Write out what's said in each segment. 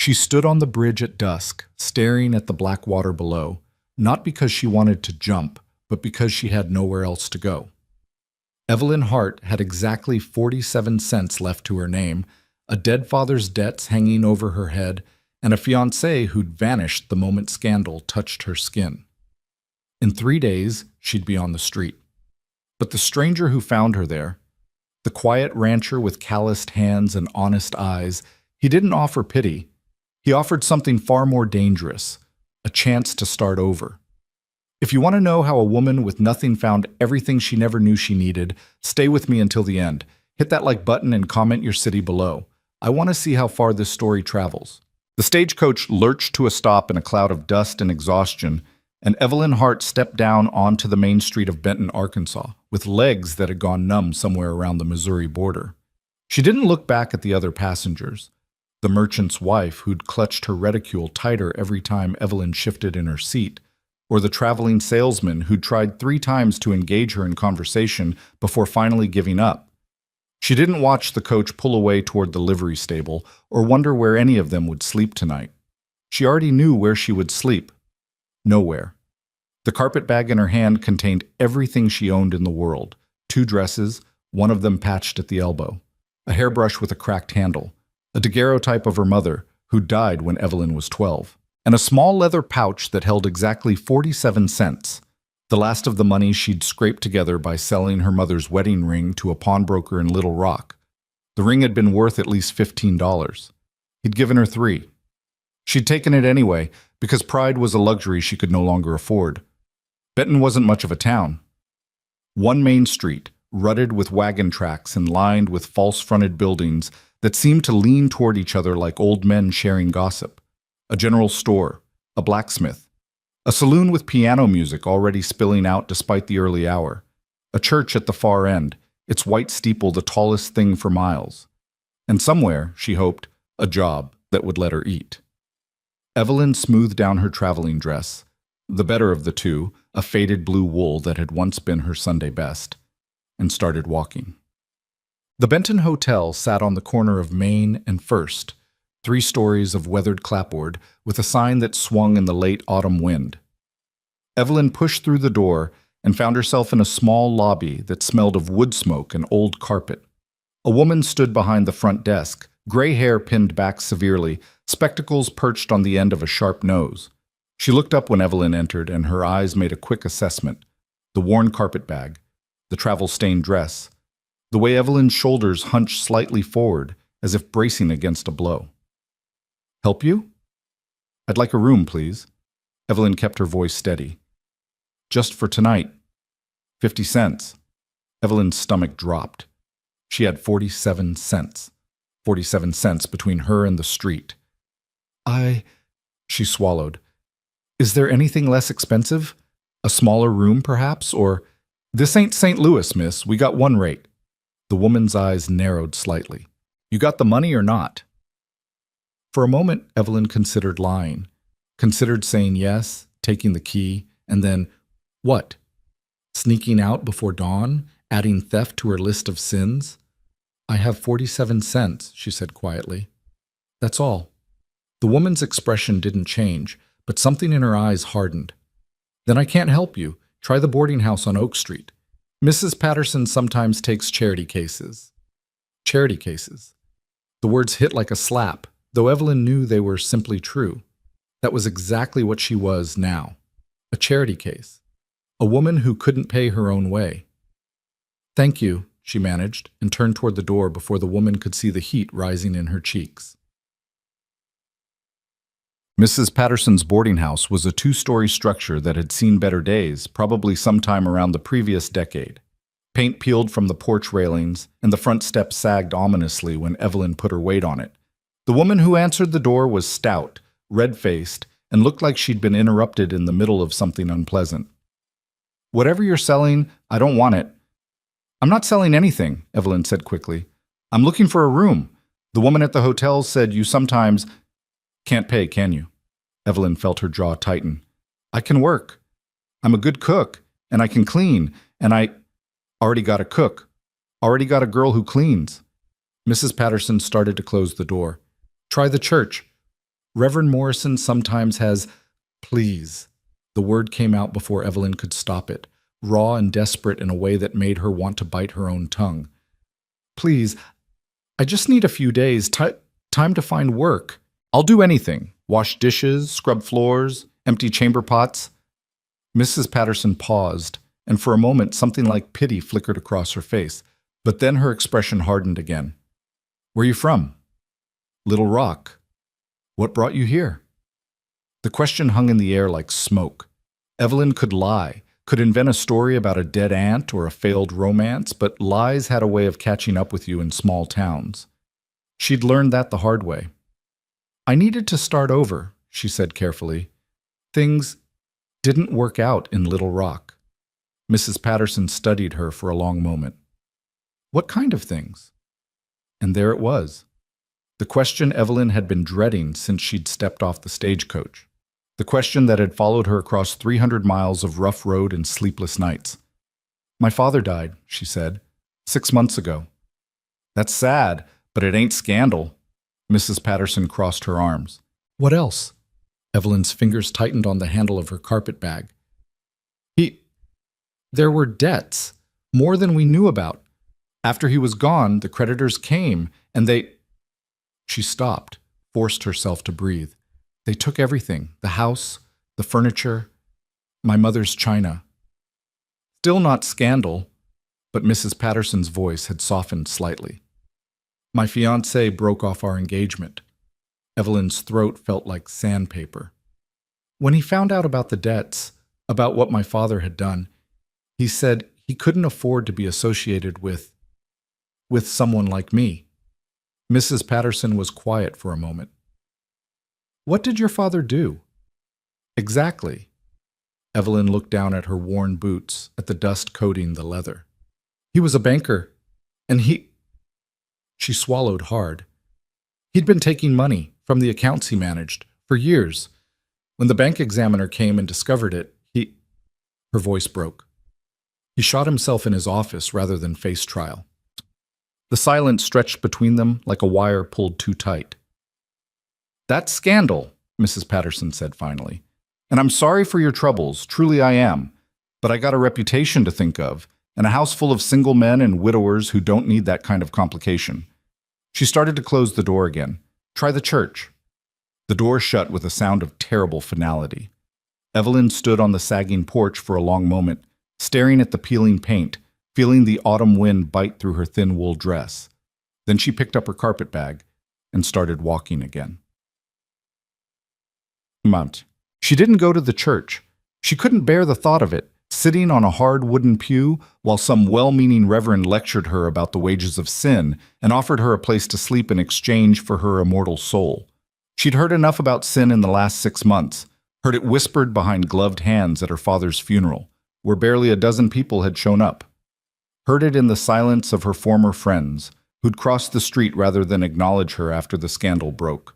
She stood on the bridge at dusk, staring at the black water below, not because she wanted to jump, but because she had nowhere else to go. Evelyn Hart had exactly 47 cents left to her name, a dead father's debts hanging over her head, and a fiancé who'd vanished the moment scandal touched her skin. In 3 days, she'd be on the street. But the stranger who found her there, the quiet rancher with calloused hands and honest eyes, he didn't offer pity. He offered something far more dangerous, a chance to start over. If you want to know how a woman with nothing found everything she never knew she needed, stay with me until the end. Hit that like button and comment your city below. I want to see how far this story travels. The stagecoach lurched to a stop in a cloud of dust and exhaustion, and Evelyn Hart stepped down onto the main street of Benton, Arkansas, with legs that had gone numb somewhere around the Missouri border. She didn't look back at the other passengers. The merchant's wife, who'd clutched her reticule tighter every time Evelyn shifted in her seat, or the traveling salesman who'd tried 3 times to engage her in conversation before finally giving up. She didn't watch the coach pull away toward the livery stable or wonder where any of them would sleep tonight. She already knew where she would sleep. Nowhere. The carpet bag in her hand contained everything she owned in the world: 2 dresses, one of them patched at the elbow, a hairbrush with a cracked handle, a daguerreotype of her mother, who died when Evelyn was 12, and a small leather pouch that held exactly 47 cents, the last of the money she'd scraped together by selling her mother's wedding ring to a pawnbroker in Little Rock. The ring had been worth at least $15. He'd given her 3. She'd taken it anyway, because pride was a luxury she could no longer afford. Benton wasn't much of a town. One main street, rutted with wagon tracks and lined with false-fronted buildings that seemed to lean toward each other like old men sharing gossip. A general store, a blacksmith, a saloon with piano music already spilling out despite the early hour, a church at the far end, its white steeple the tallest thing for miles, and somewhere, she hoped, a job that would let her eat. Evelyn smoothed down her traveling dress, the better of the two, a faded blue wool that had once been her Sunday best, and started walking. The Benton Hotel sat on the corner of Main and First, 3 stories of weathered clapboard with a sign that swung in the late autumn wind. Evelyn pushed through the door and found herself in a small lobby that smelled of wood smoke and old carpet. A woman stood behind the front desk, gray hair pinned back severely, spectacles perched on the end of a sharp nose. She looked up when Evelyn entered, and her eyes made a quick assessment. The worn carpet bag, the travel-stained dress, the way Evelyn's shoulders hunched slightly forward as if bracing against a blow. "Help you?" "I'd like a room, please." Evelyn kept her voice steady. "Just for tonight. 50 cents. Evelyn's stomach dropped. She had 47 cents. 47 cents between her and the street. She swallowed. "Is there anything less expensive? A smaller room, perhaps? Or, this ain't St. Louis, miss. We got one rate." The woman's eyes narrowed slightly. "You got the money or not?" For a moment, Evelyn considered lying, considered saying yes, taking the key, and then, what? Sneaking out before dawn, adding theft to her list of sins? "I have 47 cents, she said quietly. "That's all." The woman's expression didn't change, but something in her eyes hardened. "Then I can't help you. Try the boarding house on Oak Street. Mrs. Patterson sometimes takes charity cases." Charity cases. The words hit like a slap, though Evelyn knew they were simply true. That was exactly what she was now. A charity case. A woman who couldn't pay her own way. "Thank you," she managed, and turned toward the door before the woman could see the heat rising in her cheeks. Mrs. Patterson's boarding house was a 2-story structure that had seen better days, probably sometime around the previous decade. Paint peeled from the porch railings, and the front steps sagged ominously when Evelyn put her weight on it. The woman who answered the door was stout, red-faced, and looked like she'd been interrupted in the middle of something unpleasant. "Whatever you're selling, I don't want it." "I'm not selling anything," Evelyn said quickly. "I'm looking for a room. The woman at the hotel said you sometimes—" "Can't pay, can you?" Evelyn felt her jaw tighten. "I can work. I'm a good cook, and I can clean, and I—" "Already got a cook. Already got a girl who cleans." Mrs. Patterson started to close the door. "Try the church." Reverend Morrison sometimes has, please. The word came out before Evelyn could stop it, raw and desperate in a way that made her want to bite her own tongue. Please, I just need a few days, time to find work. I'll do anything. Wash dishes, scrub floors, empty chamber pots. Mrs. Patterson paused, and for a moment something like pity flickered across her face, but then her expression hardened again. Where are you from? Little Rock. What brought you here? The question hung in the air like smoke. Evelyn could lie, could invent a story about a dead aunt or a failed romance, but lies had a way of catching up with you in small towns. She'd learned that the hard way. I needed to start over, she said carefully. Things didn't work out in Little Rock. Mrs. Patterson studied her for a long moment. What kind of things? And there it was. The question Evelyn had been dreading since she'd stepped off the stagecoach. The question that had followed her across 300 miles of rough road and sleepless nights. My father died, she said, 6 months ago. That's sad, but it ain't scandal. Mrs. Patterson crossed her arms. What else? Evelyn's fingers tightened on the handle of her carpet bag. There were debts, more than we knew about. After he was gone, the creditors came, and they... She stopped, forced herself to breathe. They took everything, the house, the furniture, my mother's china. Still not scandal, but Mrs. Patterson's voice had softened slightly. My fiancé broke off our engagement. Evelyn's throat felt like sandpaper. When he found out about the debts, about what my father had done, he said he couldn't afford to be associated with someone like me. Mrs. Patterson was quiet for a moment. What did your father do? Exactly. Evelyn looked down at her worn boots, at the dust coating the leather. He was a banker, and She swallowed hard. He'd been taking money from the accounts he managed for years. When the bank examiner came and discovered it, Her voice broke. He shot himself in his office rather than face trial. The silence stretched between them like a wire pulled too tight. That's scandal, Mrs. Patterson said finally. And I'm sorry for your troubles, truly I am. But I got a reputation to think of, and a house full of single men and widowers who don't need that kind of complication. She started to close the door again. Try the church. The door shut with a sound of terrible finality. Evelyn stood on the sagging porch for a long moment, staring at the peeling paint, feeling the autumn wind bite through her thin wool dress. Then she picked up her carpet bag and started walking again. She didn't go to the church. She couldn't bear the thought of it, sitting on a hard wooden pew while some well-meaning reverend lectured her about the wages of sin and offered her a place to sleep in exchange for her immortal soul. She'd heard enough about sin in the last 6 months, heard it whispered behind gloved hands at her father's funeral, where barely a dozen people had shown up. Heard it in the silence of her former friends, who'd crossed the street rather than acknowledge her after the scandal broke.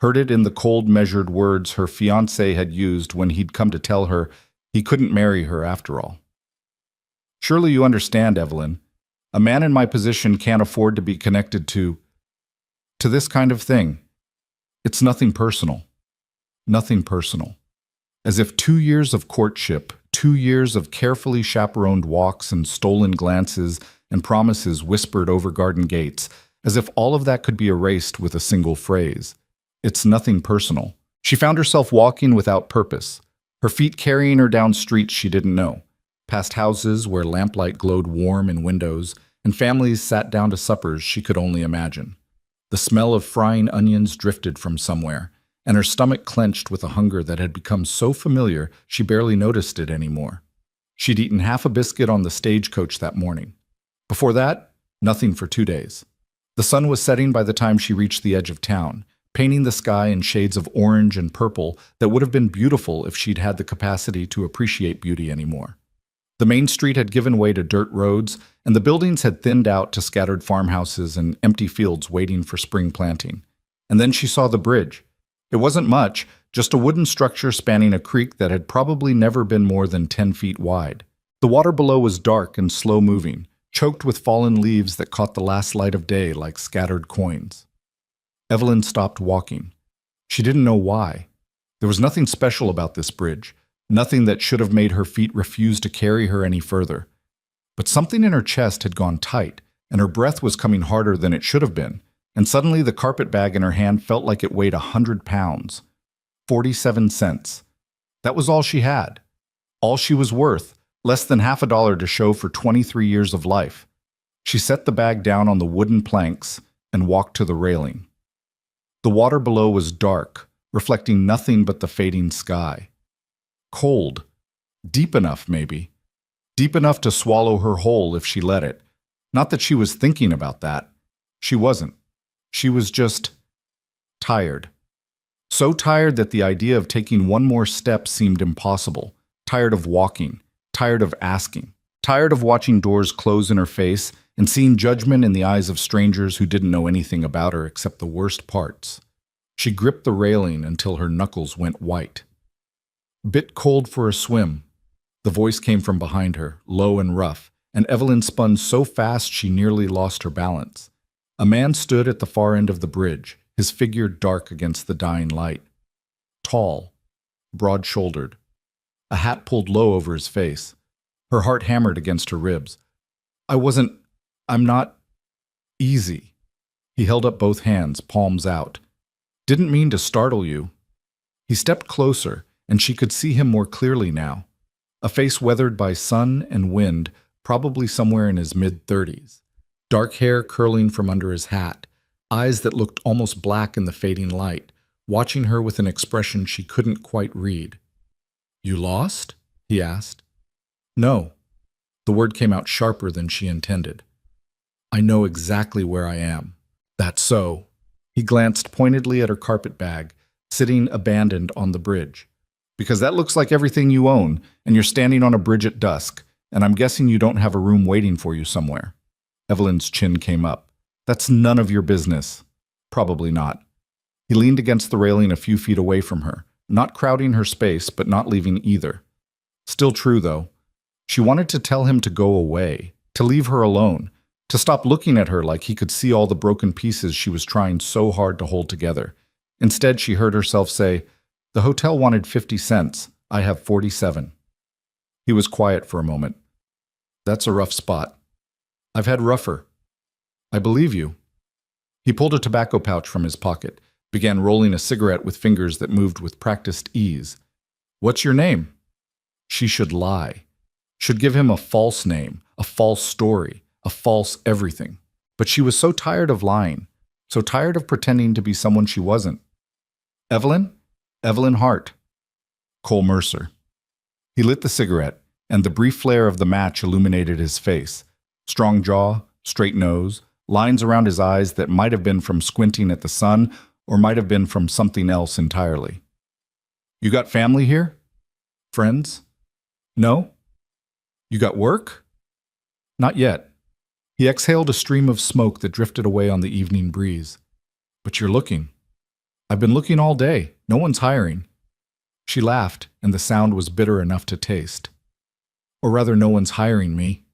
Heard it in the cold, measured words her fiancé had used when he'd come to tell her he couldn't marry her after all. Surely you understand, Evelyn. A man in my position can't afford to be connected to this kind of thing. It's nothing personal. Nothing personal. As if 2 years of courtship, 2 years of carefully chaperoned walks and stolen glances and promises whispered over garden gates, as if all of that could be erased with a single phrase. It's nothing personal. She found herself walking without purpose, her feet carrying her down streets she didn't know, past houses where lamplight glowed warm in windows, and families sat down to suppers she could only imagine. The smell of frying onions drifted from somewhere, and her stomach clenched with a hunger that had become so familiar she barely noticed it anymore. She'd eaten half a biscuit on the stagecoach that morning. Before that, nothing for 2 days. The sun was setting by the time she reached the edge of town, painting the sky in shades of orange and purple that would have been beautiful if she'd had the capacity to appreciate beauty anymore. The main street had given way to dirt roads, and the buildings had thinned out to scattered farmhouses and empty fields waiting for spring planting. And then she saw the bridge. It wasn't much, just a wooden structure spanning a creek that had probably never been more than 10 feet wide. The water below was dark and slow-moving, choked with fallen leaves that caught the last light of day like scattered coins. Evelyn stopped walking. She didn't know why. There was nothing special about this bridge, nothing that should have made her feet refuse to carry her any further. But something in her chest had gone tight, and her breath was coming harder than it should have been, and suddenly the carpet bag in her hand felt like it weighed 100 pounds. 47 cents. That was all she had. All she was worth, less than half a dollar to show for 23 years of life. She set the bag down on the wooden planks and walked to the railing. The water below was dark, reflecting nothing but the fading sky. Cold. Deep enough, maybe. Deep enough to swallow her whole if she let it. Not that she was thinking about that. She wasn't. She was just tired. So tired that the idea of taking one more step seemed impossible. Tired of walking. Tired of asking. Tired of watching doors close in her face and seeing judgment in the eyes of strangers who didn't know anything about her except the worst parts. She gripped the railing until her knuckles went white. Bit cold for a swim. The voice came from behind her, low and rough, and Evelyn spun so fast she nearly lost her balance. A man stood at the far end of the bridge, his figure dark against the dying light. Tall, broad-shouldered, a hat pulled low over his face. Her heart hammered against her ribs. I'm not easy. He held up both hands, palms out. Didn't mean to startle you. He stepped closer, and she could see him more clearly now. A face weathered by sun and wind, probably somewhere in his mid-30s. Dark hair curling from under his hat, eyes that looked almost black in the fading light, watching her with an expression she couldn't quite read. "You lost?" he asked. "No." The word came out sharper than she intended. "I know exactly where I am." "That's so." He glanced pointedly at her carpet bag, sitting abandoned on the bridge. "Because that looks like everything you own, and you're standing on a bridge at dusk, and I'm guessing you don't have a room waiting for you somewhere." Evelyn's chin came up. "That's none of your business." "Probably not." He leaned against the railing a few feet away from her, not crowding her space, but not leaving either. Still true, though. She wanted to tell him to go away, to leave her alone, to stop looking at her like he could see all the broken pieces she was trying so hard to hold together. Instead, she heard herself say, "The hotel wanted 50 cents. I have 47. He was quiet for a moment. "That's a rough spot." "I've had rougher." "I believe you." He pulled a tobacco pouch from his pocket, began rolling a cigarette with fingers that moved with practiced ease. "What's your name?" She should lie. Should give him a false name, a false story, a false everything. But she was so tired of lying, so tired of pretending to be someone she wasn't. "Evelyn? Evelyn Hart." "Cole Mercer." He lit the cigarette, and the brief flare of the match illuminated his face. Strong jaw, straight nose, lines around his eyes that might have been from squinting at the sun or might have been from something else entirely. "You got family here? Friends?" "No." "You got work?" "Not yet." He exhaled a stream of smoke that drifted away on the evening breeze. "But you're looking." "I've been looking all day. No one's hiring." She laughed, and the sound was bitter enough to taste. "Or rather, no one's hiring me."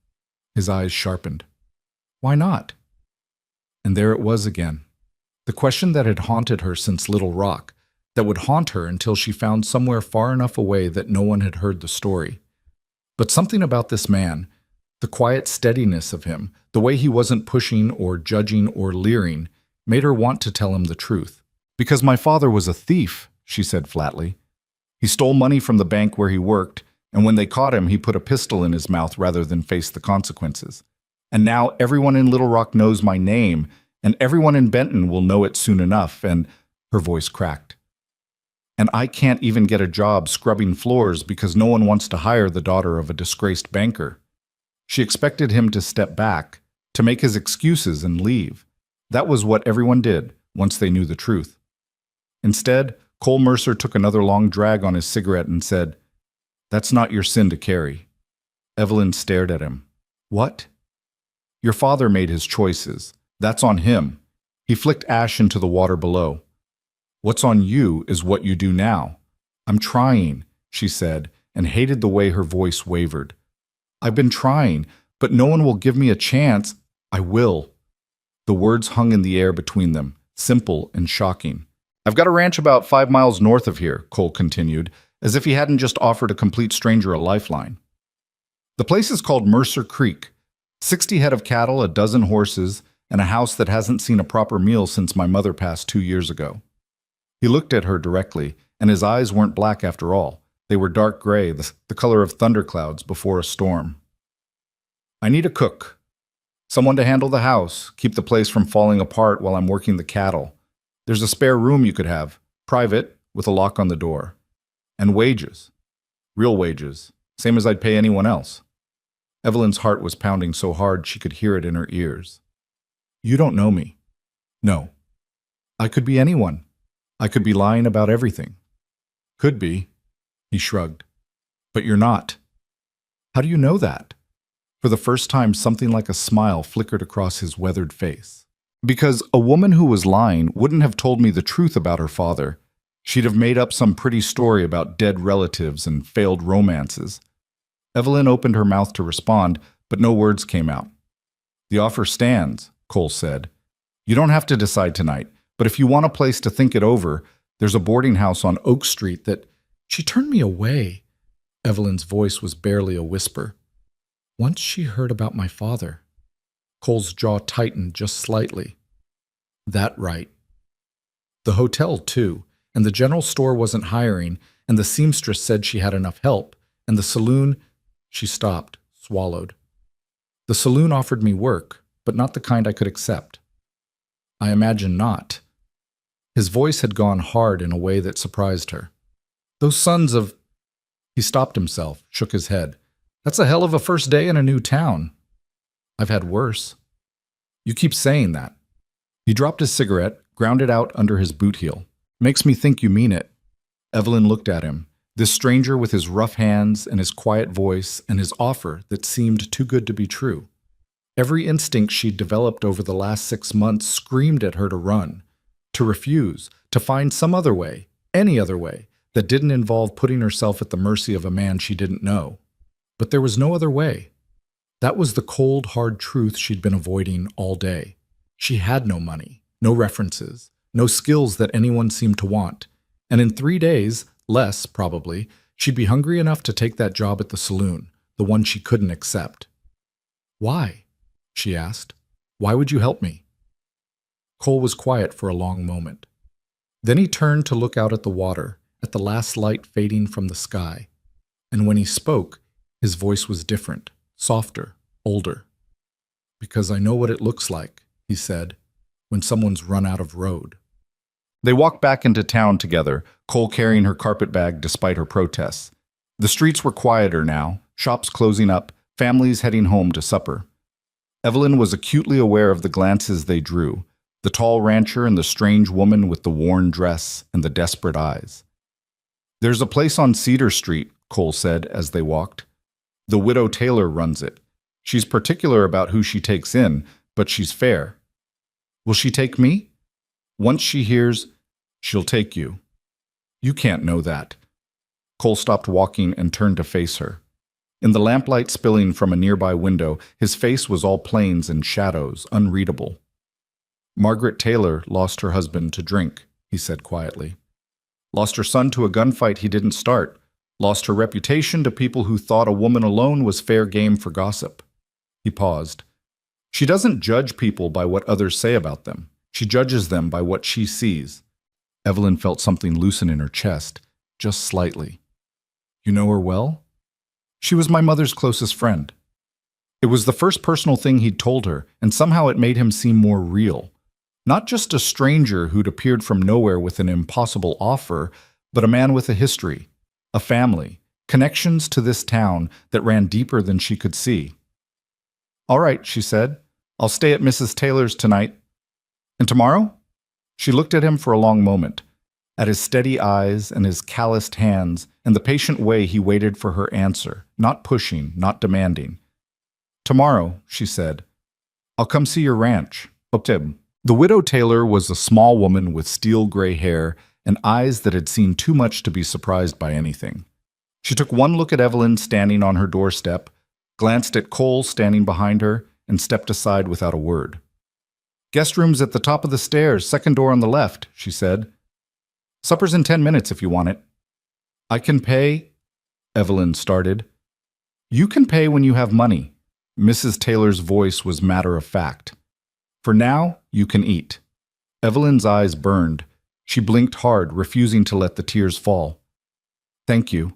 His eyes sharpened. "Why not?" And there it was again. The question that had haunted her since Little Rock, that would haunt her until she found somewhere far enough away that no one had heard the story. But something about this man, the quiet steadiness of him, the way he wasn't pushing or judging or leering, made her want to tell him the truth. "Because my father was a thief," she said flatly. "He stole money from the bank where he worked, and when they caught him, he put a pistol in his mouth rather than face the consequences. And now everyone in Little Rock knows my name, and everyone in Benton will know it soon enough," and her voice cracked. "And I can't even get a job scrubbing floors because no one wants to hire the daughter of a disgraced banker." She expected him to step back, to make his excuses and leave. That was what everyone did once they knew the truth. Instead, Cole Mercer took another long drag on his cigarette and said, "That's not your sin to carry." Evelyn stared at him. "What?" "Your father made his choices. That's on him." He flicked ash into the water below. "What's on you is what you do now." "I'm trying," she said, and hated the way her voice wavered. "I've been trying, but no one will give me a chance." "I will." The words hung in the air between them, simple and shocking. I've got a ranch about 5 miles north of here, Cole continued, as if he hadn't just offered a complete stranger a lifeline. The place is called Mercer Creek. 60 head of cattle, a dozen horses, and a house that hasn't seen a proper meal since my mother passed 2 years ago. He looked at her directly, and his eyes weren't black after all. They were dark gray, the color of thunderclouds before a storm. I need a cook. Someone to handle the house, keep the place from falling apart while I'm working the cattle. There's a spare room you could have, private, with a lock on the door. And wages. Real wages, same as I'd pay anyone else. Evelyn's heart was pounding so hard she could hear it in her ears. You don't know me. No. I could be anyone. I could be lying about everything. Could be, he shrugged. But you're not. How do you know that? For the first time, something like a smile flickered across his weathered face. Because a woman who was lying wouldn't have told me the truth about her father. She'd have made up some pretty story about dead relatives and failed romances. Evelyn opened her mouth to respond, but no words came out. The offer stands, Cole said. You don't have to decide tonight, but if you want a place to think it over, there's a boarding house on Oak Street that... She turned me away. Evelyn's voice was barely a whisper. Once she heard about my father. Cole's jaw tightened just slightly. That right. The hotel, too, and the general store wasn't hiring, and the seamstress said she had enough help, and the saloon... She stopped, swallowed. The saloon offered me work, but not the kind I could accept. I imagine not. His voice had gone hard in a way that surprised her. Those sons of... He stopped himself, shook his head. That's a hell of a first day in a new town. I've had worse. You keep saying that. He dropped his cigarette, ground it out under his boot heel. Makes me think you mean it. Evelyn looked at him, this stranger with his rough hands and his quiet voice and his offer that seemed too good to be true. Every instinct she'd developed over the last 6 months screamed at her to run, to refuse, to find some other way, any other way, that didn't involve putting herself at the mercy of a man she didn't know. But there was no other way. That was the cold, hard truth she'd been avoiding all day. She had no money, no references, no skills that anyone seemed to want. And in 3 days, less probably, she'd be hungry enough to take that job at the saloon, the one she couldn't accept. Why? She asked. Why would you help me? Cole was quiet for a long moment. Then he turned to look out at the water, at the last light fading from the sky. And when he spoke, his voice was different, softer, older. Because I know what it looks like, he said, when someone's run out of road. They walked back into town together, Cole carrying her carpet bag despite her protests. The streets were quieter now, shops closing up, families heading home to supper. Evelyn was acutely aware of the glances they drew, the tall rancher and the strange woman with the worn dress and the desperate eyes. There's a place on Cedar Street, Cole said as they walked. The widow Taylor runs it. She's particular about who she takes in, but she's fair. Will she take me? Once she hears, she'll take you. You can't know that. Cole stopped walking and turned to face her. In the lamplight spilling from a nearby window, his face was all planes and shadows, unreadable. Margaret Taylor lost her husband to drink, he said quietly. Lost her son to a gunfight he didn't start. Lost her reputation to people who thought a woman alone was fair game for gossip. He paused. She doesn't judge people by what others say about them. She judges them by what she sees. Evelyn felt something loosen in her chest, just slightly. You know her well? She was my mother's closest friend. It was the first personal thing he'd told her, and somehow it made him seem more real. Not just a stranger who'd appeared from nowhere with an impossible offer, but a man with a history, a family, connections to this town that ran deeper than she could see. All right, she said. I'll stay at Mrs. Taylor's tonight. And tomorrow? She looked at him for a long moment, at his steady eyes and his calloused hands and the patient way he waited for her answer, not pushing, not demanding. Tomorrow, she said. I'll come see your ranch. Optib. The widow Taylor was a small woman with steel gray hair and eyes that had seen too much to be surprised by anything. She took one look at Evelyn standing on her doorstep, glanced at Cole standing behind her, and stepped aside without a word. Guest room's at the top of the stairs, second door on the left, she said. Supper's in 10 minutes if you want it. I can pay, Evelyn started. You can pay when you have money. Mrs. Taylor's voice was matter of fact. For now, you can eat. Evelyn's eyes burned. She blinked hard, refusing to let the tears fall. Thank you.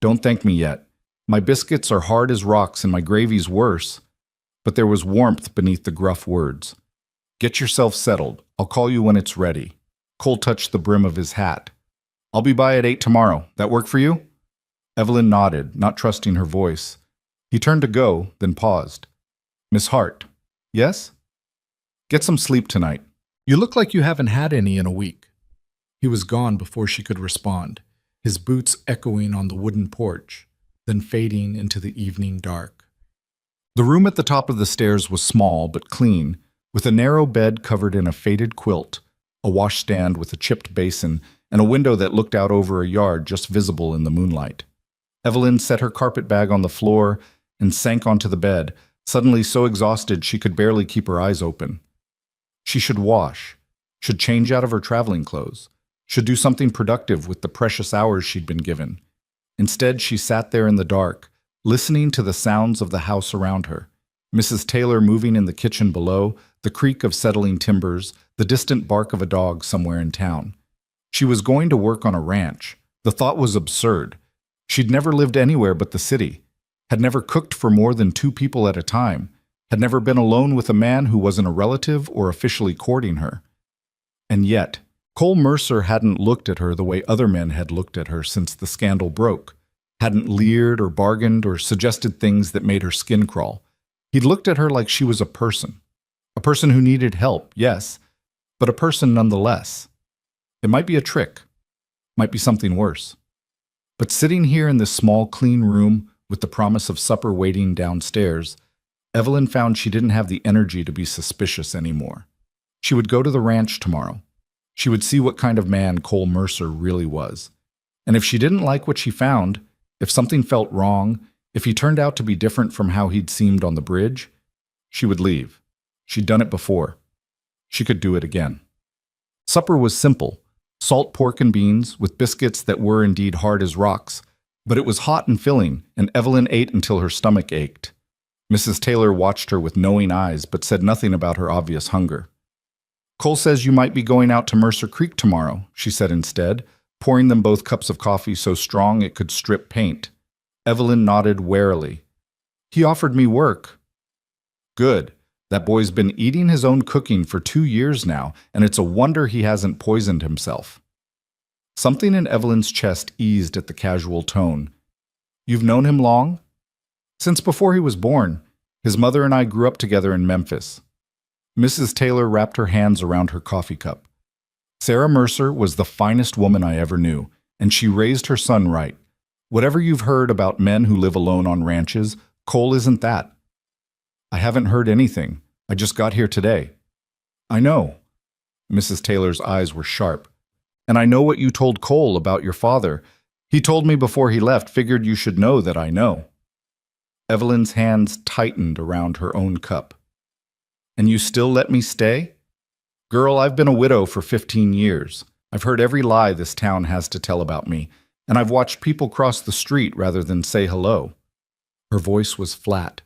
Don't thank me yet. My biscuits are hard as rocks and my gravy's worse. But there was warmth beneath the gruff words. Get yourself settled. I'll call you when it's ready. Cole touched the brim of his hat. I'll be by at 8 tomorrow. That work for you? Evelyn nodded, not trusting her voice. He turned to go, then paused. Miss Hart. Yes? Get some sleep tonight. You look like you haven't had any in a week. He was gone before she could respond, his boots echoing on the wooden porch, then fading into the evening dark. The room at the top of the stairs was small but clean, with a narrow bed covered in a faded quilt, a washstand with a chipped basin, and a window that looked out over a yard just visible in the moonlight. Evelyn set her carpet bag on the floor and sank onto the bed, suddenly so exhausted she could barely keep her eyes open. She should wash, should change out of her traveling clothes, should do something productive with the precious hours she'd been given. Instead, she sat there in the dark, listening to the sounds of the house around her. Mrs. Taylor moving in the kitchen below, the creak of settling timbers, the distant bark of a dog somewhere in town. She was going to work on a ranch. The thought was absurd. She'd never lived anywhere but the city, had never cooked for more than 2 people at a time, had never been alone with a man who wasn't a relative or officially courting her. And yet, Cole Mercer hadn't looked at her the way other men had looked at her since the scandal broke, hadn't leered or bargained or suggested things that made her skin crawl. He'd looked at her like she was a person who needed help, yes, but a person nonetheless. It might be a trick, might be something worse. But sitting here in this small, clean room with the promise of supper waiting downstairs, Evelyn found she didn't have the energy to be suspicious anymore. She would go to the ranch tomorrow. She would see what kind of man Cole Mercer really was. And if she didn't like what she found, if something felt wrong, if he turned out to be different from how he'd seemed on the bridge, she would leave. She'd done it before. She could do it again. Supper was simple. Salt pork and beans, with biscuits that were indeed hard as rocks. But it was hot and filling, and Evelyn ate until her stomach ached. Mrs. Taylor watched her with knowing eyes, but said nothing about her obvious hunger. Cole says you might be going out to Mercer Creek tomorrow, she said instead, pouring them both cups of coffee so strong it could strip paint. Evelyn nodded warily. He offered me work. Good. That boy's been eating his own cooking for 2 years now, and it's a wonder he hasn't poisoned himself. Something in Evelyn's chest eased at the casual tone. You've known him long? Since before he was born. His mother and I grew up together in Memphis. Mrs. Taylor wrapped her hands around her coffee cup. Sarah Mercer was the finest woman I ever knew, and she raised her son right. Whatever you've heard about men who live alone on ranches, Cole isn't that. I haven't heard anything. I just got here today. I know. Mrs. Taylor's eyes were sharp. And I know what you told Cole about your father. He told me before he left, figured you should know that I know. Evelyn's hands tightened around her own cup. And you still let me stay? Girl, I've been a widow for 15 years. I've heard every lie this town has to tell about me, and I've watched people cross the street rather than say hello. Her voice was flat.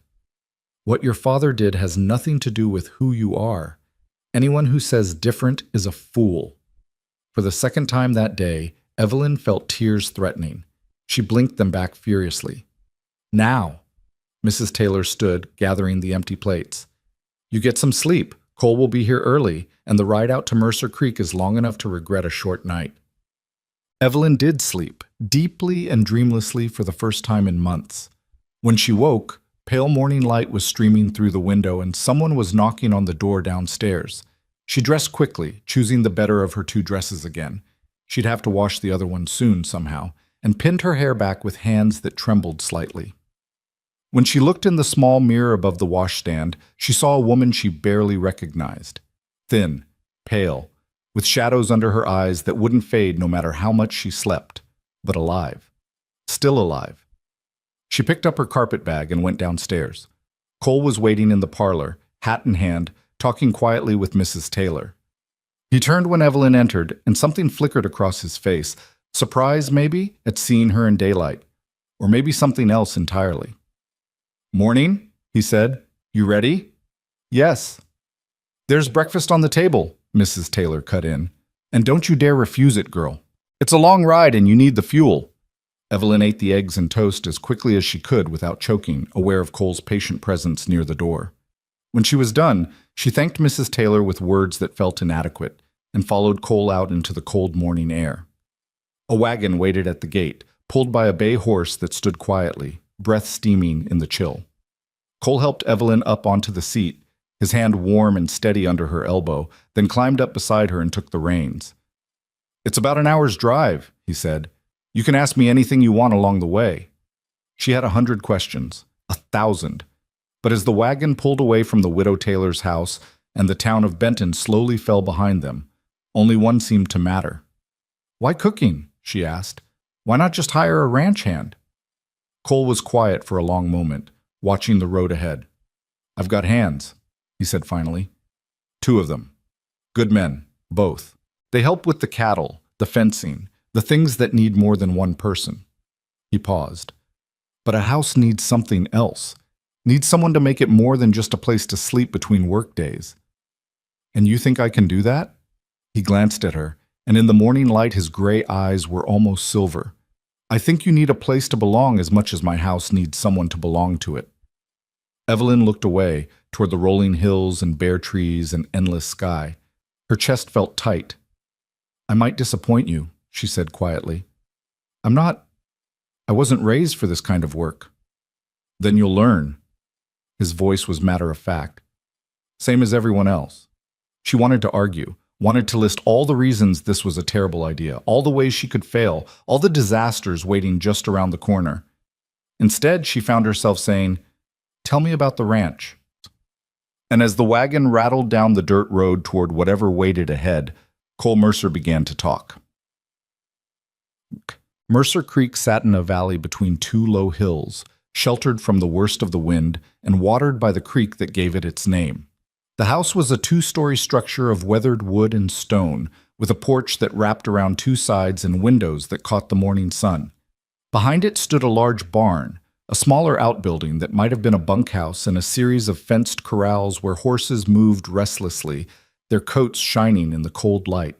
What your father did has nothing to do with who you are. Anyone who says different is a fool. For the second time that day, Evelyn felt tears threatening. She blinked them back furiously. Now, Mrs. Taylor stood, gathering the empty plates. You get some sleep. Cole will be here early, and the ride out to Mercer Creek is long enough to regret a short night. Evelyn did sleep, deeply and dreamlessly for the first time in months. When she woke, pale morning light was streaming through the window and someone was knocking on the door downstairs. She dressed quickly, choosing the better of her 2 dresses again. She'd have to wash the other one soon somehow, and pinned her hair back with hands that trembled slightly. When she looked in the small mirror above the washstand, she saw a woman she barely recognized. Thin, pale, with shadows under her eyes that wouldn't fade no matter how much she slept, but alive. Still alive. She picked up her carpet bag and went downstairs. Cole was waiting in the parlor, hat in hand, talking quietly with Mrs. Taylor. He turned when Evelyn entered, and something flickered across his face. Surprise, maybe, at seeing her in daylight. Or maybe something else entirely. "Morning," he said. "You ready?" "Yes." "There's breakfast on the table," Mrs. Taylor cut in. "And don't you dare refuse it, girl. It's a long ride and you need the fuel." Evelyn ate the eggs and toast as quickly as she could without choking, aware of Cole's patient presence near the door. When she was done, she thanked Mrs. Taylor with words that felt inadequate and followed Cole out into the cold morning air. A wagon waited at the gate, pulled by a bay horse that stood quietly, breath steaming in the chill. Cole helped Evelyn up onto the seat, his hand warm and steady under her elbow, then climbed up beside her and took the reins. "It's about an hour's drive," he said. "You can ask me anything you want along the way." She had 100 questions, 1,000. But as the wagon pulled away from the Widow Taylor's house and the town of Benton slowly fell behind them, only one seemed to matter. "Why cooking?" she asked. "Why not just hire a ranch hand?" Cole was quiet for a long moment, watching the road ahead. "I've got hands," he said finally. "2 of them. Good men, both. They help with the cattle, the fencing, the things that need more than one person." He paused. "But a house needs something else. Needs someone to make it more than just a place to sleep between work days." "And you think I can do that?" He glanced at her, and in the morning light his gray eyes were almost silver. "I think you need a place to belong as much as my house needs someone to belong to it." Evelyn looked away, toward the rolling hills and bare trees and endless sky. Her chest felt tight. "I might disappoint you," she said quietly. I wasn't raised for this kind of work." "Then you'll learn." His voice was matter-of-fact. "Same as everyone else." She wanted to argue, wanted to list all the reasons this was a terrible idea, all the ways she could fail, all the disasters waiting just around the corner. Instead, she found herself saying, "Tell me about the ranch." And as the wagon rattled down the dirt road toward whatever waited ahead, Cole Mercer began to talk. Mercer Creek sat in a valley between 2 low hills, sheltered from the worst of the wind and watered by the creek that gave it its name. The house was a 2-story structure of weathered wood and stone, with a porch that wrapped around 2 sides and windows that caught the morning sun. Behind it stood a large barn, a smaller outbuilding that might have been a bunkhouse and a series of fenced corrals where horses moved restlessly, their coats shining in the cold light.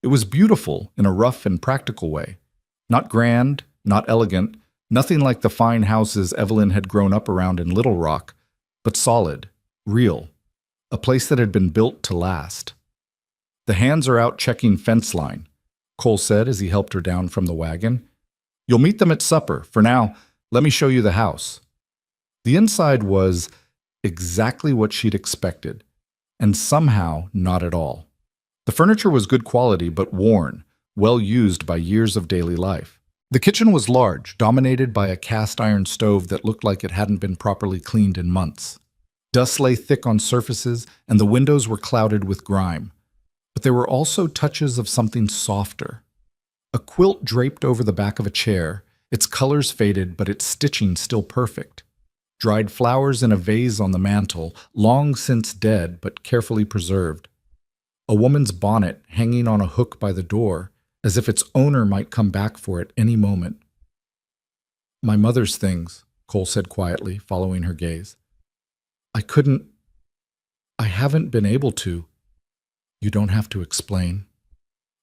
It was beautiful in a rough and practical way. Not grand, not elegant, nothing like the fine houses Evelyn had grown up around in Little Rock, but solid, real, a place that had been built to last. "The hands are out checking fence line," Cole said as he helped her down from the wagon. "You'll meet them at supper. For now, let me show you the house." The inside was exactly what she'd expected, and somehow not at all. The furniture was good quality but worn, well used by years of daily life. The kitchen was large, dominated by a cast-iron stove that looked like it hadn't been properly cleaned in months. Dust lay thick on surfaces, and the windows were clouded with grime. But there were also touches of something softer. A quilt draped over the back of a chair, its colors faded but its stitching still perfect. Dried flowers in a vase on the mantel, long since dead but carefully preserved. A woman's bonnet hanging on a hook by the door, as if its owner might come back for it any moment. "My mother's things," Cole said quietly, following her gaze. I haven't been able to." "You don't have to explain."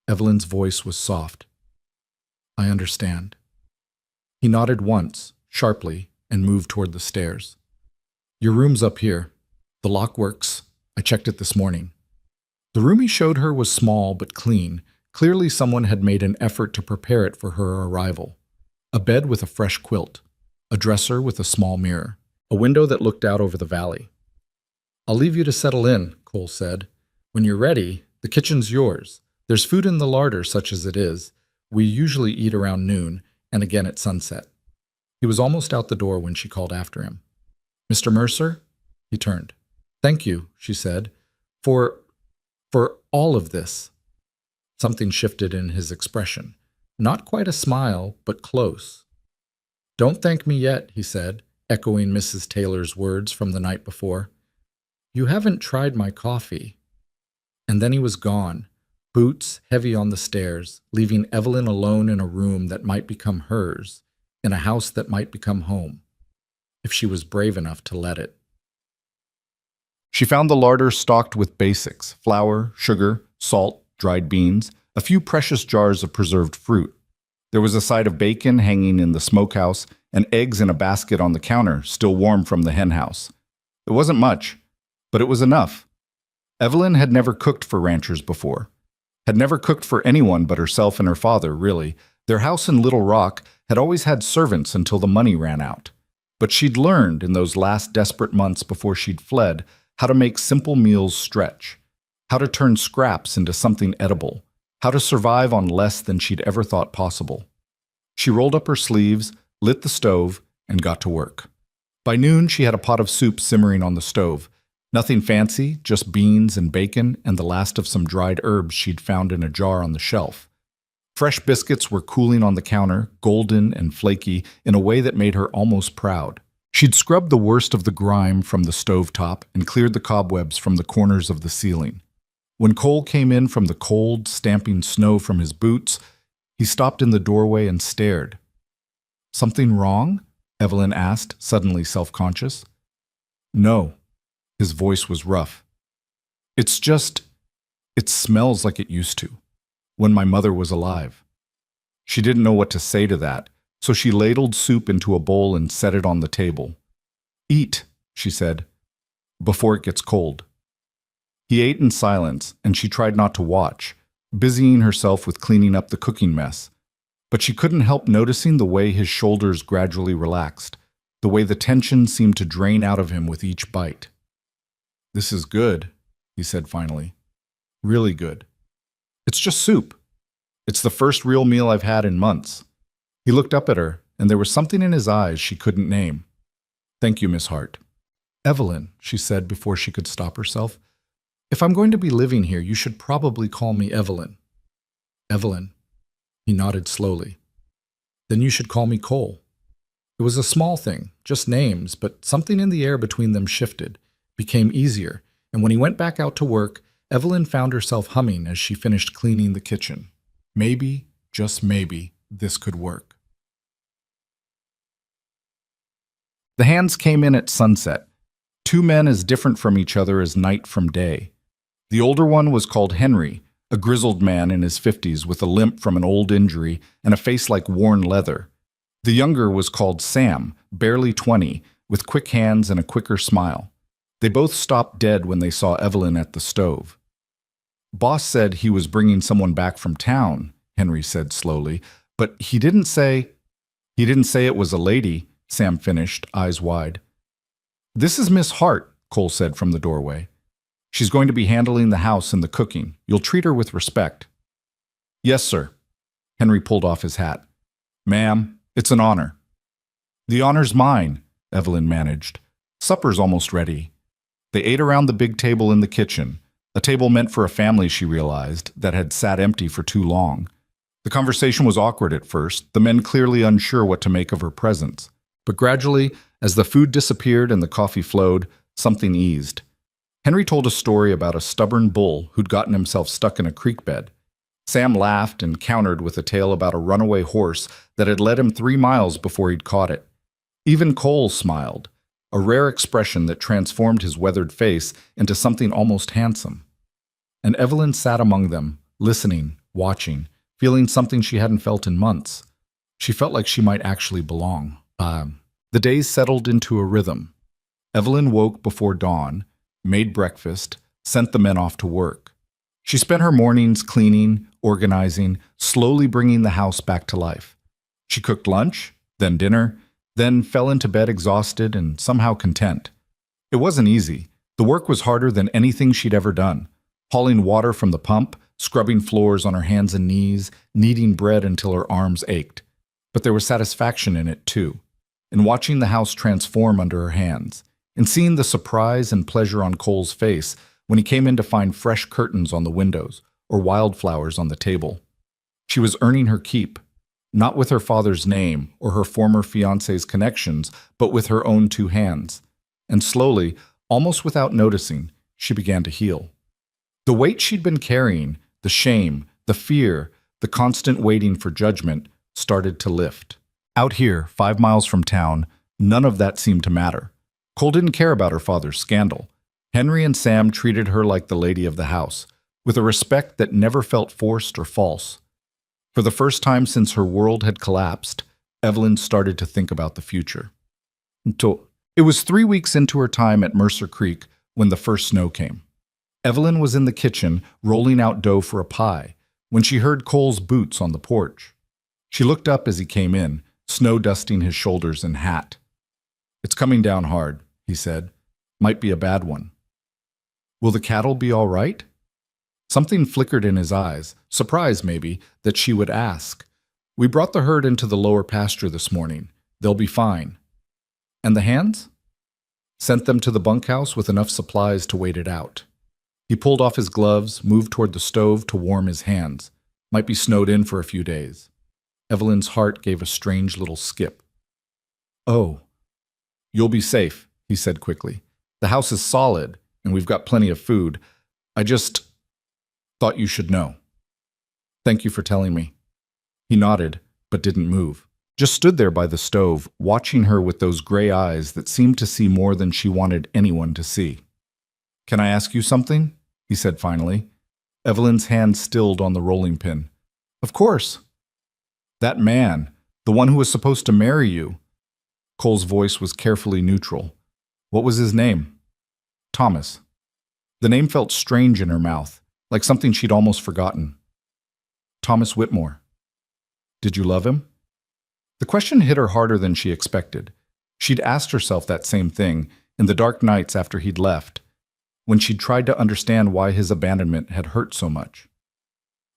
Evelyn's voice was soft. "I understand." He nodded once, sharply, and moved toward the stairs. "Your room's up here. The lock works. I checked it this morning." The room he showed her was small but clean. Clearly someone had made an effort to prepare it for her arrival. A bed with a fresh quilt, a dresser with a small mirror, a window that looked out over the valley. "I'll leave you to settle in," Cole said. "When you're ready, the kitchen's yours. There's food in the larder, such as it is. We usually eat around noon, and again at sunset." He was almost out the door when she called after him. "Mr. Mercer?" He turned. "Thank you," she said, for all of this." Something shifted in his expression. Not quite a smile, but close. "Don't thank me yet," he said, echoing Mrs. Taylor's words from the night before. "You haven't tried my coffee." And then he was gone, boots heavy on the stairs, leaving Evelyn alone in a room that might become hers, in a house that might become home, if she was brave enough to let it. She found the larder stocked with basics: flour, sugar, salt, dried beans, a few precious jars of preserved fruit. There was a side of bacon hanging in the smokehouse, and eggs in a basket on the counter, still warm from the henhouse. It wasn't much, but it was enough. Evelyn had never cooked for ranchers before. Had never cooked for anyone but herself and her father, really. Their house in Little Rock had always had servants until the money ran out. But she'd learned in those last desperate months before she'd fled how to make simple meals stretch, how to turn scraps into something edible, how to survive on less than she'd ever thought possible. She rolled up her sleeves, lit the stove, and got to work. By noon, she had a pot of soup simmering on the stove. Nothing fancy, just beans and bacon and the last of some dried herbs she'd found in a jar on the shelf. Fresh biscuits were cooling on the counter, golden and flaky, in a way that made her almost proud. She'd scrubbed the worst of the grime from the stovetop and cleared the cobwebs from the corners of the ceiling. When Cole came in from the cold, stamping snow from his boots, he stopped in the doorway and stared. "Something wrong?" Evelyn asked, suddenly self-conscious. "No." His voice was rough. It smells like it used to, when my mother was alive." She didn't know what to say to that, so she ladled soup into a bowl and set it on the table. "Eat," she said, "before it gets cold." He ate in silence, and she tried not to watch, busying herself with cleaning up the cooking mess. But she couldn't help noticing the way his shoulders gradually relaxed, the way the tension seemed to drain out of him with each bite. "This is good," he said finally. "Really good. It's just soup. It's the first real meal I've had in months." He looked up at her, and there was something in his eyes she couldn't name. "Thank you, Miss Hart." "Evelyn," she said before she could stop herself, "if I'm going to be living here, you should probably call me Evelyn." "Evelyn." He nodded slowly. "Then you should call me Cole." It was a small thing, just names, but something in the air between them shifted, became easier, and when he went back out to work, Evelyn found herself humming as she finished cleaning the kitchen. Maybe, just maybe, this could work. The hands came in at sunset, two men as different from each other as night from day. The older one was called Henry, a grizzled man in his 50s with a limp from an old injury and a face like worn leather. The younger was called Sam, barely 20, with quick hands and a quicker smile. They both stopped dead when they saw Evelyn at the stove. "Boss said he was bringing someone back from town," Henry said slowly, "but he didn't say it was a lady," Sam finished, eyes wide. "This is Miss Hart," Cole said from the doorway. "She's going to be handling the house and the cooking. You'll treat her with respect." "Yes, sir." Henry pulled off his hat. "Ma'am, it's an honor." "The honor's mine," Evelyn managed. "Supper's almost ready." They ate around the big table in the kitchen, a table meant for a family, she realized, that had sat empty for too long. The conversation was awkward at first, the men clearly unsure what to make of her presence. But gradually, as the food disappeared and the coffee flowed, something eased. Henry told a story about a stubborn bull who'd gotten himself stuck in a creek bed. Sam laughed and countered with a tale about a runaway horse that had led him 3 miles before he'd caught it. Even Cole smiled, a rare expression that transformed his weathered face into something almost handsome. And Evelyn sat among them, listening, watching, feeling something she hadn't felt in months. She felt like she might actually belong. The days settled into a rhythm. Evelyn woke before dawn, made breakfast, sent the men off to work. She spent her mornings cleaning, organizing, slowly bringing the house back to life. She cooked lunch, then dinner, then fell into bed exhausted and somehow content. It wasn't easy. The work was harder than anything she'd ever done. Hauling water from the pump, scrubbing floors on her hands and knees, kneading bread until her arms ached. But there was satisfaction in it, too, in watching the house transform under her hands, in seeing the surprise and pleasure on Cole's face when he came in to find fresh curtains on the windows or wildflowers on the table. She was earning her keep, not with her father's name or her former fiancé's connections, but with her own 2 hands. And slowly, almost without noticing, she began to heal. The weight she'd been carrying, The shame, the fear, the constant waiting for judgment started to lift. Out here, 5 miles from town, none of that seemed to matter. Cole didn't care about her father's scandal. Henry and Sam treated her like the lady of the house, with a respect that never felt forced or false. For the first time since her world had collapsed, Evelyn started to think about the future. It was 3 weeks into her time at Mercer Creek when the first snow came. Evelyn was in the kitchen rolling out dough for a pie when she heard Cole's boots on the porch. She looked up as he came in, snow dusting his shoulders and hat. "It's coming down hard," he said. "Might be a bad one." "Will the cattle be all right?" Something flickered in his eyes, surprise maybe that she would ask. "We brought the herd into the lower pasture this morning. They'll be fine." "And the hands?" "Sent them to the bunkhouse with enough supplies to wait it out." He pulled off his gloves, moved toward the stove to warm his hands. Might be snowed in for a few days. Evelyn's heart gave a strange little skip. "Oh, you'll be safe," he said quickly. "The house is solid, and we've got plenty of food. I just thought you should know. Thank you for telling me." He nodded, but didn't move. Just stood there by the stove, watching her with those gray eyes that seemed to see more than she wanted anyone to see. "Can I ask you something?" he said finally. Evelyn's hand stilled on the rolling pin. "Of course." "That man, the one who was supposed to marry you." Cole's voice was carefully neutral. "What was his name?" "Thomas." The name felt strange in her mouth, like something she'd almost forgotten. "Thomas Whitmore." "Did you love him?" The question hit her harder than she expected. She'd asked herself that same thing in the dark nights after he'd left, when she'd tried to understand why his abandonment had hurt so much.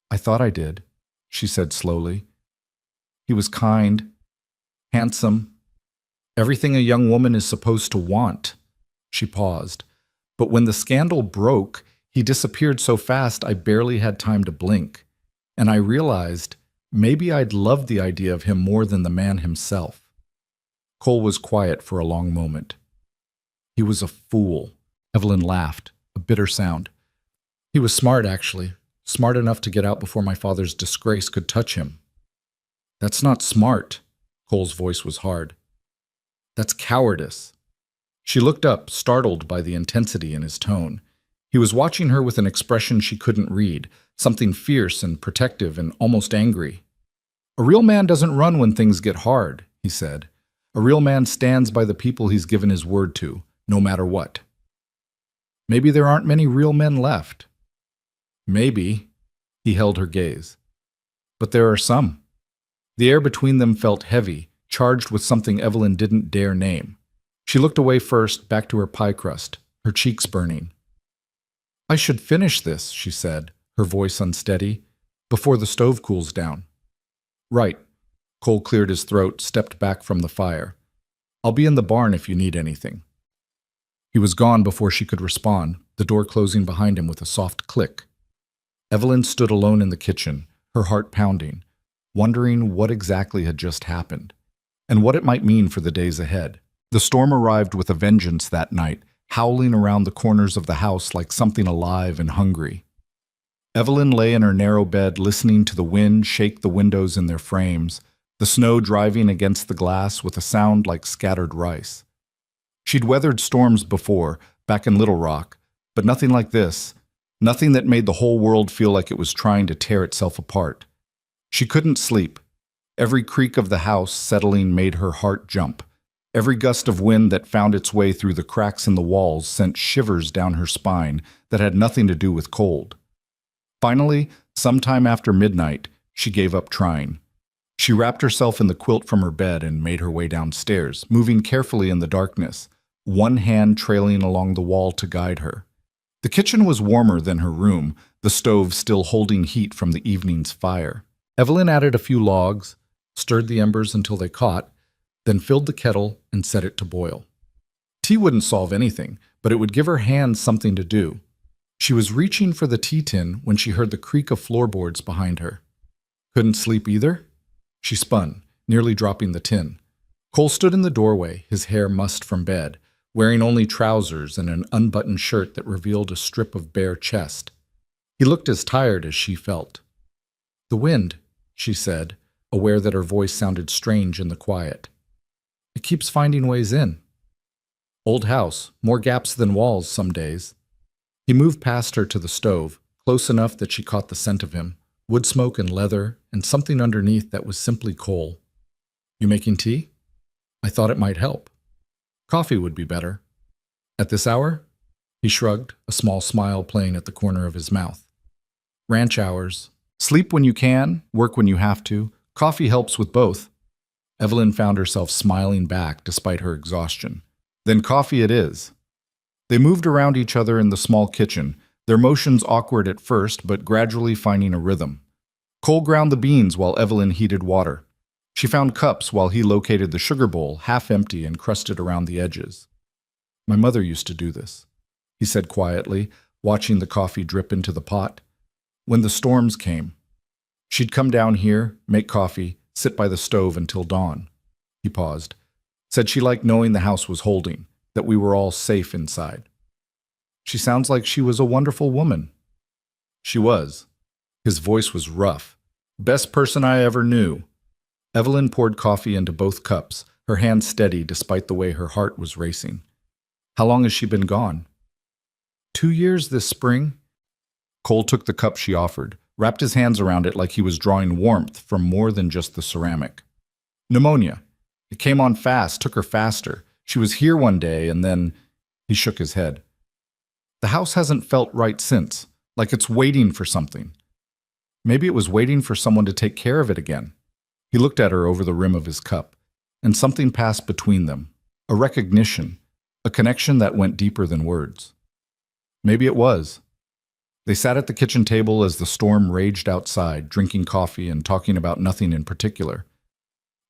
"I thought I did," she said slowly. "He was kind, handsome, everything a young woman is supposed to want." She paused. "But when the scandal broke, he disappeared so fast I barely had time to blink. And I realized maybe I'd loved the idea of him more than the man himself." Cole was quiet for a long moment. "He was a fool." Evelyn laughed, a bitter sound. "He was smart, actually. Smart enough to get out before my father's disgrace could touch him." "That's not smart." Cole's voice was hard. "That's cowardice." She looked up, startled by the intensity in his tone. He was watching her with an expression she couldn't read, something fierce and protective and almost angry. "A real man doesn't run when things get hard," he said. "A real man stands by the people he's given his word to, no matter what." "Maybe there aren't many real men left." "Maybe." He held her gaze. "But there are some." The air between them felt heavy, charged with something Evelyn didn't dare name. She looked away first, back to her pie crust, her cheeks burning. "I should finish this," she said, her voice unsteady, "before the stove cools down." "Right." Cole cleared his throat, stepped back from the fire. "I'll be in the barn if you need anything." He was gone before she could respond, the door closing behind him with a soft click. Evelyn stood alone in the kitchen, her heart pounding, wondering what exactly had just happened, and what it might mean for the days ahead. The storm arrived with a vengeance that night, howling around the corners of the house like something alive and hungry. Evelyn lay in her narrow bed listening to the wind shake the windows in their frames, the snow driving against the glass with a sound like scattered rice. She'd weathered storms before, back in Little Rock, but nothing like this, nothing that made the whole world feel like it was trying to tear itself apart. She couldn't sleep. Every creak of the house settling made her heart jump. Every gust of wind that found its way through the cracks in the walls sent shivers down her spine that had nothing to do with cold. Finally, sometime after midnight, she gave up trying. She wrapped herself in the quilt from her bed and made her way downstairs, moving carefully in the darkness, one hand trailing along the wall to guide her. The kitchen was warmer than her room, the stove still holding heat from the evening's fire. Evelyn added a few logs, stirred the embers until they caught, then filled the kettle and set it to boil. Tea wouldn't solve anything, but it would give her hands something to do. She was reaching for the tea tin when she heard the creak of floorboards behind her. Couldn't sleep either? She spun, nearly dropping the tin. Cole stood in the doorway, his hair mussed from bed, wearing only trousers and an unbuttoned shirt that revealed a strip of bare chest. He looked as tired as she felt. "The wind," she said, aware that her voice sounded strange in the quiet. "It keeps finding ways in. Old house, more gaps than walls some days." He moved past her to the stove, close enough that she caught the scent of him, wood smoke and leather, and something underneath that was simply coal. "You making tea?" "I thought it might help." "Coffee would be better." "At this hour?" He shrugged, a small smile playing at the corner of his mouth. "Ranch hours. Sleep when you can, work when you have to. Coffee helps with both." Evelyn found herself smiling back despite her exhaustion. "Then coffee it is." They moved around each other in the small kitchen, their motions awkward at first but gradually finding a rhythm. Cole ground the beans while Evelyn heated water. She found cups while he located the sugar bowl, half empty and crusted around the edges. "My mother used to do this," he said quietly, watching the coffee drip into the pot. "When the storms came, she'd come down here, make coffee, sit by the stove until dawn." He paused. "Said she liked knowing the house was holding, that we were all safe inside." "She sounds like she was a wonderful woman." "She was." His voice was rough. "Best person I ever knew." Evelyn poured coffee into both cups, her hand steady despite the way her heart was racing. "How long has she been gone?" 2 years this spring." Cole took the cup she offered, wrapped his hands around it like he was drawing warmth from more than just the ceramic. "Pneumonia. It came on fast, took her faster. She was here one day, and then—" He shook his head. "The house hasn't felt right since, like it's waiting for something." "Maybe it was waiting for someone to take care of it again." He looked at her over the rim of his cup, and something passed between them, a recognition, a connection that went deeper than words. Maybe it was. They sat at the kitchen table as the storm raged outside, drinking coffee and talking about nothing in particular.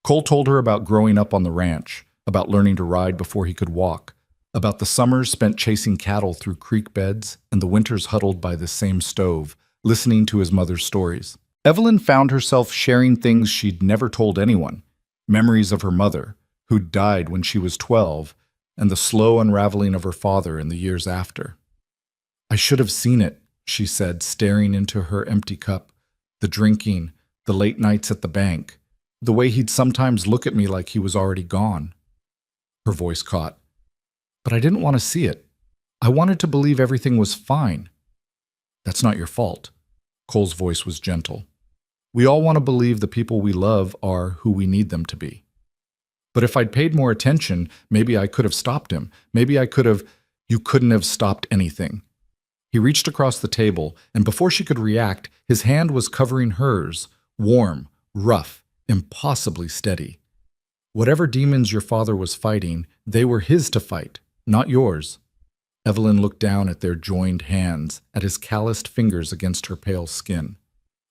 Cole told her about growing up on the ranch, about learning to ride before he could walk, about the summers spent chasing cattle through creek beds and the winters huddled by the same stove, listening to his mother's stories. Evelyn found herself sharing things she'd never told anyone, memories of her mother, who'd died when she was 12, and the slow unraveling of her father in the years after. "I should have seen it," she said, staring into her empty cup. "The drinking, the late nights at the bank, the way he'd sometimes look at me like he was already gone." Her voice caught. "But I didn't want to see it. I wanted to believe everything was fine." "That's not your fault." Cole's voice was gentle. "We all want to believe the people we love are who we need them to be. But if I'd paid more attention, maybe I could have stopped him. Maybe I could have—" "You couldn't have stopped anything." He reached across the table, and before she could react, his hand was covering hers, warm, rough, impossibly steady. "Whatever demons your father was fighting, they were his to fight, not yours." Evelyn looked down at their joined hands, at his calloused fingers against her pale skin.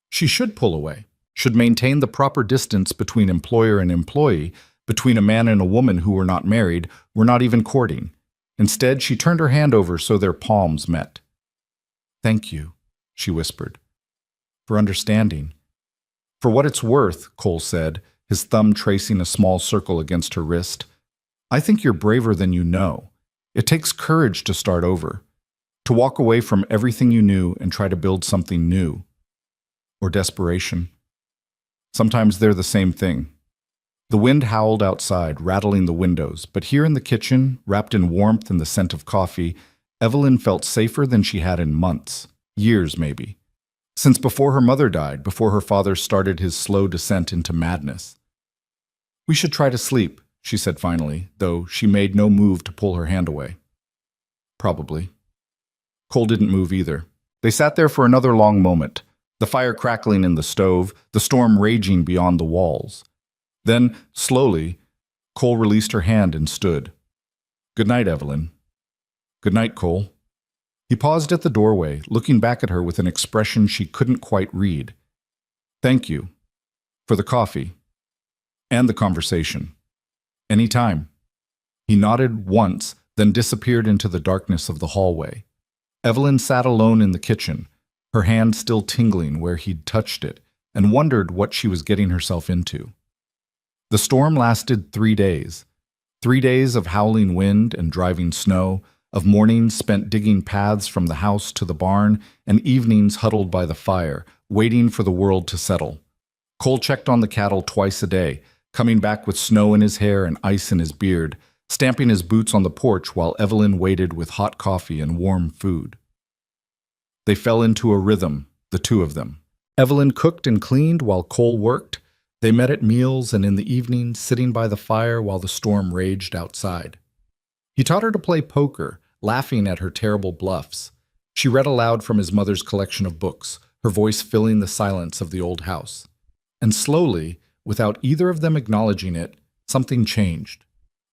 She should pull away, should maintain the proper distance between employer and employee, between a man and a woman who were not married, were not even courting. Instead, she turned her hand over so their palms met. "Thank you," she whispered, "for understanding." "For what it's worth," Cole said, his thumb tracing a small circle against her wrist. "I think you're braver than you know. It takes courage to start over, to walk away from everything you knew and try to build something new. Or desperation. Sometimes they're the same thing." The wind howled outside, rattling the windows, but here in the kitchen, wrapped in warmth and the scent of coffee, Evelyn felt safer than she had in months, years maybe. Since before her mother died, before her father started his slow descent into madness. "We should try to sleep," she said finally, though she made no move to pull her hand away. "Probably." Cole didn't move either. They sat there for another long moment, the fire crackling in the stove, the storm raging beyond the walls. Then, slowly, Cole released her hand and stood. "Good night, Evelyn." "Good night, Cole." He paused at the doorway, looking back at her with an expression she couldn't quite read. "Thank you. For the coffee. And the conversation. Any time." He nodded once, then disappeared into the darkness of the hallway. Evelyn sat alone in the kitchen, her hand still tingling where he'd touched it, and wondered what she was getting herself into. The storm lasted 3 days. 3 days of howling wind and driving snow, of mornings spent digging paths from the house to the barn, and evenings huddled by the fire, waiting for the world to settle. Cole checked on the cattle twice a day, coming back with snow in his hair and ice in his beard, stamping his boots on the porch while Evelyn waited with hot coffee and warm food. They fell into a rhythm, the two of them. Evelyn cooked and cleaned while Cole worked. They met at meals and in the evenings, sitting by the fire while the storm raged outside. He taught her to play poker, laughing at her terrible bluffs. She read aloud from his mother's collection of books, her voice filling the silence of the old house. And slowly, without either of them acknowledging it, something changed.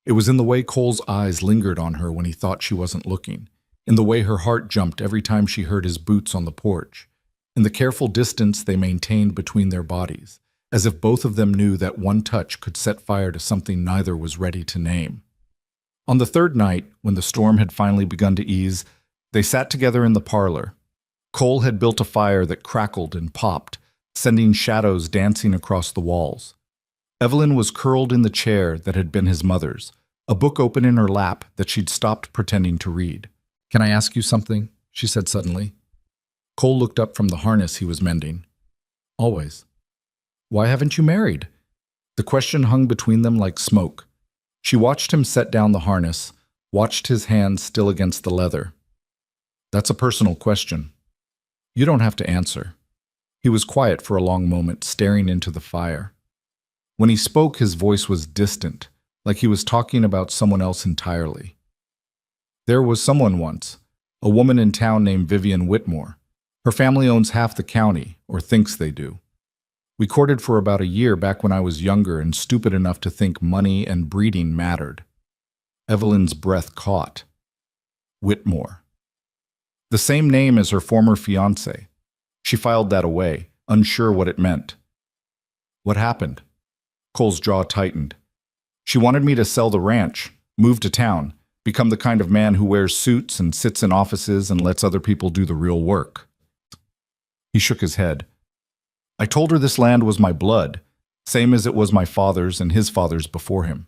It was in the way Cole's eyes lingered on her when he thought she wasn't looking, in the way her heart jumped every time she heard his boots on the porch, in the careful distance they maintained between their bodies, as if both of them knew that one touch could set fire to something neither was ready to name. On the third night, when the storm had finally begun to ease, they sat together in the parlor. Cole had built a fire that crackled and popped, sending shadows dancing across the walls. Evelyn was curled in the chair that had been his mother's, a book open in her lap that she'd stopped pretending to read. "Can I ask you something?" she said suddenly. Cole looked up from the harness he was mending. "Always." "Why haven't you married?" The question hung between them like smoke. She watched him set down the harness, watched his hands still against the leather. "That's a personal question. You don't have to answer." He was quiet for a long moment, staring into the fire. When he spoke, his voice was distant, like he was talking about someone else entirely. "There was someone once, a woman in town named Vivian Whitmore. Her family owns half the county, or thinks they do. We courted for about a year back when I was younger and stupid enough to think money and breeding mattered." Evelyn's breath caught. Whitmore. The same name as her former fiancé. She filed that away, unsure what it meant. "What happened?" Cole's jaw tightened. "She wanted me to sell the ranch, move to town, become the kind of man who wears suits and sits in offices and lets other people do the real work." He shook his head. "I told her this land was my blood, same as it was my father's and his father's before him,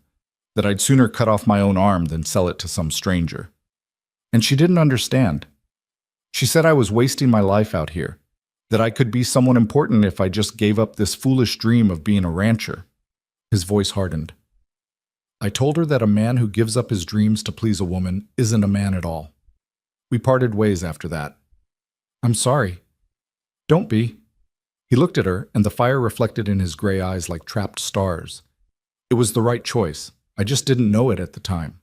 that I'd sooner cut off my own arm than sell it to some stranger. And she didn't understand. She said I was wasting my life out here, that I could be someone important if I just gave up this foolish dream of being a rancher." His voice hardened. "I told her that a man who gives up his dreams to please a woman isn't a man at all. We parted ways after that." "I'm sorry." "Don't be." He looked at her, and the fire reflected in his gray eyes like trapped stars. "It was the right choice. I just didn't know it at the time."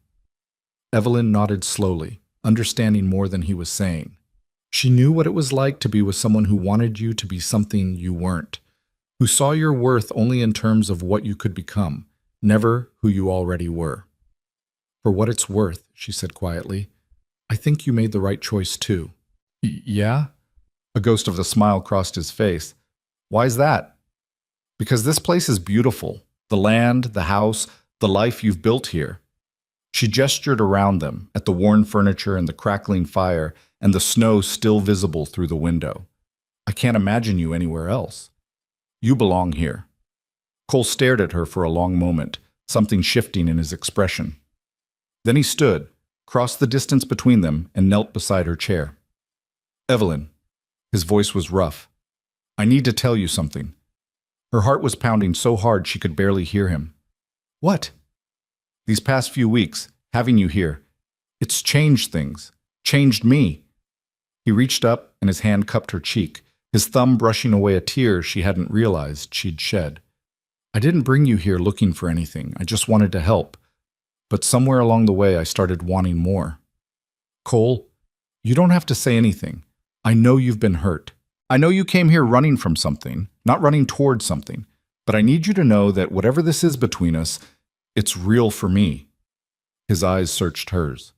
Evelyn nodded slowly, understanding more than he was saying. She knew what it was like to be with someone who wanted you to be something you weren't, who saw your worth only in terms of what you could become, never who you already were. "For what it's worth," she said quietly, "I think you made the right choice too." "Yeah?" A ghost of a smile crossed his face. "Why's that?" "Because this place is beautiful. The land, the house, the life you've built here." She gestured around them, at the worn furniture and the crackling fire, and the snow still visible through the window. "I can't imagine you anywhere else. You belong here." Cole stared at her for a long moment, something shifting in his expression. Then he stood, crossed the distance between them, and knelt beside her chair. "Evelyn." His voice was rough. "I need to tell you something." Her heart was pounding so hard she could barely hear him. "What?" "These past few weeks, having you here, it's changed things, changed me." He reached up and his hand cupped her cheek, his thumb brushing away a tear she hadn't realized she'd shed. "I didn't bring you here looking for anything. I just wanted to help. But somewhere along the way I started wanting more." "Cole, you don't have to say anything. I know you've been hurt. I know you came here running from something, not running towards something. But I need you to know that whatever this is between us, it's real for me." His eyes searched hers.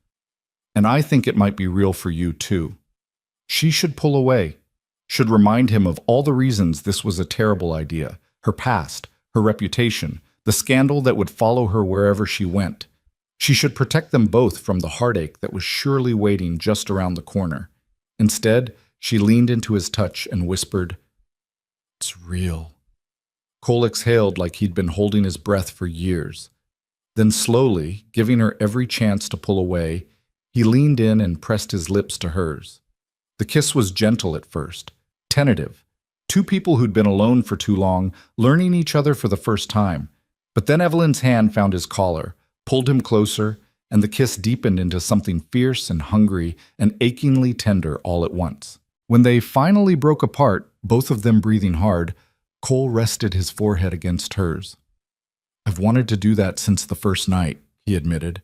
"And I think it might be real for you too." She should pull away, should remind him of all the reasons this was a terrible idea, her past, her reputation, the scandal that would follow her wherever she went. She should protect them both from the heartache that was surely waiting just around the corner. Instead, she leaned into his touch and whispered, "It's real." Cole exhaled like he'd been holding his breath for years. Then slowly, giving her every chance to pull away, He leaned in and pressed his lips to hers. The kiss was gentle at first, tentative. Two people who'd been alone for too long, learning each other for the first time. But then Evelyn's hand found his collar, pulled him closer, and the kiss deepened into something fierce and hungry and achingly tender all at once. When they finally broke apart, both of them breathing hard, Cole rested his forehead against hers. "I've wanted to do that since the first night," he admitted.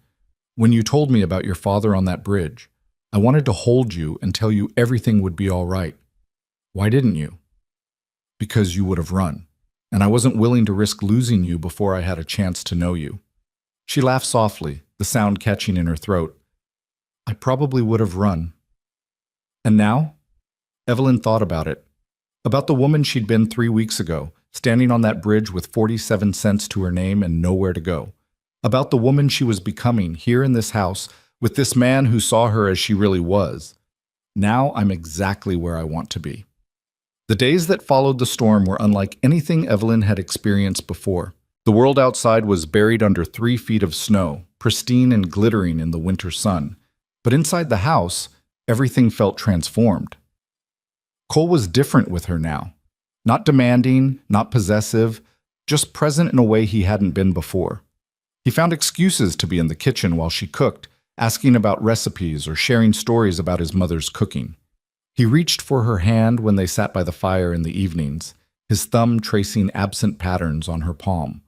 "When you told me about your father on that bridge, I wanted to hold you and tell you everything would be all right. Why didn't you?" "Because you would have run, and I wasn't willing to risk losing you before I had a chance to know you." She laughed softly, the sound catching in her throat. "I probably would have run." And now? Evelyn thought about it. About the woman she'd been 3 weeks ago, standing on that bridge with 47 cents to her name and nowhere to go. About the woman she was becoming here in this house with this man who saw her as she really was. Now I'm exactly where I want to be. The days that followed the storm were unlike anything Evelyn had experienced before. The world outside was buried under 3 feet of snow, pristine and glittering in the winter sun. But inside the house, everything felt transformed. Cole was different with her now. Not demanding, not possessive, just present in a way he hadn't been before. He found excuses to be in the kitchen while she cooked, asking about recipes or sharing stories about his mother's cooking. He reached for her hand when they sat by the fire in the evenings, his thumb tracing absent patterns on her palm.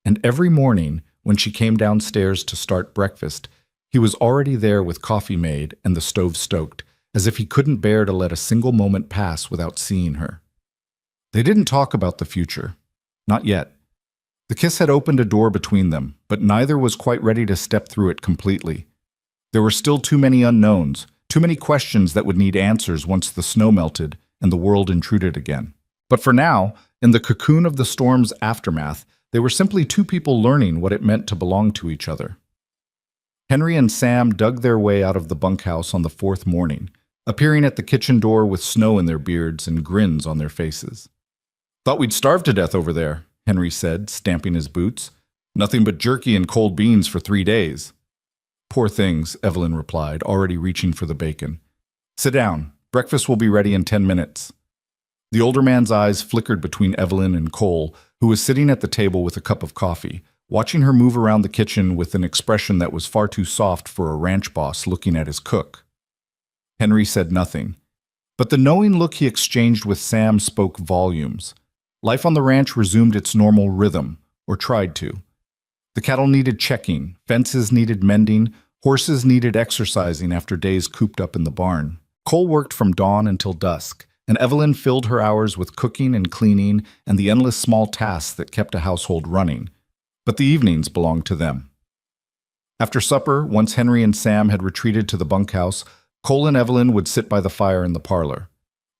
And every morning, when she came downstairs to start breakfast, he was already there with coffee made and the stove stoked, as if he couldn't bear to let a single moment pass without seeing her. They didn't talk about the future. Not yet. The kiss had opened a door between them, but neither was quite ready to step through it completely. There were still too many unknowns, too many questions that would need answers once the snow melted and the world intruded again. But for now, in the cocoon of the storm's aftermath, they were simply two people learning what it meant to belong to each other. Henry and Sam dug their way out of the bunkhouse on the 4th morning, appearing at the kitchen door with snow in their beards and grins on their faces. "Thought we'd starve to death over there," Henry said, stamping his boots. "Nothing but jerky and cold beans for 3 days." "Poor things," Evelyn replied, already reaching for the bacon. "Sit down. Breakfast will be ready in 10 minutes. The older man's eyes flickered between Evelyn and Cole, who was sitting at the table with a cup of coffee, watching her move around the kitchen with an expression that was far too soft for a ranch boss looking at his cook. Henry said nothing, but the knowing look he exchanged with Sam spoke volumes. Life on the ranch resumed its normal rhythm, or tried to. The cattle needed checking, fences needed mending, horses needed exercising after days cooped up in the barn. Cole worked from dawn until dusk, and Evelyn filled her hours with cooking and cleaning and the endless small tasks that kept a household running. But the evenings belonged to them. After supper, once Henry and Sam had retreated to the bunkhouse, Cole and Evelyn would sit by the fire in the parlor.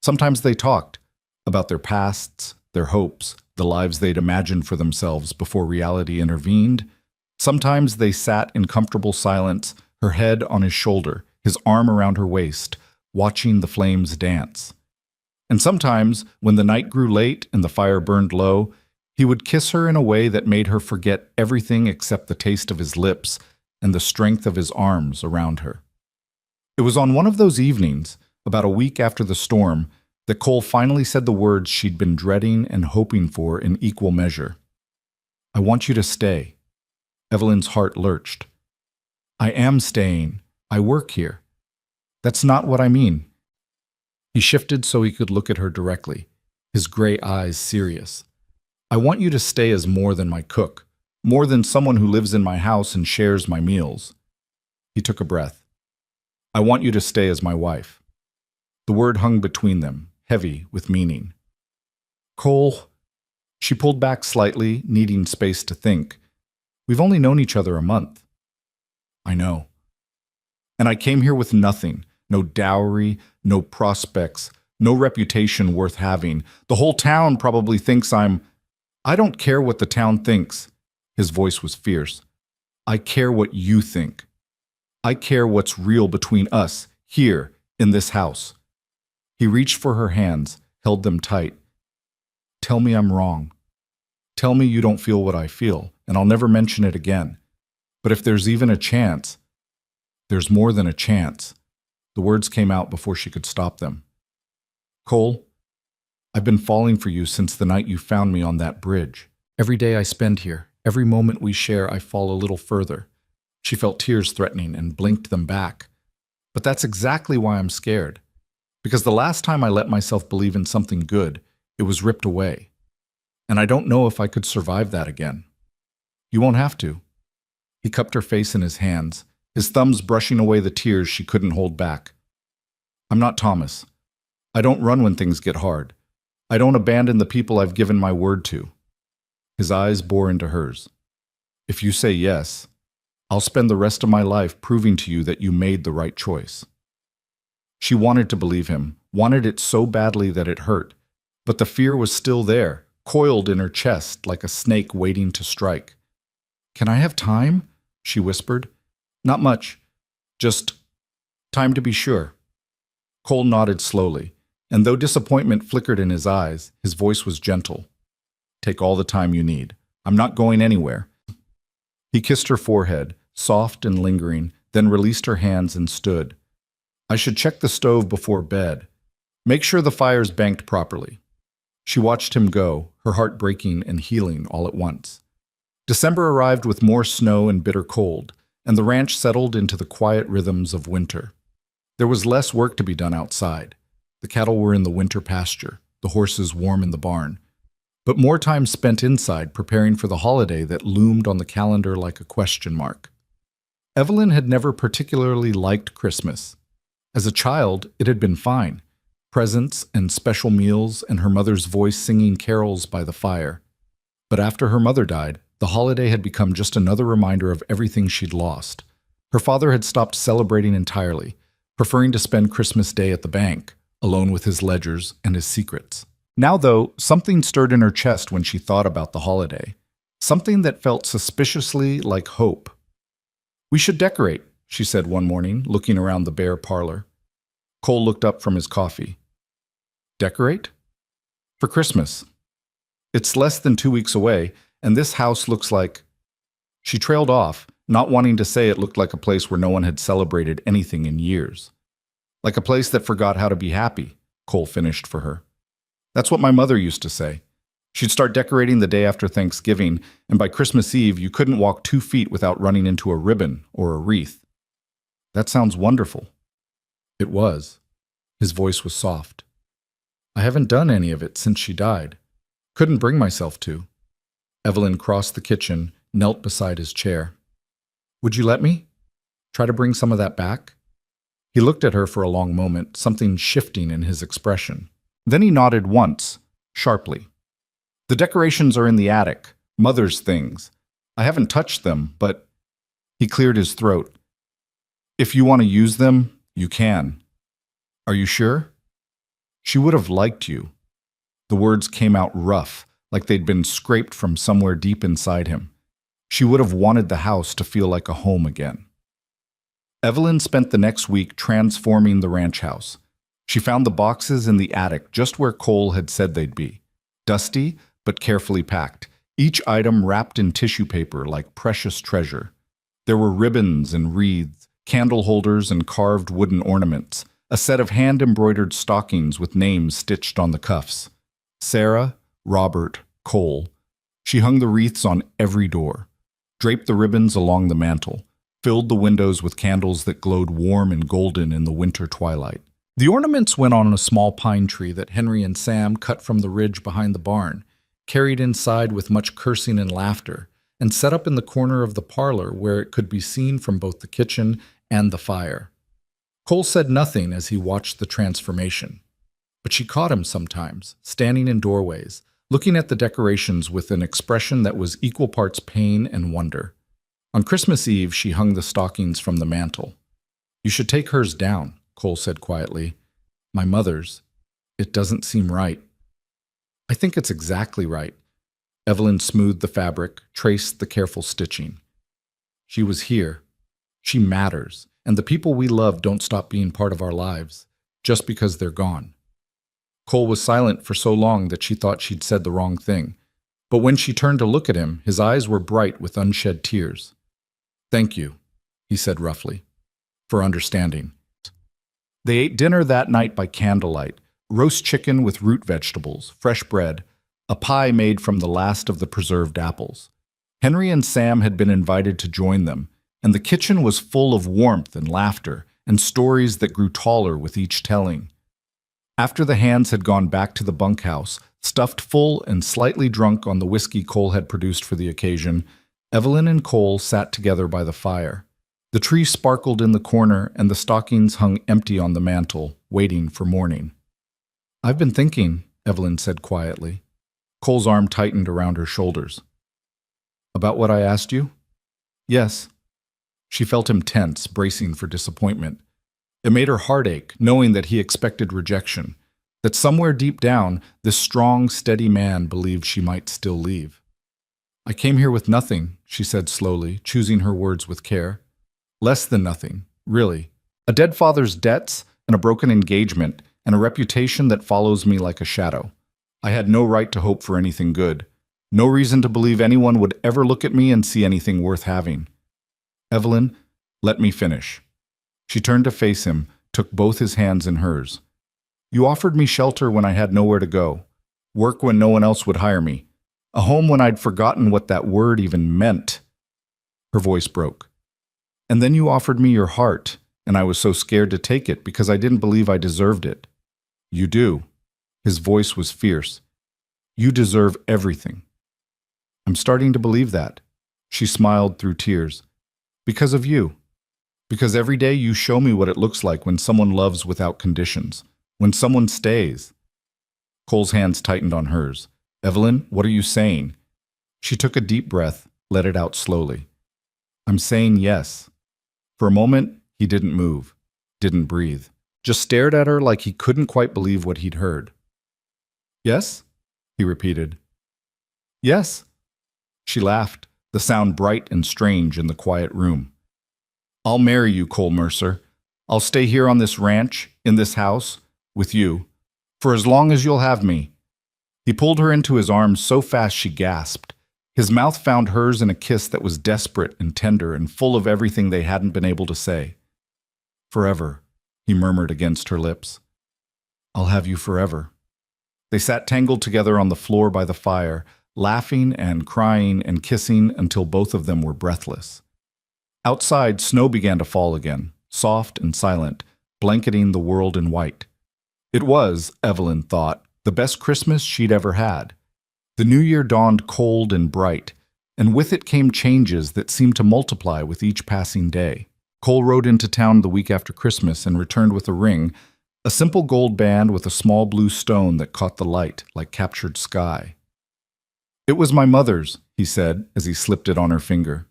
Sometimes they talked about their pasts, their hopes, the lives they'd imagined for themselves before reality intervened. Sometimes they sat in comfortable silence, her head on his shoulder, his arm around her waist, watching the flames dance. And sometimes, when the night grew late and the fire burned low, he would kiss her in a way that made her forget everything except the taste of his lips and the strength of his arms around her. It was on one of those evenings, about a week after the storm, that Cole finally said the words she'd been dreading and hoping for in equal measure. "I want you to stay." Evelyn's heart lurched. "I am staying. I work here." "That's not what I mean." He shifted so he could look at her directly, his gray eyes serious. "I want you to stay as more than my cook, more than someone who lives in my house and shares my meals." He took a breath. "I want you to stay as my wife." The word hung between them, heavy with meaning. "Cole," she pulled back slightly, needing space to think. "We've only known each other a month." "I know. And I came here with nothing, no dowry, no prospects, no reputation worth having. The whole town probably thinks I'm—" "I don't care what the town thinks." His voice was fierce. "I care what you think. I care what's real between us, here, in this house." He reached for her hands, held them tight. "Tell me I'm wrong. Tell me you don't feel what I feel, and I'll never mention it again. But if there's even a chance—" There's more than a chance. The words came out before she could stop them. Cole, I've been falling for you since the night you found me on that bridge. Every day I spend here, every moment we share, I fall a little further. She felt tears threatening and blinked them back. But that's exactly why I'm scared. Because the last time I let myself believe in something good, it was ripped away. And I don't know if I could survive that again. You won't have to. He cupped her face in his hands, his thumbs brushing away the tears she couldn't hold back. I'm not Thomas. I don't run when things get hard. I don't abandon the people I've given my word to. His eyes bore into hers. If you say yes, I'll spend the rest of my life proving to you that you made the right choice. She wanted to believe him, wanted it so badly that it hurt, but the fear was still there, coiled in her chest like a snake waiting to strike. Can I have time? She whispered. Not much. Just time to be sure. Cole nodded slowly, and though disappointment flickered in his eyes, his voice was gentle. Take all the time you need. I'm not going anywhere. He kissed her forehead, soft and lingering, then released her hands and stood. I should check the stove before bed. Make sure the fire's banked properly. She watched him go, her heart breaking and healing all at once. December arrived with more snow and bitter cold, and the ranch settled into the quiet rhythms of winter. There was less work to be done outside. The cattle were in the winter pasture, the horses warm in the barn, but more time spent inside preparing for the holiday that loomed on the calendar like a question mark. Evelyn had never particularly liked Christmas. As a child, it had been fine. Presents and special meals and her mother's voice singing carols by the fire. But after her mother died, the holiday had become just another reminder of everything she'd lost. Her father had stopped celebrating entirely, preferring to spend Christmas Day at the bank, alone with his ledgers and his secrets. Now, though, something stirred in her chest when she thought about the holiday. Something that felt suspiciously like hope. We should decorate, she said one morning, looking around the bare parlor. Cole looked up from his coffee. Decorate? For Christmas. It's less than 2 weeks away, and this house looks like... She trailed off, not wanting to say it looked like a place where no one had celebrated anything in years. Like a place that forgot how to be happy, Cole finished for her. That's what my mother used to say. She'd start decorating the day after Thanksgiving, and by Christmas Eve you couldn't walk 2 feet without running into a ribbon or a wreath. That sounds wonderful. It was. His voice was soft. I haven't done any of it since she died. Couldn't bring myself to. Evelyn crossed the kitchen, knelt beside his chair. Would you let me? Try to bring some of that back? He looked at her for a long moment, something shifting in his expression. Then he nodded once, sharply. The decorations are in the attic, Mother's things. I haven't touched them, but... He cleared his throat. If you want to use them, you can. Are you sure? She would have liked you. The words came out rough, like they'd been scraped from somewhere deep inside him. She would have wanted the house to feel like a home again. Evelyn spent the next week transforming the ranch house. She found the boxes in the attic just where Cole had said they'd be. Dusty, but carefully packed, each item wrapped in tissue paper like precious treasure. There were ribbons and wreaths, candle holders and carved wooden ornaments, a set of hand-embroidered stockings with names stitched on the cuffs. Sarah, Robert, Cole. She hung the wreaths on every door, draped the ribbons along the mantel, filled the windows with candles that glowed warm and golden in the winter twilight. The ornaments went on a small pine tree that Henry and Sam cut from the ridge behind the barn, carried inside with much cursing and laughter, and set up in the corner of the parlor where it could be seen from both the kitchen and the fire. Cole said nothing as he watched the transformation, but she caught him sometimes, standing in doorways, looking at the decorations with an expression that was equal parts pain and wonder. On Christmas Eve, she hung the stockings from the mantel. You should take hers down, Cole said quietly. My mother's. It doesn't seem right. I think it's exactly right. Evelyn smoothed the fabric, traced the careful stitching. She was here. She matters, and the people we love don't stop being part of our lives, just because they're gone. Cole was silent for so long that she thought she'd said the wrong thing, but when she turned to look at him, his eyes were bright with unshed tears. Thank you, he said roughly. for understanding. They ate dinner that night by candlelight, roast chicken with root vegetables, fresh bread, a pie made from the last of the preserved apples. Henry and Sam had been invited to join them, and the kitchen was full of warmth and laughter and stories that grew taller with each telling. After the hands had gone back to the bunkhouse, stuffed full and slightly drunk on the whiskey Cole had produced for the occasion, Evelyn and Cole sat together by the fire. The tree sparkled in the corner, and the stockings hung empty on the mantel, waiting for morning. "I've been thinking," Evelyn said quietly. Cole's arm tightened around her shoulders. "About what I asked you?" "Yes." She felt him tense, bracing for disappointment. It made her heart ache, knowing that he expected rejection, that somewhere deep down, this strong, steady man believed she might still leave. "I came here with nothing," she said slowly, choosing her words with care. "Less than nothing, really. A dead father's debts, and a broken engagement, and a reputation that follows me like a shadow. I had no right to hope for anything good. No reason to believe anyone would ever look at me and see anything worth having. Evelyn, let me finish." She turned to face him, took both his hands in hers. "You offered me shelter when I had nowhere to go, work when no one else would hire me, a home when I'd forgotten what that word even meant." Her voice broke. "And then you offered me your heart, and I was so scared to take it because I didn't believe I deserved it. You do." His voice was fierce. "You deserve everything." "I'm starting to believe that." She smiled through tears. "Because of you. Because every day you show me what it looks like when someone loves without conditions, when someone stays." Cole's hands tightened on hers. "Evelyn, what are you saying?" She took a deep breath, let it out slowly. "I'm saying yes." For a moment, he didn't move, didn't breathe, just stared at her like he couldn't quite believe what he'd heard. "Yes?" he repeated. "Yes." She laughed, the sound bright and strange in the quiet room. "I'll marry you, Cole Mercer. I'll stay here on this ranch, in this house, with you, for as long as you'll have me." He pulled her into his arms so fast she gasped. His mouth found hers in a kiss that was desperate and tender and full of everything they hadn't been able to say. "Forever," he murmured against her lips. "I'll have you forever." They sat tangled together on the floor by the fire, laughing and crying and kissing until both of them were breathless. Outside, snow began to fall again, soft and silent, blanketing the world in white. It was, Evelyn thought, the best Christmas she'd ever had. The new year dawned cold and bright, and with it came changes that seemed to multiply with each passing day. Cole rode into town the week after Christmas and returned with a ring, a simple gold band with a small blue stone that caught the light like captured sky. "It was my mother's," he said as he slipped it on her finger.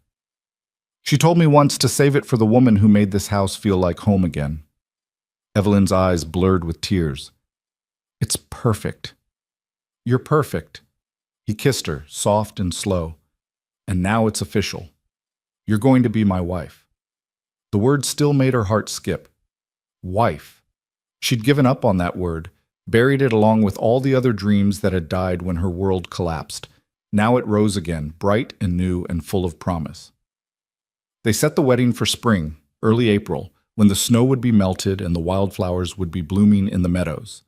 "She told me once to save it for the woman who made this house feel like home again." Evelyn's eyes blurred with tears. "It's perfect. You're perfect." He kissed her, soft and slow. "And now it's official. You're going to be my wife." The word still made her heart skip. Wife. She'd given up on that word, buried it along with all the other dreams that had died when her world collapsed. Now it rose again, bright and new and full of promise. They set the wedding for spring, early April, when the snow would be melted and the wildflowers would be blooming in the meadows.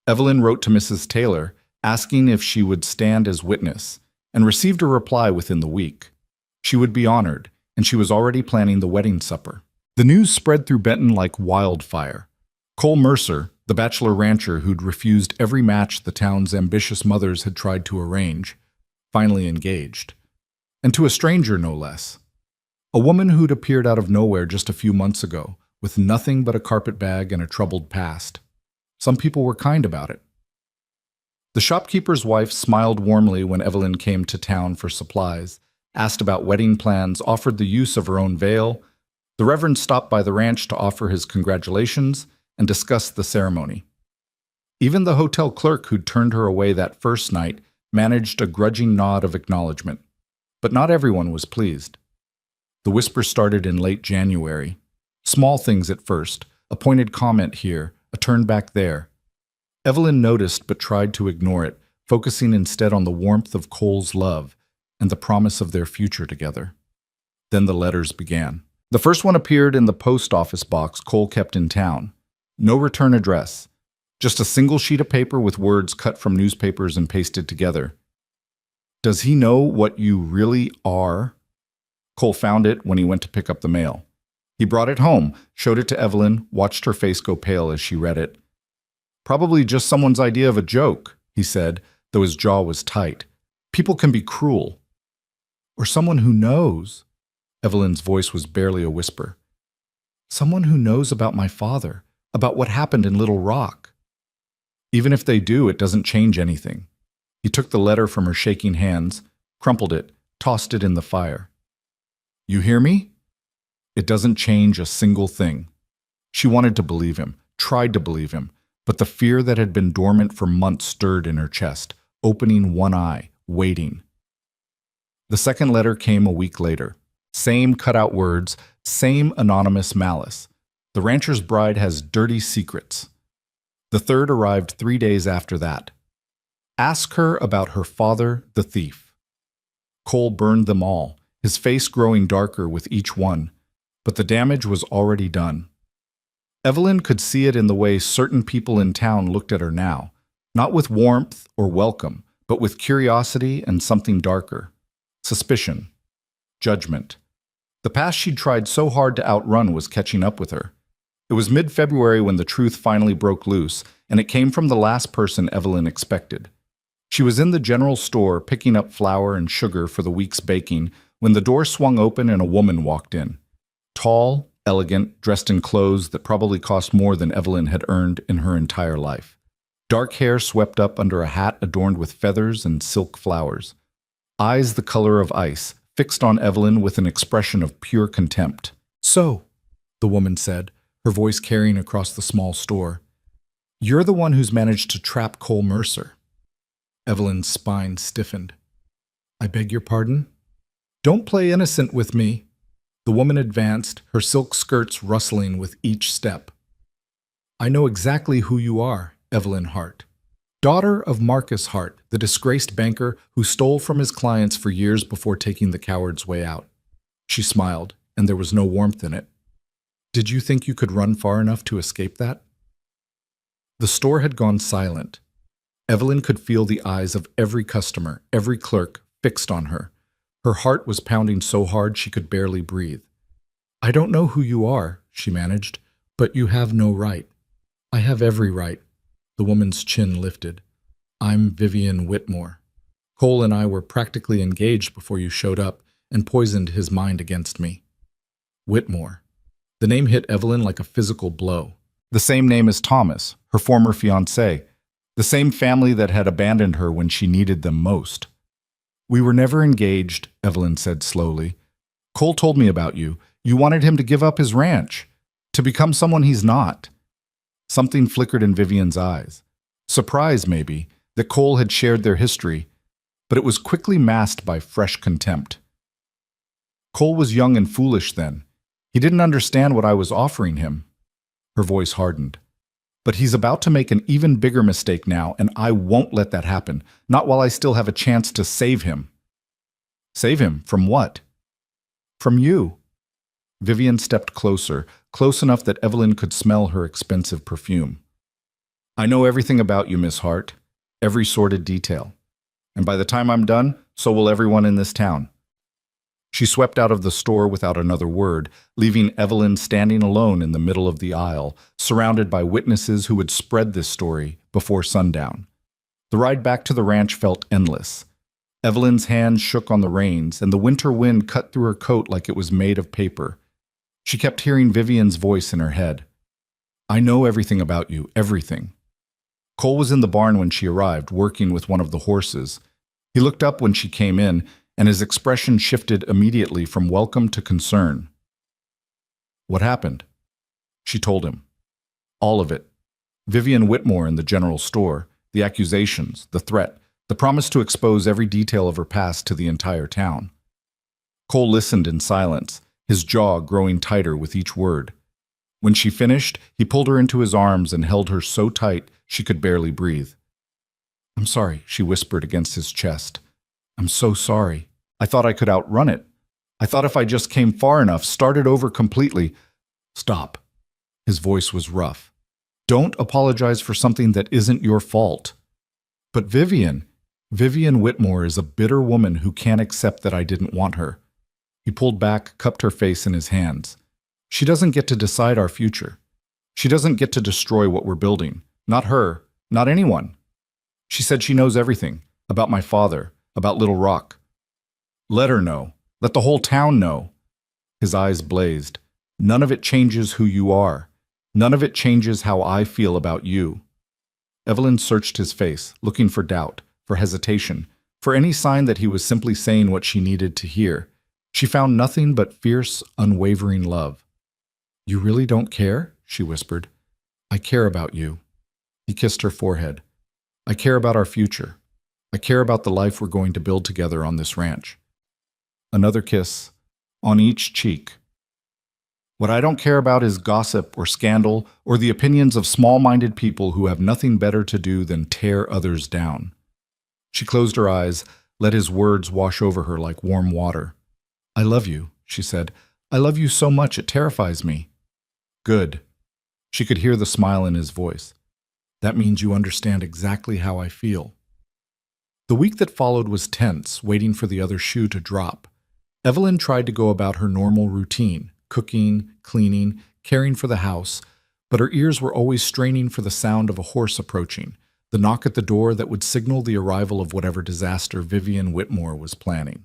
Evelyn wrote to Mrs. Taylor, asking if she would stand as witness, and received a reply within the week. She would be honored, and she was already planning the wedding supper. The news spread through Benton like wildfire. Cole Mercer, the bachelor rancher who'd refused every match the town's ambitious mothers had tried to arrange, finally engaged. And to a stranger, no less. A woman who'd appeared out of nowhere just a few months ago, with nothing but a carpetbag and a troubled past. Some people were kind about it. The shopkeeper's wife smiled warmly when Evelyn came to town for supplies, asked about wedding plans, offered the use of her own veil. The Reverend stopped by the ranch to offer his congratulations and discuss the ceremony. Even the hotel clerk who'd turned her away that first night managed a grudging nod of acknowledgement. But not everyone was pleased. The whisper started in late January. Small things at first, a pointed comment here, a turn back there. Evelyn noticed but tried to ignore it, focusing instead on the warmth of Cole's love and the promise of their future together. Then the letters began. The first one appeared in the post office box Cole kept in town. No return address. Just a single sheet of paper with words cut from newspapers and pasted together. Does he know what you really are? Cole found it when he went to pick up the mail. He brought it home, showed it to Evelyn, watched her face go pale as she read it. Probably just someone's idea of a joke, he said, though his jaw was tight. People can be cruel. Or someone who knows. Evelyn's voice was barely a whisper. Someone who knows about my father, about what happened in Little Rock. Even if they do, it doesn't change anything. He took the letter from her shaking hands, crumpled it, tossed it in the fire. You hear me? It doesn't change a single thing. She wanted to believe him, tried to believe him, but the fear that had been dormant for months stirred in her chest, opening one eye, waiting. The second letter came a week later. Same cutout words, same anonymous malice. The rancher's bride has dirty secrets. The third arrived 3 days after that. Ask her about her father, the thief. Cole burned them all, his face growing darker with each one, but the damage was already done. Evelyn could see it in the way certain people in town looked at her now, not with warmth or welcome, but with curiosity and something darker. Suspicion. Judgment. The past she'd tried so hard to outrun was catching up with her. It was mid-February when the truth finally broke loose, and it came from the last person Evelyn expected. She was in the general store picking up flour and sugar for the week's baking when the door swung open and a woman walked in. Tall, elegant, dressed in clothes that probably cost more than Evelyn had earned in her entire life. Dark hair swept up under a hat adorned with feathers and silk flowers. Eyes the color of ice, fixed on Evelyn with an expression of pure contempt. So, the woman said, her voice carrying across the small store, you're the one who's managed to trap Cole Mercer. Evelyn's spine stiffened. I beg your pardon? Don't play innocent with me. The woman advanced, her silk skirts rustling with each step. I know exactly who you are, Evelyn Hart. Daughter of Marcus Hart, the disgraced banker who stole from his clients for years before taking the coward's way out. She smiled, and there was no warmth in it. Did you think you could run far enough to escape that? The store had gone silent. Evelyn could feel the eyes of every customer, every clerk, fixed on her. Her heart was pounding so hard she could barely breathe. I don't know who you are, she managed, but you have no right. I have every right. The woman's chin lifted. I'm Vivian Whitmore. Cole and I were practically engaged before you showed up and poisoned his mind against me. Whitmore. The name hit Evelyn like a physical blow. The same name as Thomas, her former fiancé. The same family that had abandoned her when she needed them most. We were never engaged, Evelyn said slowly. Cole told me about you. You wanted him to give up his ranch, to become someone he's not. Something flickered in Vivian's eyes. Surprise, maybe, that Cole had shared their history, but it was quickly masked by fresh contempt. Cole was young and foolish then. He didn't understand what I was offering him. Her voice hardened. But he's about to make an even bigger mistake now, and I won't let that happen, not while I still have a chance to save him. Save him from what? From you. Vivian stepped closer, close enough that Evelyn could smell her expensive perfume. I know everything about you, Miss Hart, every sordid detail. And by the time I'm done, so will everyone in this town. She swept out of the store without another word, leaving Evelyn standing alone in the middle of the aisle, surrounded by witnesses who would spread this story before sundown. The ride back to the ranch felt endless. Evelyn's hands shook on the reins, and the winter wind cut through her coat like it was made of paper. She kept hearing Vivian's voice in her head. I know everything about you, everything. Cole was in the barn when she arrived, working with one of the horses. He looked up when she came in, and his expression shifted immediately from welcome to concern. What happened? She told him. All of it. Vivian Whitmore in the general store, the accusations, the threat, the promise to expose every detail of her past to the entire town. Cole listened in silence, his jaw growing tighter with each word. When she finished, he pulled her into his arms and held her so tight she could barely breathe. I'm sorry, she whispered against his chest. I'm so sorry. I thought I could outrun it. I thought if I just came far enough, started over completely. Stop. His voice was rough. Don't apologize for something that isn't your fault. But Vivian Whitmore is a bitter woman who can't accept that I didn't want her. He pulled back, cupped her face in his hands. She doesn't get to decide our future. She doesn't get to destroy what we're building. Not her, not anyone. She said she knows everything about my father, about Little Rock. Let her know. Let the whole town know. His eyes blazed. None of it changes who you are. None of it changes how I feel about you. Evelyn searched his face, looking for doubt, for hesitation, for any sign that he was simply saying what she needed to hear. She found nothing but fierce, unwavering love. You really don't care? She whispered. I care about you. He kissed her forehead. I care about our future. I care about the life we're going to build together on this ranch. Another kiss, on each cheek. What I don't care about is gossip or scandal or the opinions of small-minded people who have nothing better to do than tear others down. She closed her eyes, let his words wash over her like warm water. I love you, she said. I love you so much it terrifies me. Good. She could hear the smile in his voice. That means you understand exactly how I feel. The week that followed was tense, waiting for the other shoe to drop. Evelyn tried to go about her normal routine, cooking, cleaning, caring for the house, but her ears were always straining for the sound of a horse approaching, the knock at the door that would signal the arrival of whatever disaster Vivian Whitmore was planning.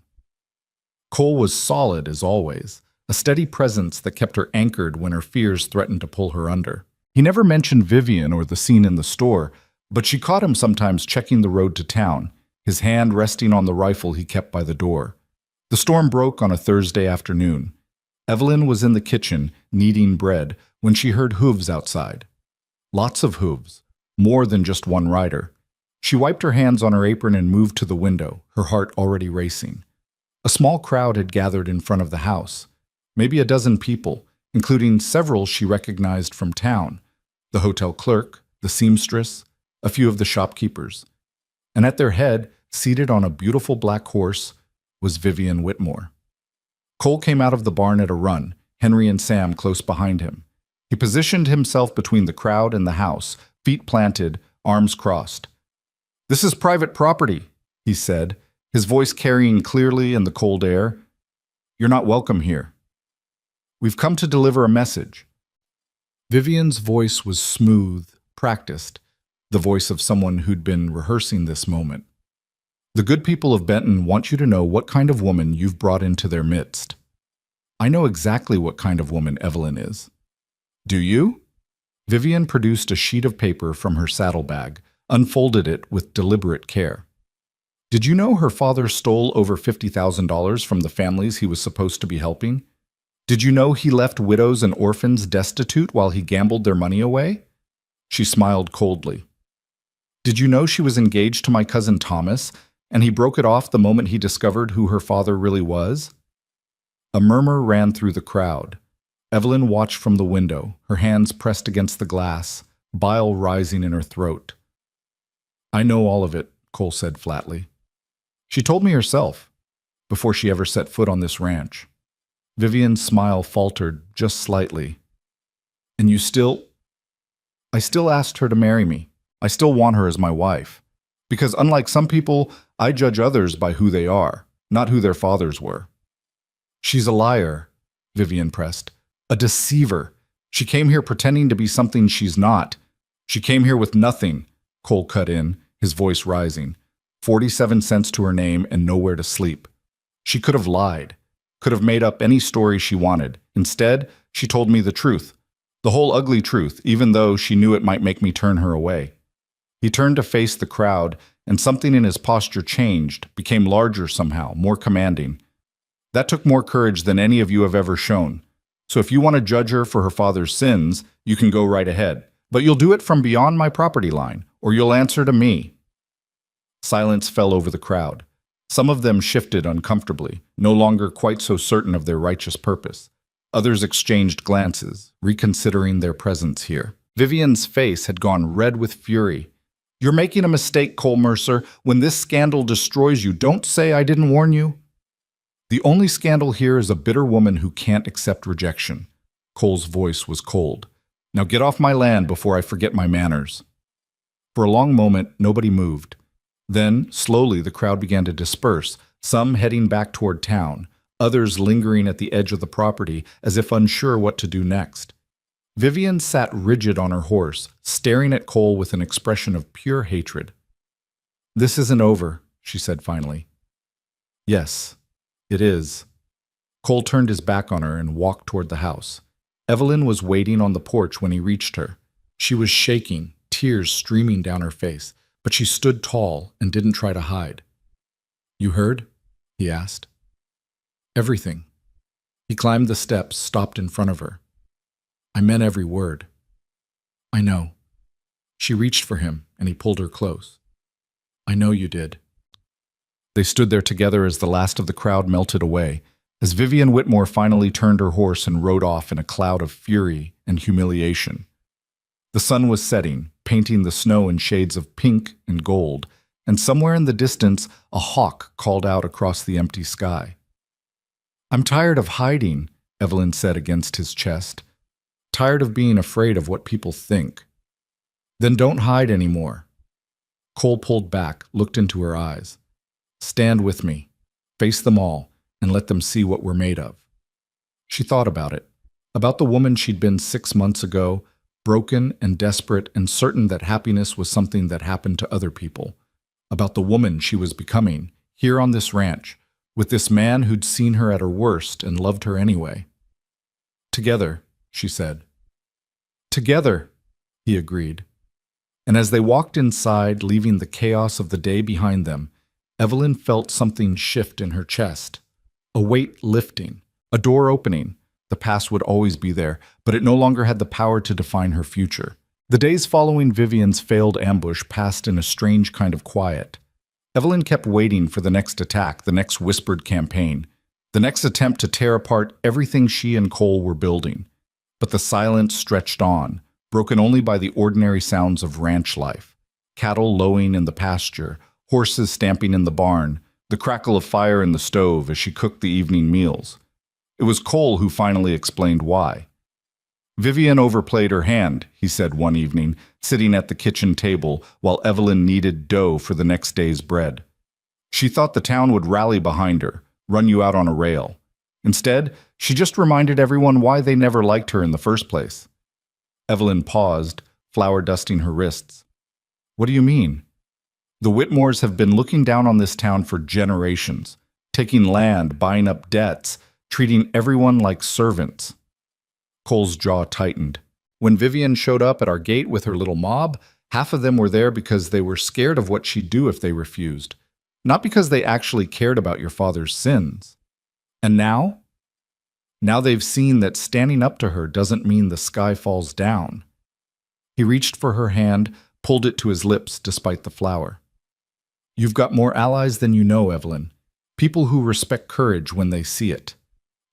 Cole was solid as always, a steady presence that kept her anchored when her fears threatened to pull her under. He never mentioned Vivian or the scene in the store, but she caught him sometimes checking the road to town, his hand resting on the rifle he kept by the door. The storm broke on a Thursday afternoon. Evelyn was in the kitchen, kneading bread, when she heard hooves outside. Lots of hooves, more than just one rider. She wiped her hands on her apron and moved to the window, her heart already racing. A small crowd had gathered in front of the house. Maybe a dozen people, including several she recognized from town, the hotel clerk, the seamstress, a few of the shopkeepers. And at their head, seated on a beautiful black horse, was Vivian Whitmore. Cole came out of the barn at a run, Henry and Sam close behind him. He positioned himself between the crowd and the house, feet planted, arms crossed. "This is private property," he said, his voice carrying clearly in the cold air. "You're not welcome here. We've come to deliver a message." Vivian's voice was smooth, practiced, the voice of someone who'd been rehearsing this moment. "The good people of Benton want you to know what kind of woman you've brought into their midst." "I know exactly what kind of woman Evelyn is." "Do you?" Vivian produced a sheet of paper from her saddlebag, unfolded it with deliberate care. "Did you know her father stole over $50,000 from the families he was supposed to be helping? Did you know he left widows and orphans destitute while he gambled their money away?" She smiled coldly. "Did you know she was engaged to my cousin Thomas, and he broke it off the moment he discovered who her father really was?" A murmur ran through the crowd. Evelyn watched from the window, her hands pressed against the glass, bile rising in her throat. "I know all of it," Cole said flatly. "She told me herself, before she ever set foot on this ranch." Vivian's smile faltered just slightly. "And you still—" "I still asked her to marry me. I still want her as my wife. Because unlike some people, I judge others by who they are, not who their fathers were." "She's a liar," Vivian pressed. "A deceiver. She came here pretending to be something she's not. She came here with nothing," Cole cut in, his voice rising. 47 cents to her name and nowhere to sleep. She could have lied, could have made up any story she wanted. Instead, she told me the truth. The whole ugly truth, even though she knew it might make me turn her away. He turned to face the crowd, and something in his posture changed, became larger somehow, more commanding. "That took more courage than any of you have ever shown. So if you want to judge her for her father's sins, you can go right ahead. But you'll do it from beyond my property line, or you'll answer to me." Silence fell over the crowd. Some of them shifted uncomfortably, no longer quite so certain of their righteous purpose. Others exchanged glances, reconsidering their presence here. Vivian's face had gone red with fury. "You're making a mistake, Cole Mercer. When this scandal destroys you, don't say I didn't warn you." The only scandal here is a bitter woman who can't accept rejection. Cole's voice was cold. Now get off my land before I forget my manners. For a long moment, nobody moved. Then, slowly, the crowd began to disperse, some heading back toward town, others lingering at the edge of the property as if unsure what to do next. Vivian sat rigid on her horse, staring at Cole with an expression of pure hatred. "This isn't over," she said finally. "Yes, it is." Cole turned his back on her and walked toward the house. Evelyn was waiting on the porch when he reached her. She was shaking, tears streaming down her face, but she stood tall and didn't try to hide. "You heard?" he asked. "Everything." He climbed the steps, stopped in front of her. "I meant every word." "I know." She reached for him, and he pulled her close. "I know you did." They stood there together as the last of the crowd melted away, as Vivian Whitmore finally turned her horse and rode off in a cloud of fury and humiliation. The sun was setting, painting the snow in shades of pink and gold, and somewhere in the distance a hawk called out across the empty sky. "I'm tired of hiding," Evelyn said against his chest. "Tired of being afraid of what people think." "Then don't hide anymore." Cole pulled back, looked into her eyes. "Stand with me. Face them all, and let them see what we're made of." She thought about it, about the woman she'd been 6 months ago, broken and desperate and certain that happiness was something that happened to other people, about the woman she was becoming, here on this ranch, with this man who'd seen her at her worst and loved her anyway. "Together," she said. "Together," he agreed. And as they walked inside, leaving the chaos of the day behind them, Evelyn felt something shift in her chest. A weight lifting, a door opening. The past would always be there, but it no longer had the power to define her future. The days following Vivian's failed ambush passed in a strange kind of quiet. Evelyn kept waiting for the next attack, the next whispered campaign, the next attempt to tear apart everything she and Cole were building. But the silence stretched on, broken only by the ordinary sounds of ranch life. Cattle lowing in the pasture, horses stamping in the barn, the crackle of fire in the stove as she cooked the evening meals. It was Cole who finally explained why. "Vivian overplayed her hand," he said one evening, sitting at the kitchen table while Evelyn kneaded dough for the next day's bread. "She thought the town would rally behind her, run you out on a rail. Instead, she just reminded everyone why they never liked her in the first place." Evelyn paused, flour dusting her wrists. "What do you mean?" "The Whitmores have been looking down on this town for generations, taking land, buying up debts, treating everyone like servants." Cole's jaw tightened. "When Vivian showed up at our gate with her little mob, half of them were there because they were scared of what she'd do if they refused, not because they actually cared about your father's sins. And now? Now they've seen that standing up to her doesn't mean the sky falls down." He reached for her hand, pulled it to his lips despite the flour. "You've got more allies than you know, Evelyn. People who respect courage when they see it."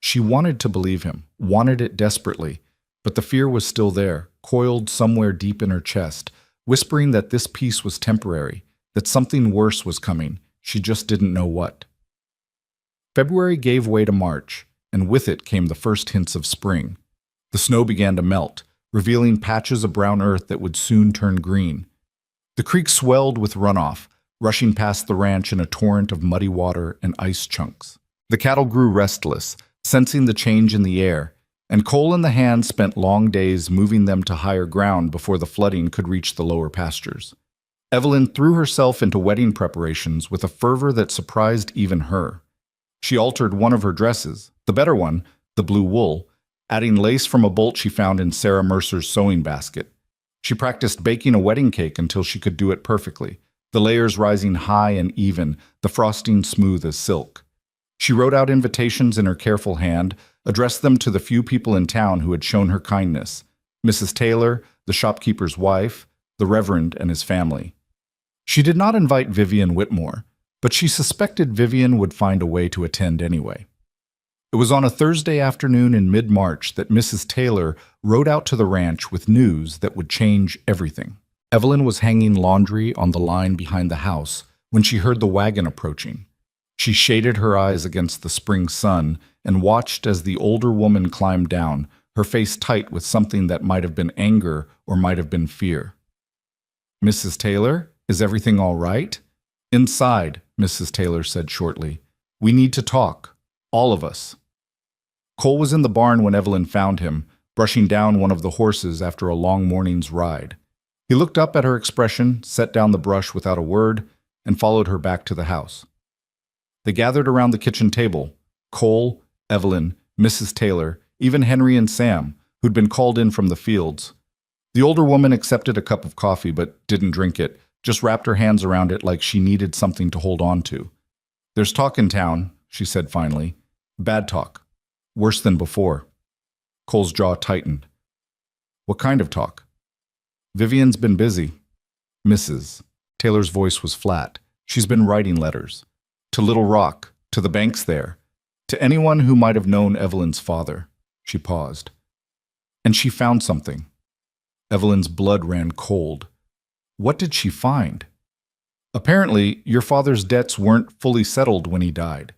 She wanted to believe him, wanted it desperately, but the fear was still there, coiled somewhere deep in her chest, whispering that this peace was temporary, that something worse was coming. She just didn't know what. February gave way to March, and with it came the first hints of spring. The snow began to melt, revealing patches of brown earth that would soon turn green. The creek swelled with runoff, rushing past the ranch in a torrent of muddy water and ice chunks. The cattle grew restless, sensing the change in the air, and Cole and the hand spent long days moving them to higher ground before the flooding could reach the lower pastures. Evelyn threw herself into wedding preparations with a fervor that surprised even her. She altered one of her dresses, the better one, the blue wool, adding lace from a bolt she found in Sarah Mercer's sewing basket. She practiced baking a wedding cake until she could do it perfectly, the layers rising high and even, the frosting smooth as silk. She wrote out invitations in her careful hand, addressed them to the few people in town who had shown her kindness: Mrs. Taylor, the shopkeeper's wife, the Reverend and his family. She did not invite Vivian Whitmore, but she suspected Vivian would find a way to attend anyway. It was on a Thursday afternoon in mid-March that Mrs. Taylor rode out to the ranch with news that would change everything. Evelyn was hanging laundry on the line behind the house when she heard the wagon approaching. She shaded her eyes against the spring sun and watched as the older woman climbed down, her face tight with something that might have been anger or might have been fear. "Mrs. Taylor, is everything all right?" "Inside," Mrs. Taylor said shortly. "We need to talk. All of us." Cole was in the barn when Evelyn found him, brushing down one of the horses after a long morning's ride. He looked up at her expression, set down the brush without a word, and followed her back to the house. They gathered around the kitchen table: Cole, Evelyn, Mrs. Taylor, even Henry and Sam, who'd been called in from the fields. The older woman accepted a cup of coffee but didn't drink it, just wrapped her hands around it like she needed something to hold on to. "There's talk in town," she said finally. "Bad talk. Worse than before." Cole's jaw tightened. "What kind of talk?" "Vivian's been busy." "Mrs." Taylor's voice was flat. "She's been writing letters. To Little Rock, to the banks there, to anyone who might have known Evelyn's father." She paused. "And she found something." Evelyn's blood ran cold. "What did she find?" "Apparently, your father's debts weren't fully settled when he died.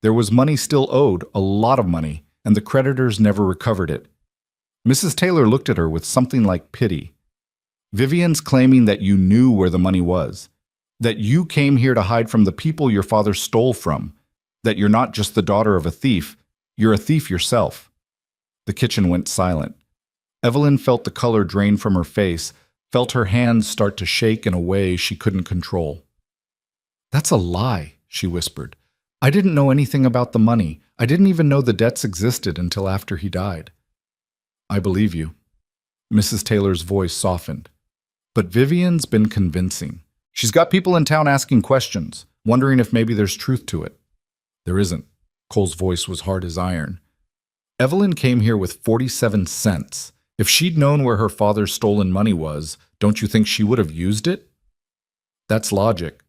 There was money still owed, a lot of money, and the creditors never recovered it." Mrs. Taylor looked at her with something like pity. "Vivian's claiming that you knew where the money was, that you came here to hide from the people your father stole from, that you're not just the daughter of a thief, you're a thief yourself." The kitchen went silent. Evelyn felt the color drain from her face, felt her hands start to shake in a way she couldn't control. "That's a lie," she whispered. "I didn't know anything about the money. I didn't even know the debts existed until after he died." "I believe you." Mrs. Taylor's voice softened. "But Vivian's been convincing. She's got people in town asking questions, wondering if maybe there's truth to it." "There isn't." Cole's voice was hard as iron. "Evelyn came here with 47 cents. If she'd known where her father's stolen money was, don't you think she would have used it?" "That's logic."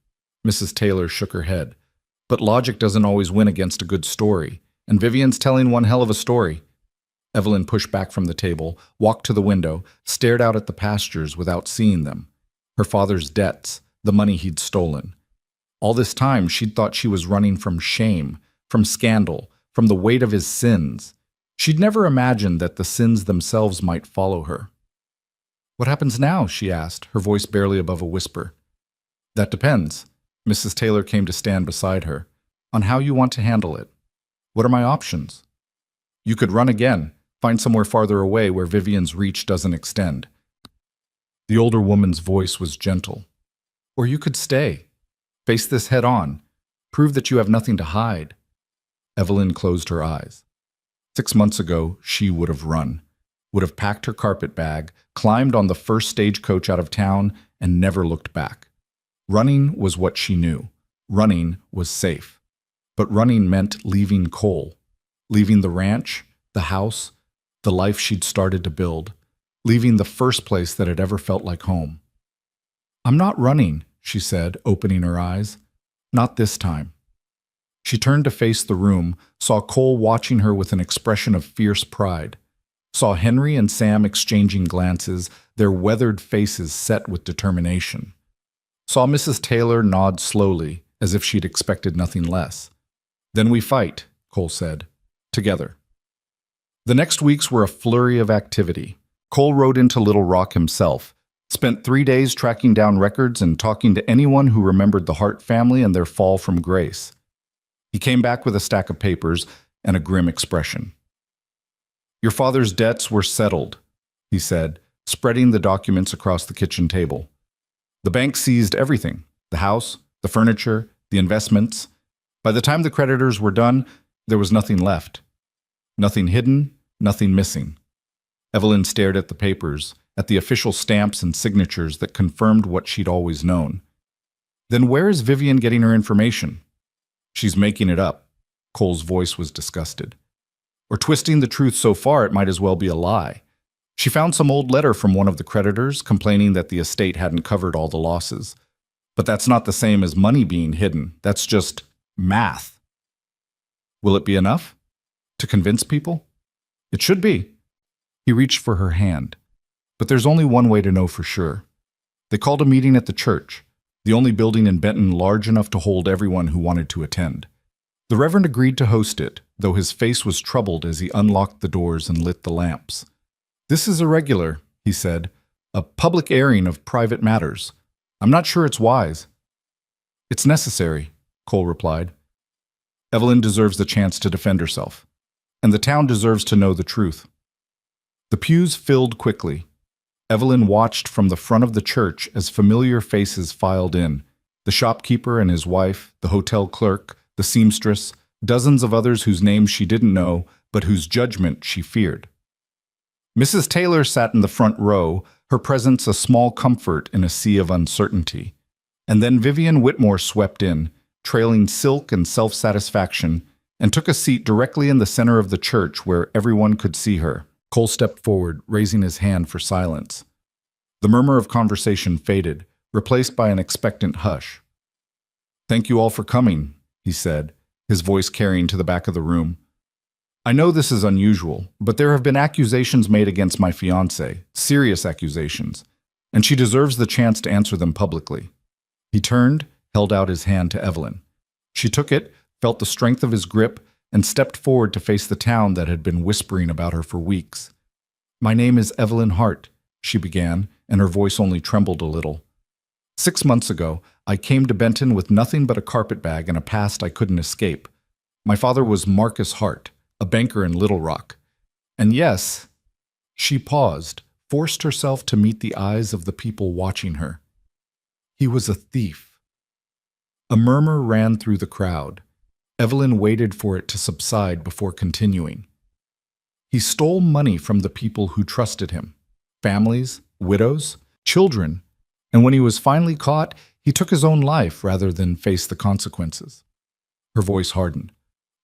Mrs. Taylor shook her head. "But logic doesn't always win against a good story, and Vivian's telling one hell of a story." Evelyn pushed back from the table, walked to the window, stared out at the pastures without seeing them. Her father's debts, the money he'd stolen. All this time, she'd thought she was running from shame, from scandal, from the weight of his sins. She'd never imagined that the sins themselves might follow her. "What happens now?" she asked, her voice barely above a whisper. "That depends." Mrs. Taylor came to stand beside her. "On how you want to handle it. What are my options?" "You could run again, find somewhere farther away where Vivian's reach doesn't extend." The older woman's voice was gentle. "Or you could stay. Face this head on. Prove that you have nothing to hide." Evelyn closed her eyes. 6 months ago, she would have run, would have packed her carpet bag, climbed on the first stagecoach out of town, and never looked back. Running was what she knew. Running was safe. But running meant leaving Cole, leaving the ranch, the house, the life she'd started to build, leaving the first place that had ever felt like home. "I'm not running," she said, opening her eyes. "Not this time." She turned to face the room, saw Cole watching her with an expression of fierce pride, saw Henry and Sam exchanging glances, their weathered faces set with determination, saw Mrs. Taylor nod slowly, as if she'd expected nothing less. "Then we fight," Cole said, "together." The next weeks were a flurry of activity. Cole rode into Little Rock himself, spent 3 days tracking down records and talking to anyone who remembered the Hart family and their fall from grace. He came back with a stack of papers and a grim expression. "Your father's debts were settled," he said, spreading the documents across the kitchen table. "The bank seized everything, the house, the furniture, the investments. By the time the creditors were done, there was nothing left. Nothing hidden, nothing missing." Evelyn stared at the papers, at the official stamps and signatures that confirmed what she'd always known. "Then where is Vivian getting her information?" "She's making it up." Cole's voice was disgusted. "Or twisting the truth so far it might as well be a lie. She found some old letter from one of the creditors complaining that the estate hadn't covered all the losses. But that's not the same as money being hidden. That's just math." "Will it be enough? To convince people?" "It should be." He reached for her hand. "But there's only one way to know for sure." They called a meeting at the church, the only building in Benton large enough to hold everyone who wanted to attend. The Reverend agreed to host it, though his face was troubled as he unlocked the doors and lit the lamps. "This is irregular," he said, "a public airing of private matters. I'm not sure it's wise." "It's necessary," Cole replied. "Evelyn deserves the chance to defend herself, and the town deserves to know the truth." The pews filled quickly. Evelyn watched from the front of the church as familiar faces filed in: the shopkeeper and his wife, the hotel clerk, the seamstress, dozens of others whose names she didn't know, but whose judgment she feared. Mrs. Taylor sat in the front row, her presence a small comfort in a sea of uncertainty. And then Vivian Whitmore swept in, trailing silk and self-satisfaction, and took a seat directly in the center of the church where everyone could see her. Cole stepped forward, raising his hand for silence. The murmur of conversation faded, replaced by an expectant hush. "Thank you all for coming," he said, his voice carrying to the back of the room. "I know this is unusual, but there have been accusations made against my fiancée, serious accusations, and she deserves the chance to answer them publicly." He turned, held out his hand to Evelyn. She took it, felt the strength of his grip, and stepped forward to face the town that had been whispering about her for weeks. "My name is Evelyn Hart," she began, and her voice only trembled a little. "6 months ago, I came to Benton with nothing but a carpetbag and a past I couldn't escape. My father was Marcus Hart, a banker in Little Rock. And yes," she paused, forced herself to meet the eyes of the people watching her, "he was a thief." A murmur ran through the crowd. Evelyn waited for it to subside before continuing. "He stole money from the people who trusted him, families, widows, children, and when he was finally caught, he took his own life rather than face the consequences." Her voice hardened.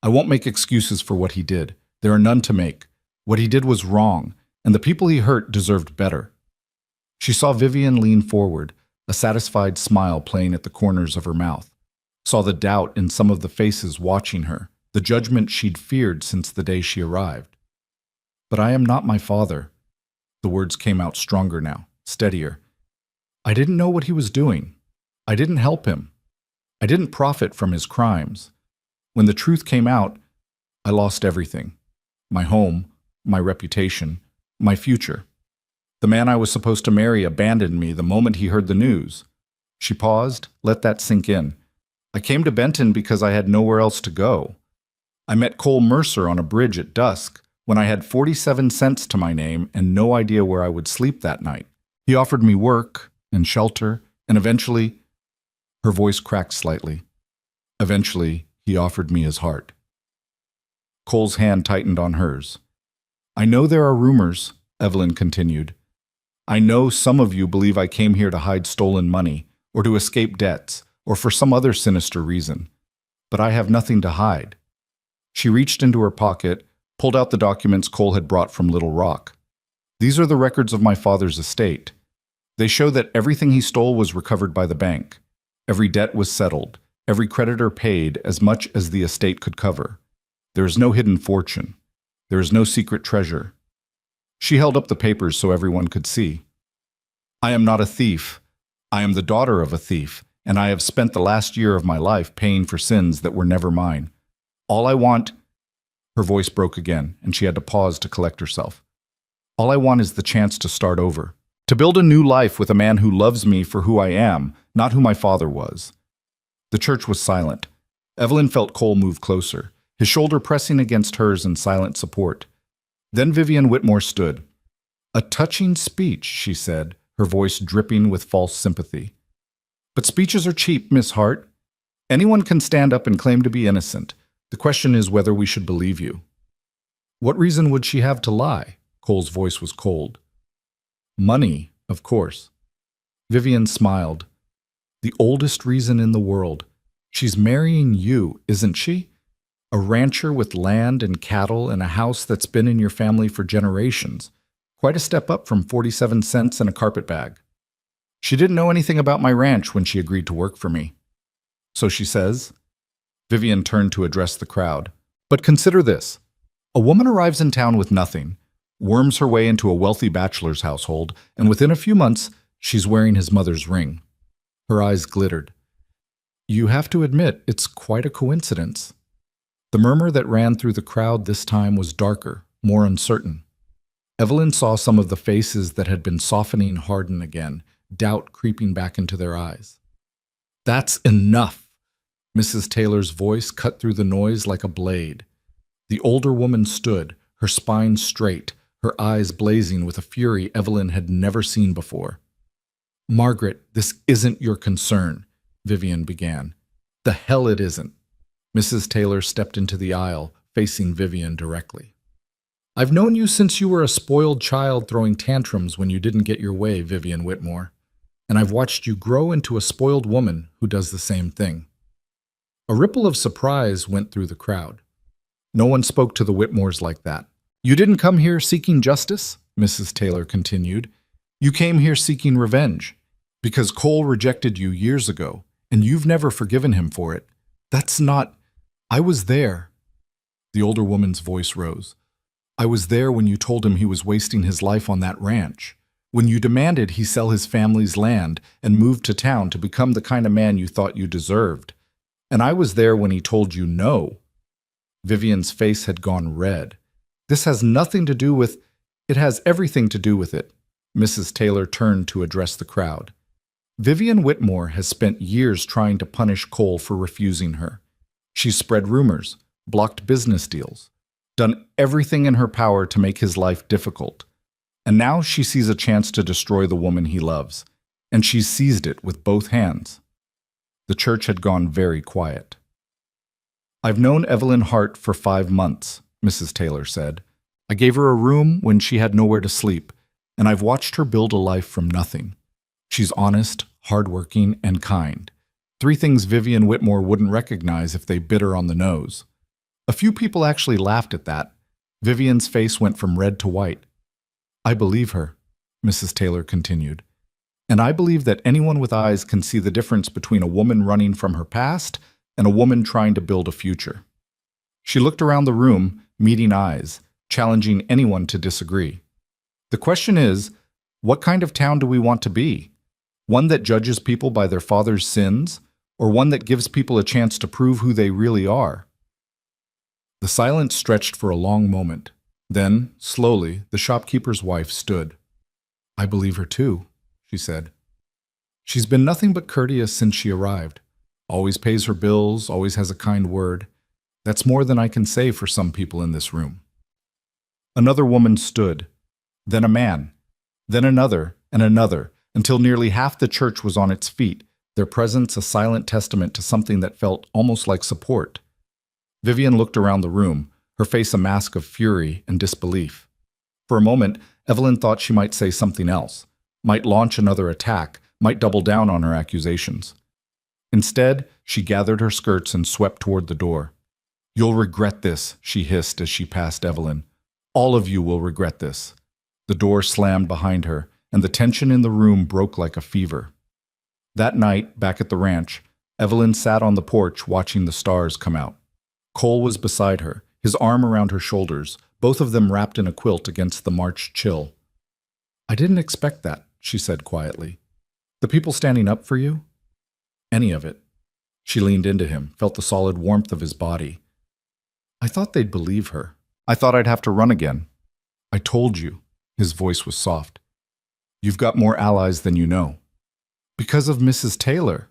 "I won't make excuses for what he did. There are none to make. What he did was wrong, and the people he hurt deserved better." She saw Vivian lean forward, a satisfied smile playing at the corners of her mouth. Saw the doubt in some of the faces watching her, the judgment she'd feared since the day she arrived. "But I am not my father." The words came out stronger now, steadier. "I didn't know what he was doing. I didn't help him. I didn't profit from his crimes. When the truth came out, I lost everything. My home, my reputation, my future. The man I was supposed to marry abandoned me the moment he heard the news." She paused, let that sink in. "I came to Benton because I had nowhere else to go. I met Cole Mercer on a bridge at dusk when I had 47 cents to my name and no idea where I would sleep that night. He offered me work and shelter, and eventually," her voice cracked slightly, "eventually he offered me his heart." Cole's hand tightened on hers. "I know there are rumors," Evelyn continued. "I know some of you believe I came here to hide stolen money, or to escape debts, or for some other sinister reason. But I have nothing to hide." She reached into her pocket, pulled out the documents Cole had brought from Little Rock. "These are the records of my father's estate. They show that everything he stole was recovered by the bank. Every debt was settled. Every creditor paid as much as the estate could cover. There is no hidden fortune. There is no secret treasure." She held up the papers so everyone could see. "I am not a thief. I am the daughter of a thief, and I have spent the last year of my life paying for sins that were never mine. All I want—" Her voice broke again, and she had to pause to collect herself. "All I want is the chance to start over, to build a new life with a man who loves me for who I am, not who my father was." The church was silent. Evelyn felt Cole move closer, his shoulder pressing against hers in silent support. Then Vivian Whitmore stood. "A touching speech," she said, her voice dripping with false sympathy. "But speeches are cheap, Miss Hart. Anyone can stand up and claim to be innocent. The question is whether we should believe you." "What reason would she have to lie?" Cole's voice was cold. "Money, of course." Vivian smiled. "The oldest reason in the world. She's marrying you, isn't she? A rancher with land and cattle and a house that's been in your family for generations. Quite a step up from 47 cents and a carpetbag. She didn't know anything about my ranch when she agreed to work for me." "So she says." Vivian turned to address the crowd. "But consider this. A woman arrives in town with nothing, worms her way into a wealthy bachelor's household, and within a few months, she's wearing his mother's ring." Her eyes glittered. "You have to admit it's quite a coincidence." The murmur that ran through the crowd this time was darker, more uncertain. Evelyn saw some of the faces that had been softening harden again, doubt creeping back into their eyes. "That's enough!" Mrs. Taylor's voice cut through the noise like a blade. The older woman stood, her spine straight, her eyes blazing with a fury Evelyn had never seen before. "Margaret, this isn't your concern," Vivian began. "The hell it isn't." Mrs. Taylor stepped into the aisle, facing Vivian directly. "I've known you since you were a spoiled child throwing tantrums when you didn't get your way, Vivian Whitmore. And I've watched you grow into a spoiled woman who does the same thing." A ripple of surprise went through the crowd. No one spoke to the Whitmores like that. "You didn't come here seeking justice," Mrs. Taylor continued. "You came here seeking revenge. Because Cole rejected you years ago, and you've never forgiven him for it. That's not... I was there." The older woman's voice rose. "I was there when you told him he was wasting his life on that ranch. When you demanded he sell his family's land and move to town to become the kind of man you thought you deserved. And I was there when he told you no." Vivian's face had gone red. "This has nothing to do with... It has everything to do with it." Mrs. Taylor turned to address the crowd. "Vivian Whitmore has spent years trying to punish Cole for refusing her. She's spread rumors, blocked business deals, done everything in her power to make his life difficult. And now she sees a chance to destroy the woman he loves, and she's seized it with both hands." The church had gone very quiet. "I've known Evelyn Hart for 5 months," Mrs. Taylor said. "I gave her a room when she had nowhere to sleep, and I've watched her build a life from nothing. She's honest, hardworking, and kind. 3 things Vivian Whitmore wouldn't recognize if they bit her on the nose." A few people actually laughed at that. Vivian's face went from red to white. "I believe her," Mrs. Taylor continued. "And I believe that anyone with eyes can see the difference between a woman running from her past and a woman trying to build a future." She looked around the room, meeting eyes, challenging anyone to disagree. "The question is, what kind of town do we want to be? One that judges people by their father's sins, or one that gives people a chance to prove who they really are?" The silence stretched for a long moment. Then, slowly, the shopkeeper's wife stood. "I believe her too," she said. "She's been nothing but courteous since she arrived. Always pays her bills, always has a kind word. That's more than I can say for some people in this room." Another woman stood, then a man, then another and another, until nearly half the church was on its feet, their presence a silent testament to something that felt almost like support. Vivian looked around the room, her face a mask of fury and disbelief. For a moment, Evelyn thought she might say something else, might launch another attack, might double down on her accusations. Instead, she gathered her skirts and swept toward the door. "You'll regret this," she hissed as she passed Evelyn. "All of you will regret this." The door slammed behind her, and the tension in the room broke like a fever. That night, back at the ranch, Evelyn sat on the porch watching the stars come out. Cole was beside her, his arm around her shoulders, both of them wrapped in a quilt against the March chill. "I didn't expect that," she said quietly. "The people standing up for you?" "Any of it." She leaned into him, felt the solid warmth of his body. "I thought they'd believe her. I thought I'd have to run again." "I told you." His voice was soft. "You've got more allies than you know." "Because of Mrs. Taylor."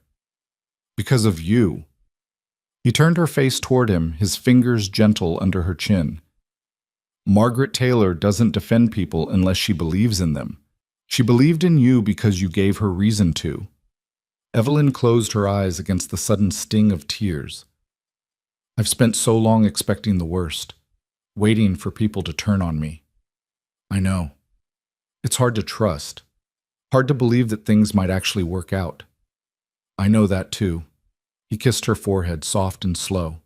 "Because of you." He turned her face toward him, his fingers gentle under her chin. "Margaret Taylor doesn't defend people unless she believes in them. She believed in you because you gave her reason to." Evelyn closed her eyes against the sudden sting of tears. "I've spent so long expecting the worst, waiting for people to turn on me. I know. It's hard to trust, hard to believe that things might actually work out. I know that too." He kissed her forehead, soft and slow.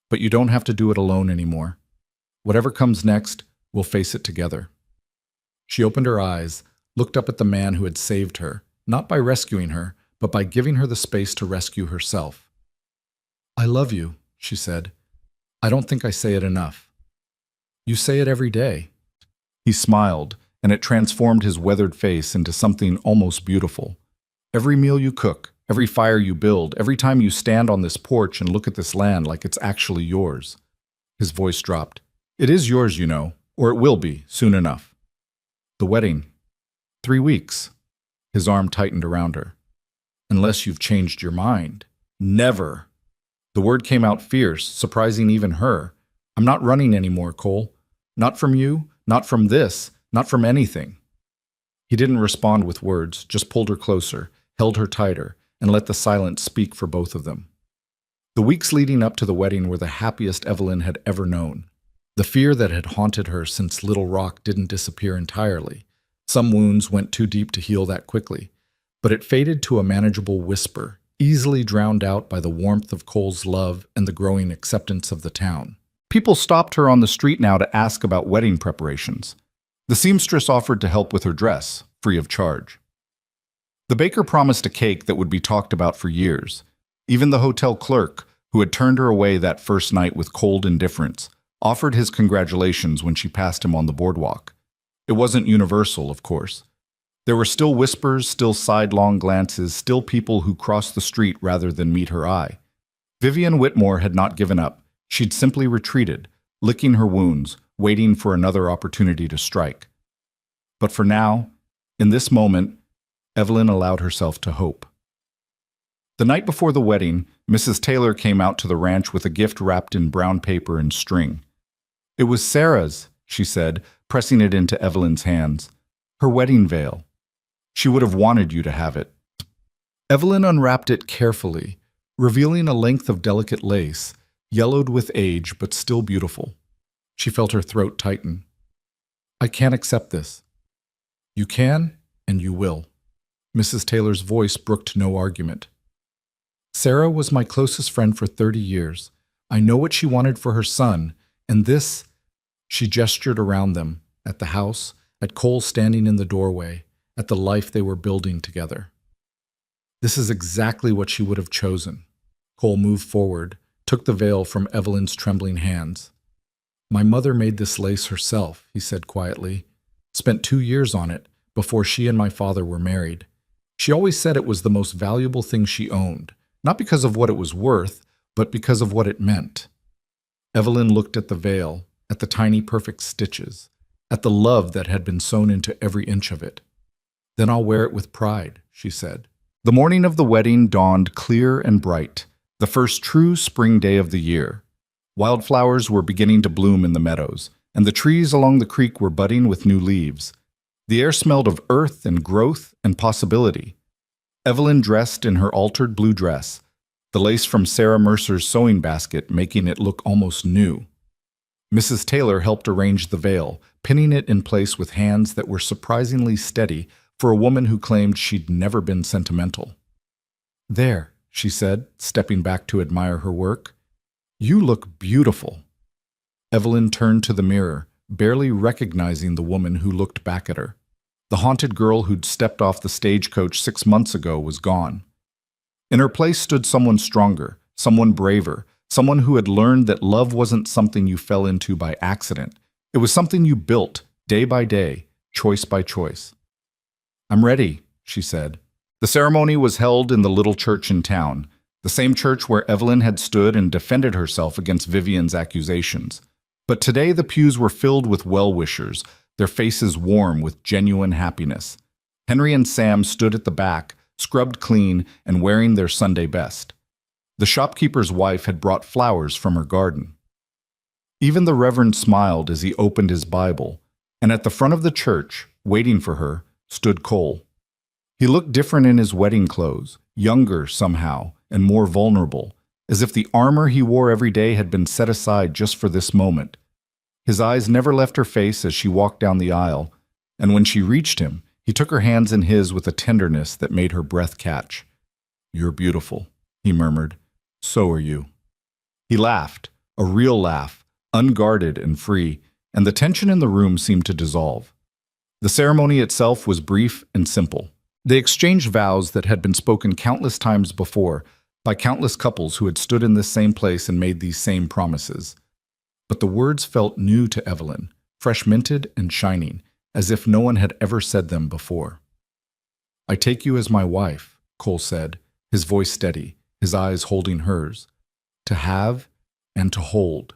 "But you don't have to do it alone anymore. Whatever comes next, we'll face it together." She opened her eyes, looked up at the man who had saved her, not by rescuing her, but by giving her the space to rescue herself. "I love you," she said. "I don't think I say it enough." "You say it every day." He smiled, and it transformed his weathered face into something almost beautiful. "Every meal you cook, every fire you build, every time you stand on this porch and look at this land like it's actually yours." His voice dropped. "It is yours, you know, or it will be, soon enough." "The wedding. 3 weeks." His arm tightened around her. "Unless you've changed your mind." "Never." The word came out fierce, surprising even her. "I'm not running anymore, Cole. Not from you, not from this, not from anything." He didn't respond with words, just pulled her closer, held her tighter, and let the silence speak for both of them. The weeks leading up to the wedding were the happiest Evelyn had ever known. The fear that had haunted her since Little Rock didn't disappear entirely. Some wounds went too deep to heal that quickly, but it faded to a manageable whisper, easily drowned out by the warmth of Cole's love and the growing acceptance of the town. People stopped her on the street now to ask about wedding preparations. The seamstress offered to help with her dress, free of charge. The baker promised a cake that would be talked about for years. Even the hotel clerk, who had turned her away that first night with cold indifference, offered his congratulations when she passed him on the boardwalk. It wasn't universal, of course. There were still whispers, still sidelong glances, still people who crossed the street rather than meet her eye. Vivian Whitmore had not given up. She'd simply retreated, licking her wounds, waiting for another opportunity to strike. But for now, in this moment, Evelyn allowed herself to hope. The night before the wedding, Mrs. Taylor came out to the ranch with a gift wrapped in brown paper and string. "It was Sarah's," she said, pressing it into Evelyn's hands. "Her wedding veil. She would have wanted you to have it." Evelyn unwrapped it carefully, revealing a length of delicate lace, yellowed with age but still beautiful. She felt her throat tighten. "I can't accept this." "You can, and you will." Mrs. Taylor's voice brooked no argument. "Sarah was my closest friend for 30 years. I know what she wanted for her son, and this—" She gestured around them, at the house, at Cole standing in the doorway, at the life they were building together. "This is exactly what she would have chosen." Cole moved forward, took the veil from Evelyn's trembling hands. "My mother made this lace herself," he said quietly. "Spent 2 years on it before she and my father were married. She always said it was the most valuable thing she owned, not because of what it was worth, but because of what it meant." Evelyn looked at the veil, at the tiny perfect stitches, at the love that had been sewn into every inch of it. "Then I'll wear it with pride," she said. The morning of the wedding dawned clear and bright, the first true spring day of the year. Wildflowers were beginning to bloom in the meadows, and the trees along the creek were budding with new leaves. The air smelled of earth and growth and possibility. Evelyn dressed in her altered blue dress, the lace from Sarah Mercer's sewing basket making it look almost new. Mrs. Taylor helped arrange the veil, pinning it in place with hands that were surprisingly steady for a woman who claimed she'd never been sentimental. "There," she said, stepping back to admire her work. "You look beautiful." Evelyn turned to the mirror, barely recognizing the woman who looked back at her. The haunted girl who'd stepped off the stagecoach 6 months ago was gone. In her place stood someone stronger, someone braver, someone who had learned that love wasn't something you fell into by accident. It was something you built, day by day, choice by choice. "I'm ready," she said. The ceremony was held in the little church in town, the same church where Evelyn had stood and defended herself against Vivian's accusations. But today the pews were filled with well-wishers, their faces warm with genuine happiness. Henry and Sam stood at the back, scrubbed clean and wearing their Sunday best. The shopkeeper's wife had brought flowers from her garden. Even the Reverend smiled as he opened his Bible, and at the front of the church, waiting for her, stood Cole. He looked different in his wedding clothes, younger somehow, and more vulnerable, as if the armor he wore every day had been set aside just for this moment. His eyes never left her face as she walked down the aisle, and when she reached him, he took her hands in his with a tenderness that made her breath catch. "You're beautiful," he murmured. "So are you." He laughed, a real laugh, unguarded and free, and the tension in the room seemed to dissolve. The ceremony itself was brief and simple. They exchanged vows that had been spoken countless times before by countless couples who had stood in this same place and made these same promises. But the words felt new to Evelyn, fresh minted and shining, as if no one had ever said them before. "I take you as my wife," Cole said, his voice steady, his eyes holding hers. To have and to hold.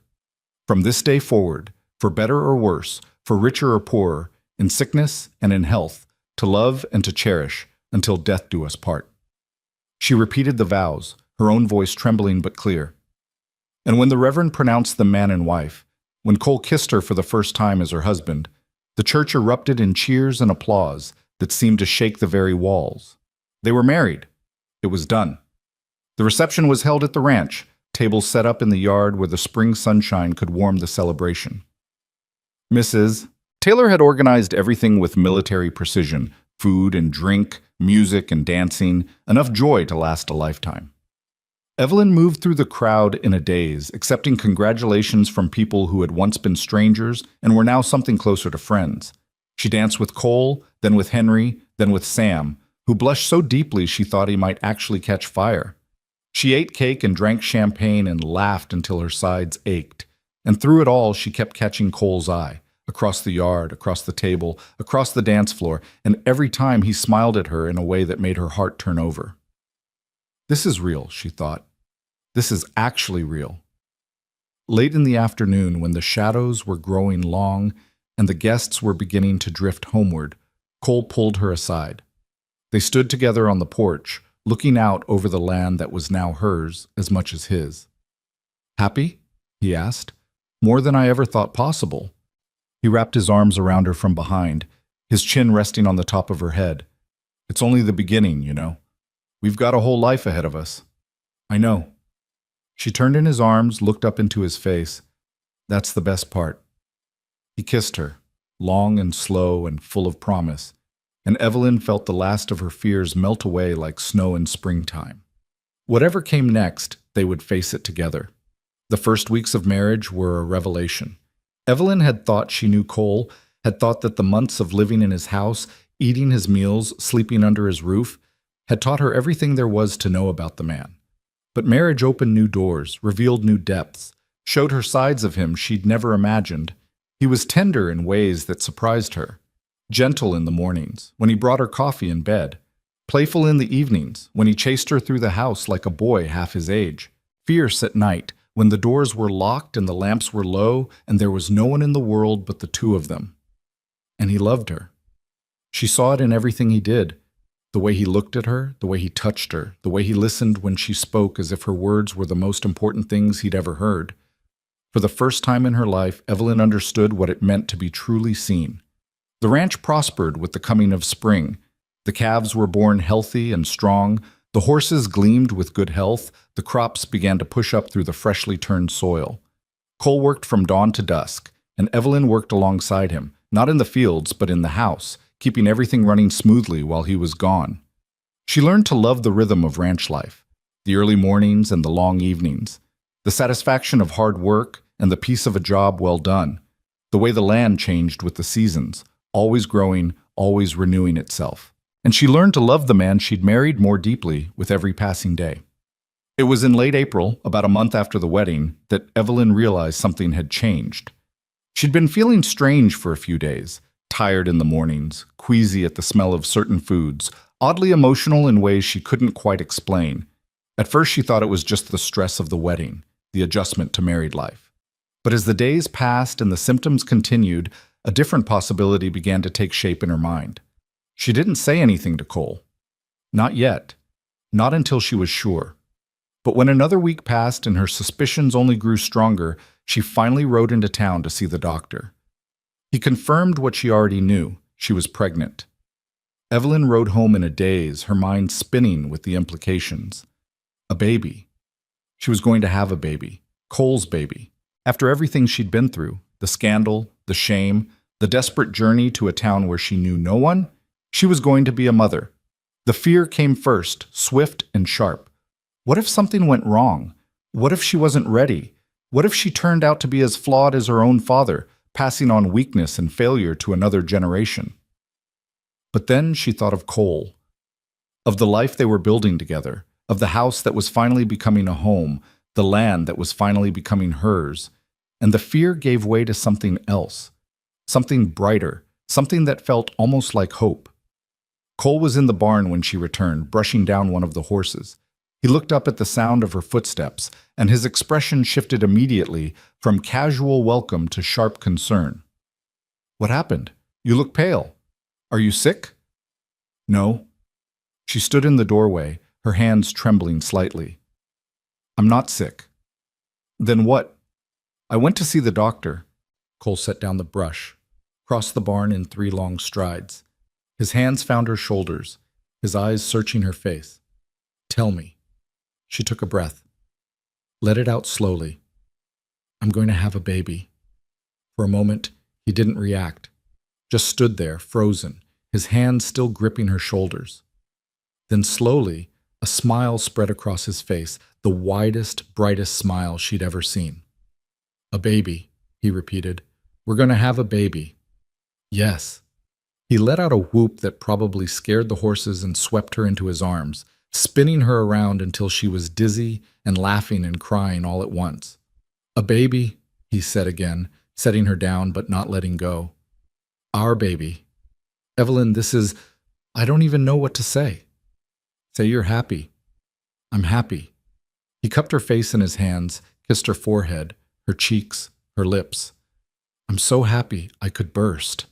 From this day forward, for better or worse, for richer or poorer, in sickness and in health, to love and to cherish, until death do us part. She repeated the vows, her own voice trembling but clear. And when the Reverend pronounced them man and wife, when Cole kissed her for the first time as her husband, the church erupted in cheers and applause that seemed to shake the very walls. They were married. It was done. The reception was held at the ranch, tables set up in the yard where the spring sunshine could warm the celebration. Mrs. Taylor had organized everything with military precision: food and drink, music and dancing, enough joy to last a lifetime. Evelyn moved through the crowd in a daze, accepting congratulations from people who had once been strangers and were now something closer to friends. She danced with Cole, then with Henry, then with Sam, who blushed so deeply she thought he might actually catch fire. She ate cake and drank champagne and laughed until her sides ached. And through it all, she kept catching Cole's eye, across the yard, across the table, across the dance floor, and every time he smiled at her in a way that made her heart turn over. This is real, she thought. This is actually real. Late in the afternoon, when the shadows were growing long and the guests were beginning to drift homeward, Cole pulled her aside. They stood together on the porch, looking out over the land that was now hers as much as his. "Happy?" he asked. "More than I ever thought possible." He wrapped his arms around her from behind, his chin resting on the top of her head. "It's only the beginning, you know. We've got a whole life ahead of us." "I know." She turned in his arms, looked up into his face. "That's the best part." He kissed her, long and slow and full of promise, and Evelyn felt the last of her fears melt away like snow in springtime. Whatever came next, they would face it together. The first weeks of marriage were a revelation. Evelyn had thought she knew Cole, had thought that the months of living in his house, eating his meals, sleeping under his roof, had taught her everything there was to know about the man. But marriage opened new doors, revealed new depths, showed her sides of him she'd never imagined. He was tender in ways that surprised her. Gentle in the mornings, when he brought her coffee in bed. Playful in the evenings, when he chased her through the house like a boy half his age. Fierce at night, when the doors were locked and the lamps were low and there was no one in the world but the two of them. And he loved her. She saw it in everything he did. The way he looked at her, the way he touched her, the way he listened when she spoke as if her words were the most important things he'd ever heard. For the first time in her life, Evelyn understood what it meant to be truly seen. The ranch prospered with the coming of spring. The calves were born healthy and strong. The horses gleamed with good health. The crops began to push up through the freshly turned soil. Cole worked from dawn to dusk, and Evelyn worked alongside him, not in the fields, but in the house, keeping everything running smoothly while he was gone. She learned to love the rhythm of ranch life, the early mornings and the long evenings, the satisfaction of hard work and the peace of a job well done, the way the land changed with the seasons, always growing, always renewing itself. And she learned to love the man she'd married more deeply with every passing day. It was in late April, about a month after the wedding, that Evelyn realized something had changed. She'd been feeling strange for a few days, tired in the mornings, queasy at the smell of certain foods, oddly emotional in ways she couldn't quite explain. At first she thought it was just the stress of the wedding, the adjustment to married life. But as the days passed and the symptoms continued, a different possibility began to take shape in her mind. She didn't say anything to Cole. Not yet. Not until she was sure. But when another week passed and her suspicions only grew stronger, she finally rode into town to see the doctor. He confirmed what she already knew. She was pregnant. Evelyn rode home in a daze, her mind spinning with the implications. A baby. She was going to have a baby. Cole's baby. After everything she'd been through, the scandal, the shame, the desperate journey to a town where she knew no one, she was going to be a mother. The fear came first, swift and sharp. What if something went wrong? What if she wasn't ready? What if she turned out to be as flawed as her own father, passing on weakness and failure to another generation? But then she thought of Cole, of the life they were building together, of the house that was finally becoming a home, the land that was finally becoming hers, and the fear gave way to something else, something brighter, something that felt almost like hope. Cole was in the barn when she returned, brushing down one of the horses. He looked up at the sound of her footsteps, and his expression shifted immediately from casual welcome to sharp concern. "What happened? You look pale. Are you sick?" "No." She stood in the doorway, her hands trembling slightly. "I'm not sick." "Then what?" "I went to see the doctor." Cole set down the brush, crossed the barn in 3 long strides. His hands found her shoulders, his eyes searching her face. "Tell me." She took a breath. Let it out slowly. "I'm going to have a baby." For a moment, he didn't react, just stood there, frozen, his hands still gripping her shoulders. Then slowly, a smile spread across his face, the widest, brightest smile she'd ever seen. "A baby," he repeated. "We're going to have a baby." "Yes." He let out a whoop that probably scared the horses and swept her into his arms, spinning her around until she was dizzy and laughing and crying all at once. "A baby," he said again, setting her down but not letting go. "Our baby. Evelyn, I don't even know what to say." "Say you're happy." "I'm happy." He cupped her face in his hands, kissed her forehead, her cheeks, her lips. "I'm so happy I could burst."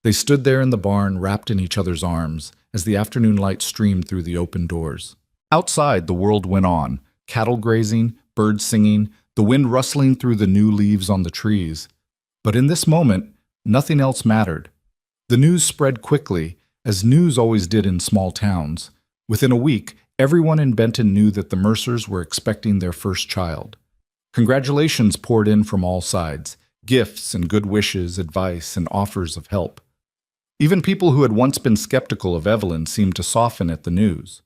They stood there in the barn, wrapped in each other's arms, as the afternoon light streamed through the open doors. Outside, the world went on, cattle grazing, birds singing, the wind rustling through the new leaves on the trees. But in this moment, nothing else mattered. The news spread quickly, as news always did in small towns. Within a week, everyone in Benton knew that the Mercers were expecting their first child. Congratulations poured in from all sides, gifts and good wishes, advice, and offers of help. Even people who had once been skeptical of Evelyn seemed to soften at the news.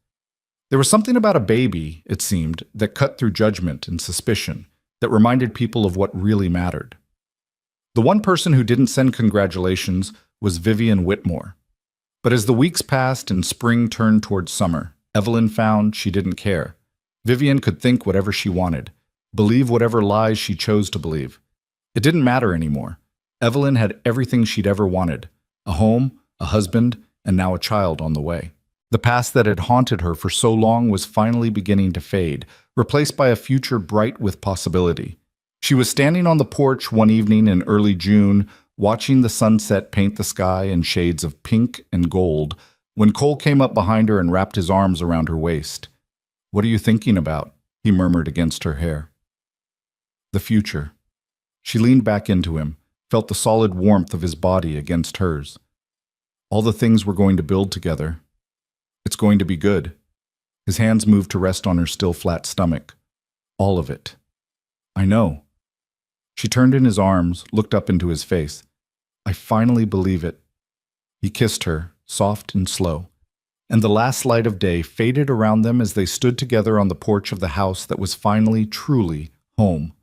There was something about a baby, it seemed, that cut through judgment and suspicion, that reminded people of what really mattered. The one person who didn't send congratulations was Vivian Whitmore. But as the weeks passed and spring turned towards summer, Evelyn found she didn't care. Vivian could think whatever she wanted, believe whatever lies she chose to believe. It didn't matter anymore. Evelyn had everything she'd ever wanted: a home, a husband, and now a child on the way. The past that had haunted her for so long was finally beginning to fade, replaced by a future bright with possibility. She was standing on the porch one evening in early June, watching the sunset paint the sky in shades of pink and gold, when Cole came up behind her and wrapped his arms around her waist. "What are you thinking about?" he murmured against her hair. "The future." She leaned back into him, felt the solid warmth of his body against hers. "All the things we're going to build together. It's going to be good." His hands moved to rest on her still flat stomach. "All of it." "I know." She turned in his arms, looked up into his face. "I finally believe it." He kissed her, soft and slow, and the last light of day faded around them as they stood together on the porch of the house that was finally, truly home.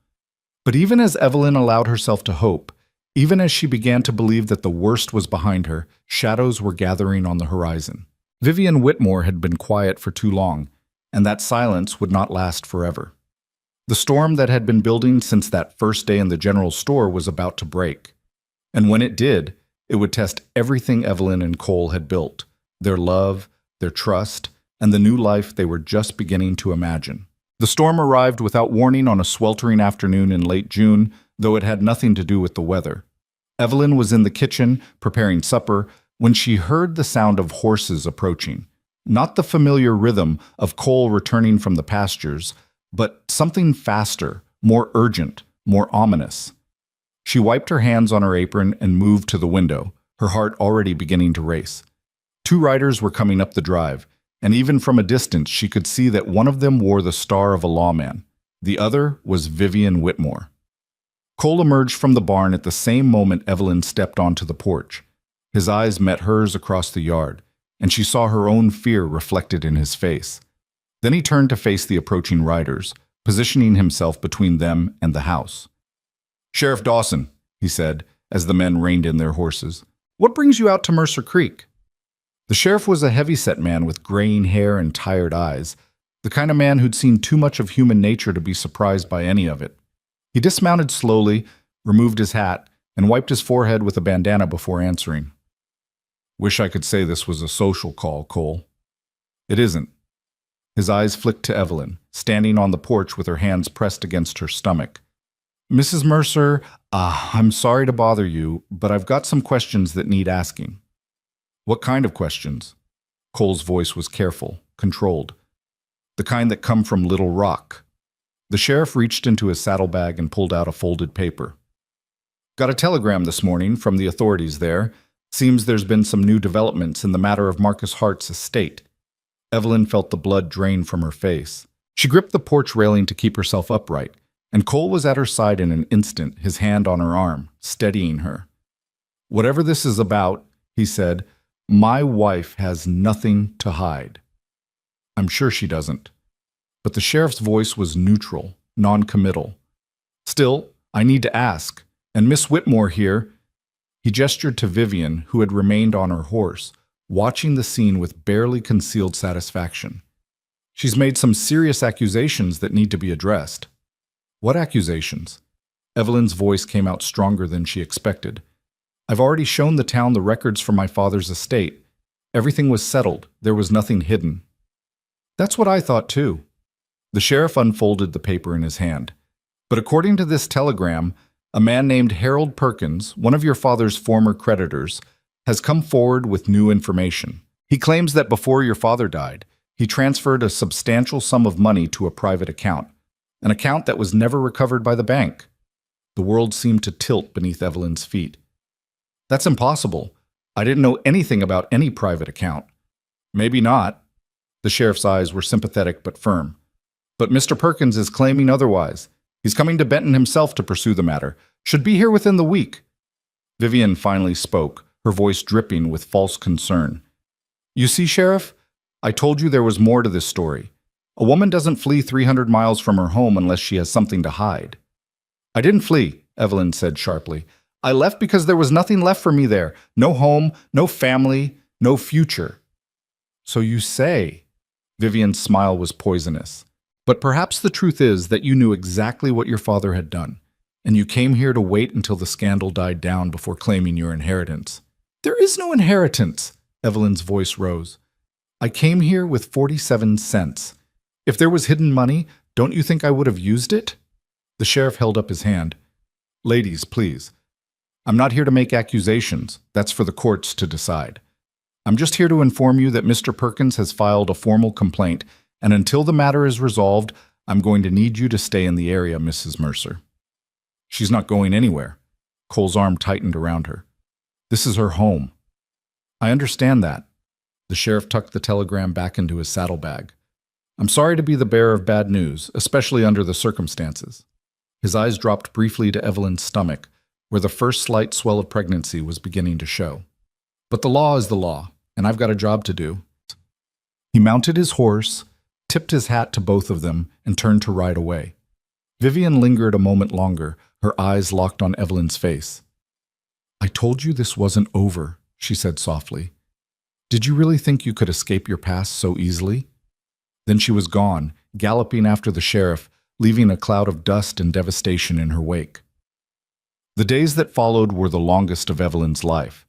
But even as Evelyn allowed herself to hope, even as she began to believe that the worst was behind her, shadows were gathering on the horizon. Vivian Whitmore had been quiet for too long, and that silence would not last forever. The storm that had been building since that first day in the general store was about to break. And when it did, it would test everything Evelyn and Cole had built, their love, their trust, and the new life they were just beginning to imagine. The storm arrived without warning on a sweltering afternoon in late June, though it had nothing to do with the weather. Evelyn was in the kitchen, preparing supper, when she heard the sound of horses approaching. Not the familiar rhythm of Cole returning from the pastures, but something faster, more urgent, more ominous. She wiped her hands on her apron and moved to the window, her heart already beginning to race. 2 riders were coming up the drive, and even from a distance she could see that one of them wore the star of a lawman. The other was Vivian Whitmore. Cole emerged from the barn at the same moment Evelyn stepped onto the porch. His eyes met hers across the yard, and she saw her own fear reflected in his face. Then he turned to face the approaching riders, positioning himself between them and the house. "Sheriff Dawson," he said, as the men reined in their horses, "what brings you out to Mercer Creek?" The sheriff was a heavy-set man with graying hair and tired eyes, the kind of man who'd seen too much of human nature to be surprised by any of it. He dismounted slowly, removed his hat, and wiped his forehead with a bandana before answering. "Wish I could say this was a social call, Cole. It isn't. His eyes flicked to Evelyn, standing on the porch with her hands pressed against her stomach. Mrs. Mercer, I'm sorry to bother you, but I've got some questions that need asking. What kind of questions? Cole's voice was careful, controlled. The kind that come from Little Rock. The sheriff reached into his saddlebag and pulled out a folded paper. Got a telegram this morning from the authorities there. Seems there's been some new developments in the matter of Marcus Hart's estate. Evelyn felt the blood drain from her face. She gripped the porch railing to keep herself upright, and Cole was at her side in an instant, his hand on her arm, steadying her. Whatever this is about, he said, my wife has nothing to hide. I'm sure she doesn't. But the sheriff's voice was neutral, non-committal. Still, I need to ask, and Miss Whitmore here, he gestured to Vivian, who had remained on her horse, watching the scene with barely concealed satisfaction. She's made some serious accusations that need to be addressed. What accusations? Evelyn's voice came out stronger than she expected. I've already shown the town the records from my father's estate. Everything was settled. There was nothing hidden. That's what I thought too. The sheriff unfolded the paper in his hand. But according to this telegram, a man named Harold Perkins, one of your father's former creditors, has come forward with new information. He claims that before your father died, he transferred a substantial sum of money to a private account, an account that was never recovered by the bank. The world seemed to tilt beneath Evelyn's feet. That's impossible. I didn't know anything about any private account. Maybe not. The sheriff's eyes were sympathetic but firm. But Mr. Perkins is claiming otherwise. He's coming to Benton himself to pursue the matter. Should be here within the week. Vivian finally spoke, her voice dripping with false concern. You see, Sheriff, I told you there was more to this story. A woman doesn't flee 300 miles from her home unless she has something to hide. I didn't flee, Evelyn said sharply. I left because there was nothing left for me there. No home, no family, no future. So you say. Vivian's smile was poisonous. But perhaps the truth is that you knew exactly what your father had done, and you came here to wait until the scandal died down before claiming your inheritance. There is no inheritance, Evelyn's voice rose. I came here with 47 cents. If there was hidden money, don't you think I would have used it? The sheriff held up his hand. Ladies, please. I'm not here to make accusations. That's for the courts to decide. I'm just here to inform you that Mr. Perkins has filed a formal complaint, and until the matter is resolved, I'm going to need you to stay in the area, Mrs. Mercer. She's not going anywhere. Cole's arm tightened around her. This is her home. I understand that. The sheriff tucked the telegram back into his saddlebag. I'm sorry to be the bearer of bad news, especially under the circumstances. His eyes dropped briefly to Evelyn's stomach, where the first slight swell of pregnancy was beginning to show. But the law is the law, and I've got a job to do. He mounted his horse, tipped his hat to both of them, and turned to ride away. Vivian lingered a moment longer, her eyes locked on Evelyn's face. I told you this wasn't over, she said softly. Did you really think you could escape your past so easily? Then she was gone, galloping after the sheriff, leaving a cloud of dust and devastation in her wake. The days that followed were the longest of Evelyn's life.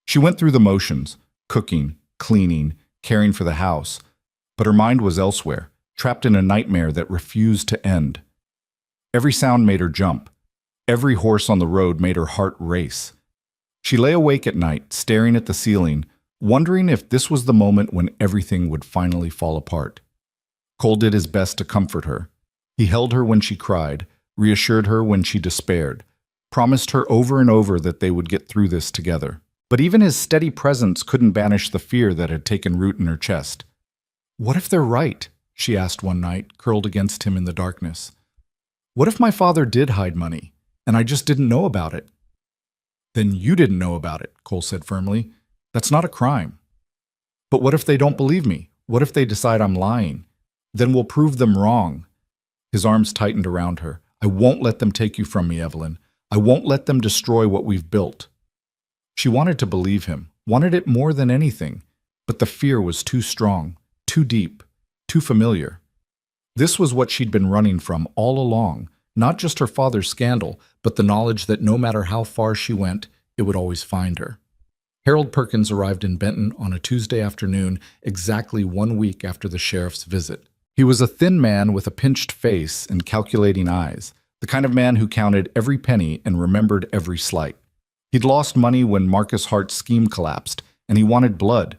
She went through the motions, cooking, cleaning, caring for the house, but her mind was elsewhere, trapped in a nightmare that refused to end. Every sound made her jump. Every horse on the road made her heart race. She lay awake at night, staring at the ceiling, wondering if this was the moment when everything would finally fall apart. Cole did his best to comfort her. He held her when she cried, reassured her when she despaired, promised her over and over that they would get through this together. But even his steady presence couldn't banish the fear that had taken root in her chest. What if they're right? She asked one night, curled against him in the darkness. What if my father did hide money, and I just didn't know about it? Then you didn't know about it, Cole said firmly. That's not a crime. But what if they don't believe me? What if they decide I'm lying? Then we'll prove them wrong. His arms tightened around her. I won't let them take you from me, Evelyn. I won't let them destroy what we've built. She wanted to believe him, wanted it more than anything, but the fear was too strong, too deep, too familiar. This was what she'd been running from all along, not just her father's scandal, but the knowledge that no matter how far she went, it would always find her. Harold Perkins arrived in Benton on a Tuesday afternoon, exactly 1 week after the sheriff's visit. He was a thin man with a pinched face and calculating eyes, the kind of man who counted every penny and remembered every slight. He'd lost money when Marcus Hart's scheme collapsed, and he wanted blood.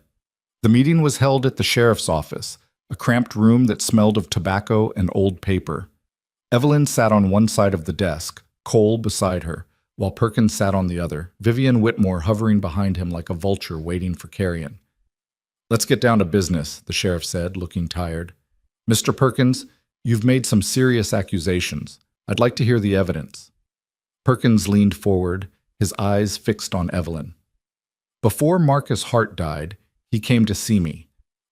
The meeting was held at the sheriff's office, a cramped room that smelled of tobacco and old paper. Evelyn sat on one side of the desk, Cole beside her, while Perkins sat on the other, Vivian Whitmore hovering behind him like a vulture waiting for carrion. "Let's get down to business," the sheriff said, looking tired. "Mr. Perkins, you've made some serious accusations. I'd like to hear the evidence." Perkins leaned forward, his eyes fixed on Evelyn. "Before Marcus Hart died, he came to see me.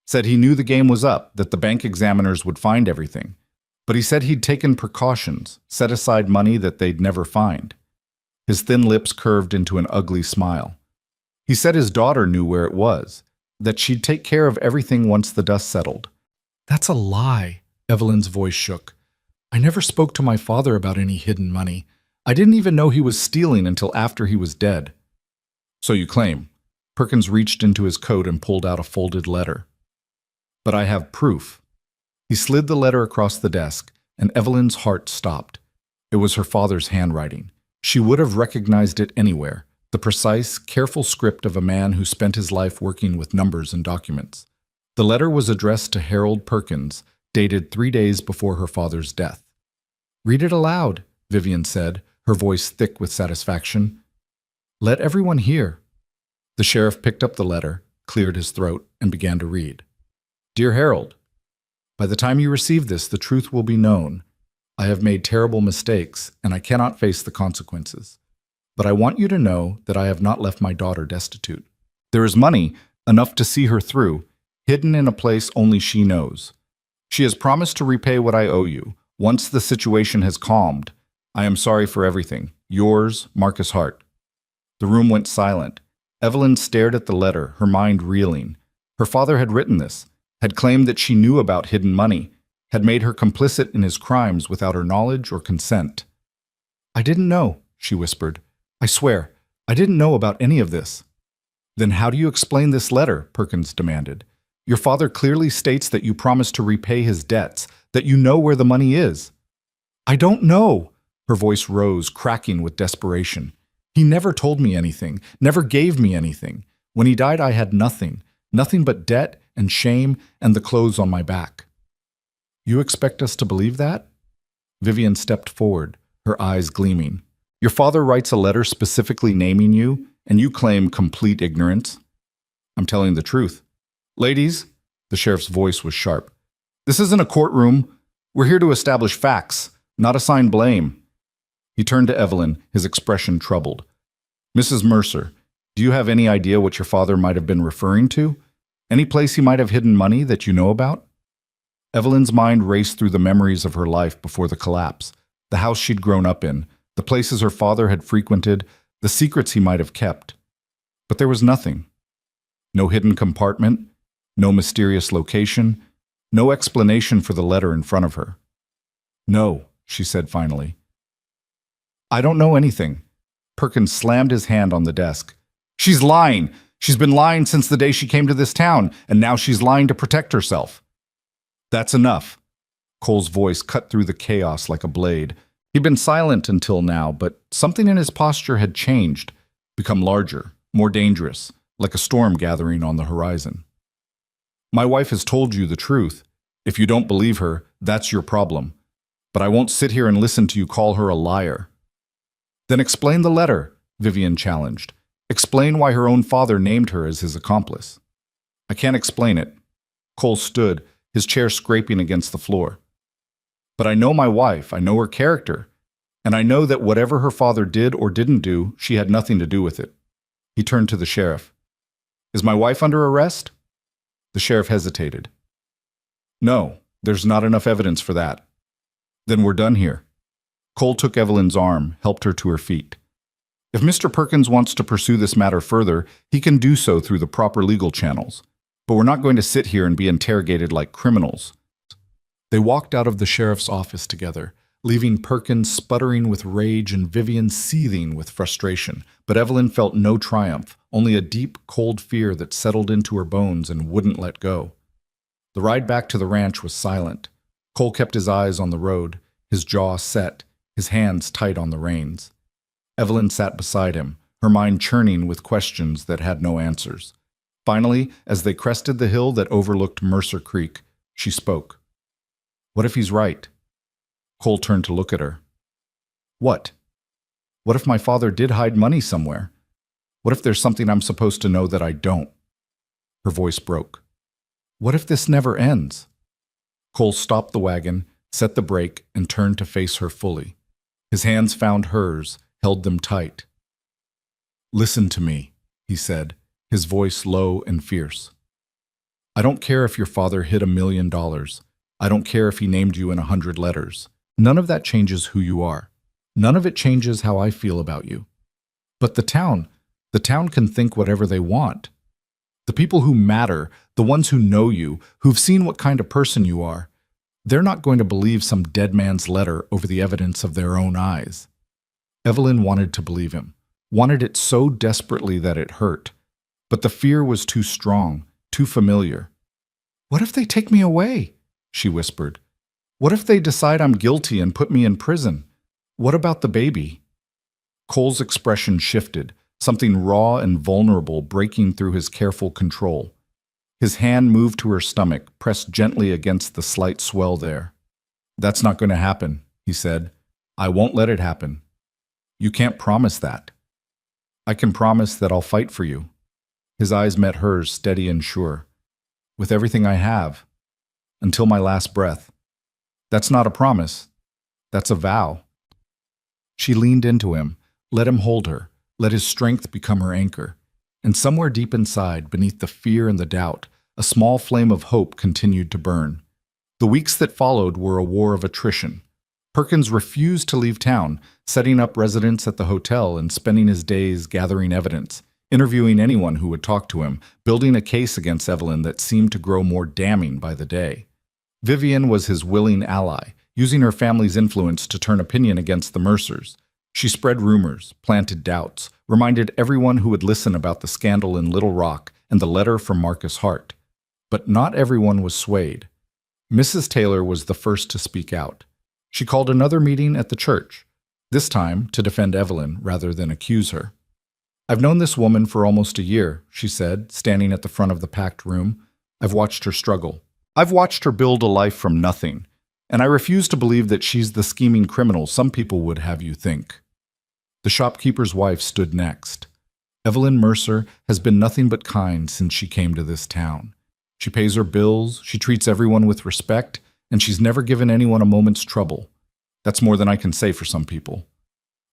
Said he knew the game was up, that the bank examiners would find everything. But he said he'd taken precautions, set aside money that they'd never find." His thin lips curved into an ugly smile. "He said his daughter knew where it was, that she'd take care of everything once the dust settled." "That's a lie," Evelyn's voice shook. "I never spoke to my father about any hidden money. I didn't even know he was stealing until after he was dead." "So you claim." Perkins reached into his coat and pulled out a folded letter. "But I have proof." He slid the letter across the desk, and Evelyn's heart stopped. It was her father's handwriting. She would have recognized it anywhere, the precise, careful script of a man who spent his life working with numbers and documents. The letter was addressed to Harold Perkins, dated 3 days before her father's death. "Read it aloud," Vivian said, her voice thick with satisfaction. "Let everyone hear." The sheriff picked up the letter, cleared his throat, and began to read. "Dear Harold, by the time you receive this, the truth will be known. I have made terrible mistakes, and I cannot face the consequences. But I want you to know that I have not left my daughter destitute. There is money, enough to see her through, hidden in a place only she knows. She has promised to repay what I owe you, once the situation has calmed. I am sorry for everything. Yours, Marcus Hart." The room went silent. Evelyn stared at the letter, her mind reeling. Her father had written this, had claimed that she knew about hidden money, had made her complicit in his crimes without her knowledge or consent. "I didn't know," she whispered. "I swear, I didn't know about any of this." "Then how do you explain this letter?" Perkins demanded. "Your father clearly states that you promised to repay his debts, that you know where the money is." "I don't know." Her voice rose, cracking with desperation. "He never told me anything, never gave me anything. When he died, I had nothing, nothing but debt and shame and the clothes on my back." "You expect us to believe that?" Vivian stepped forward, her eyes gleaming. "Your father writes a letter specifically naming you, and you claim complete ignorance." "I'm telling the truth." "Ladies," the sheriff's voice was sharp, "this isn't a courtroom. We're here to establish facts, not assign blame." He turned to Evelyn, his expression troubled. "Mrs. Mercer, do you have any idea what your father might have been referring to? Any place he might have hidden money that you know about?" Evelyn's mind raced through the memories of her life before the collapse, the house she'd grown up in, the places her father had frequented, the secrets he might have kept. But there was nothing. No hidden compartment, no mysterious location, no explanation for the letter in front of her. "No," she said finally. "I don't know anything." Perkins slammed his hand on the desk. "She's lying. She's been lying since the day she came to this town, and now she's lying to protect herself." "That's enough." Cole's voice cut through the chaos like a blade. He'd been silent until now, but something in his posture had changed, become larger, more dangerous, like a storm gathering on the horizon. "My wife has told you the truth. If you don't believe her, that's your problem. But I won't sit here and listen to you call her a liar." "Then explain the letter," Vivian challenged. "Explain why her own father named her as his accomplice." "I can't explain it." Cole stood, his chair scraping against the floor. "But I know my wife, I know her character, and I know that whatever her father did or didn't do, she had nothing to do with it." He turned to the sheriff. "Is my wife under arrest?" The sheriff hesitated. "No, there's not enough evidence for that." "Then we're done here." Cole took Evelyn's arm, helped her to her feet. "If Mr. Perkins wants to pursue this matter further, he can do so through the proper legal channels. But we're not going to sit here and be interrogated like criminals." They walked out of the sheriff's office together, leaving Perkins sputtering with rage and Vivian seething with frustration. But Evelyn felt no triumph, only a deep, cold fear that settled into her bones and wouldn't let go. The ride back to the ranch was silent. Cole kept his eyes on the road, his jaw set, his hands tight on the reins. Evelyn sat beside him, her mind churning with questions that had no answers. Finally, as they crested the hill that overlooked Mercer Creek, she spoke. "What if he's right?" Cole turned to look at her. "What? What if my father did hide money somewhere? What if there's something I'm supposed to know that I don't?" Her voice broke. "What if this never ends?" Cole stopped the wagon, set the brake, and turned to face her fully. His hands found hers, held them tight. "Listen to me," he said, his voice low and fierce. "I don't care if your father hid $1 million. I don't care if he named you in 100 letters. None of that changes who you are. None of it changes how I feel about you. But the town can think whatever they want. The people who matter, the ones who know you, who've seen what kind of person you are, they're not going to believe some dead man's letter over the evidence of their own eyes." Evelyn wanted to believe him, wanted it so desperately that it hurt. But the fear was too strong, too familiar. "What if they take me away?" she whispered. "What if they decide I'm guilty and put me in prison? What about the baby?" Cole's expression shifted, something raw and vulnerable breaking through his careful control. His hand moved to her stomach, pressed gently against the slight swell there. "That's not going to happen," he said. "I won't let it happen." "You can't promise that." "I can promise that I'll fight for you." His eyes met hers, steady and sure. "With everything I have. Until my last breath." "That's not a promise. That's a vow." She leaned into him, let him hold her, let his strength become her anchor. And somewhere deep inside, beneath the fear and the doubt, a small flame of hope continued to burn. The weeks that followed were a war of attrition. Perkins refused to leave town, setting up residence at the hotel and spending his days gathering evidence, interviewing anyone who would talk to him, building a case against Evelyn that seemed to grow more damning by the day. Vivian was his willing ally, using her family's influence to turn opinion against the Mercers. She spread rumors, planted doubts, reminded everyone who would listen about the scandal in Little Rock and the letter from Marcus Hart. But not everyone was swayed. Mrs. Taylor was the first to speak out. She called another meeting at the church, this time to defend Evelyn rather than accuse her. "I've known this woman for almost a year," she said, standing at the front of the packed room. "I've watched her struggle. I've watched her build a life from nothing, and I refuse to believe that she's the scheming criminal some people would have you think." The shopkeeper's wife stood next. "Evelyn Mercer has been nothing but kind since she came to this town. She pays her bills, she treats everyone with respect, and she's never given anyone a moment's trouble. That's more than I can say for some people."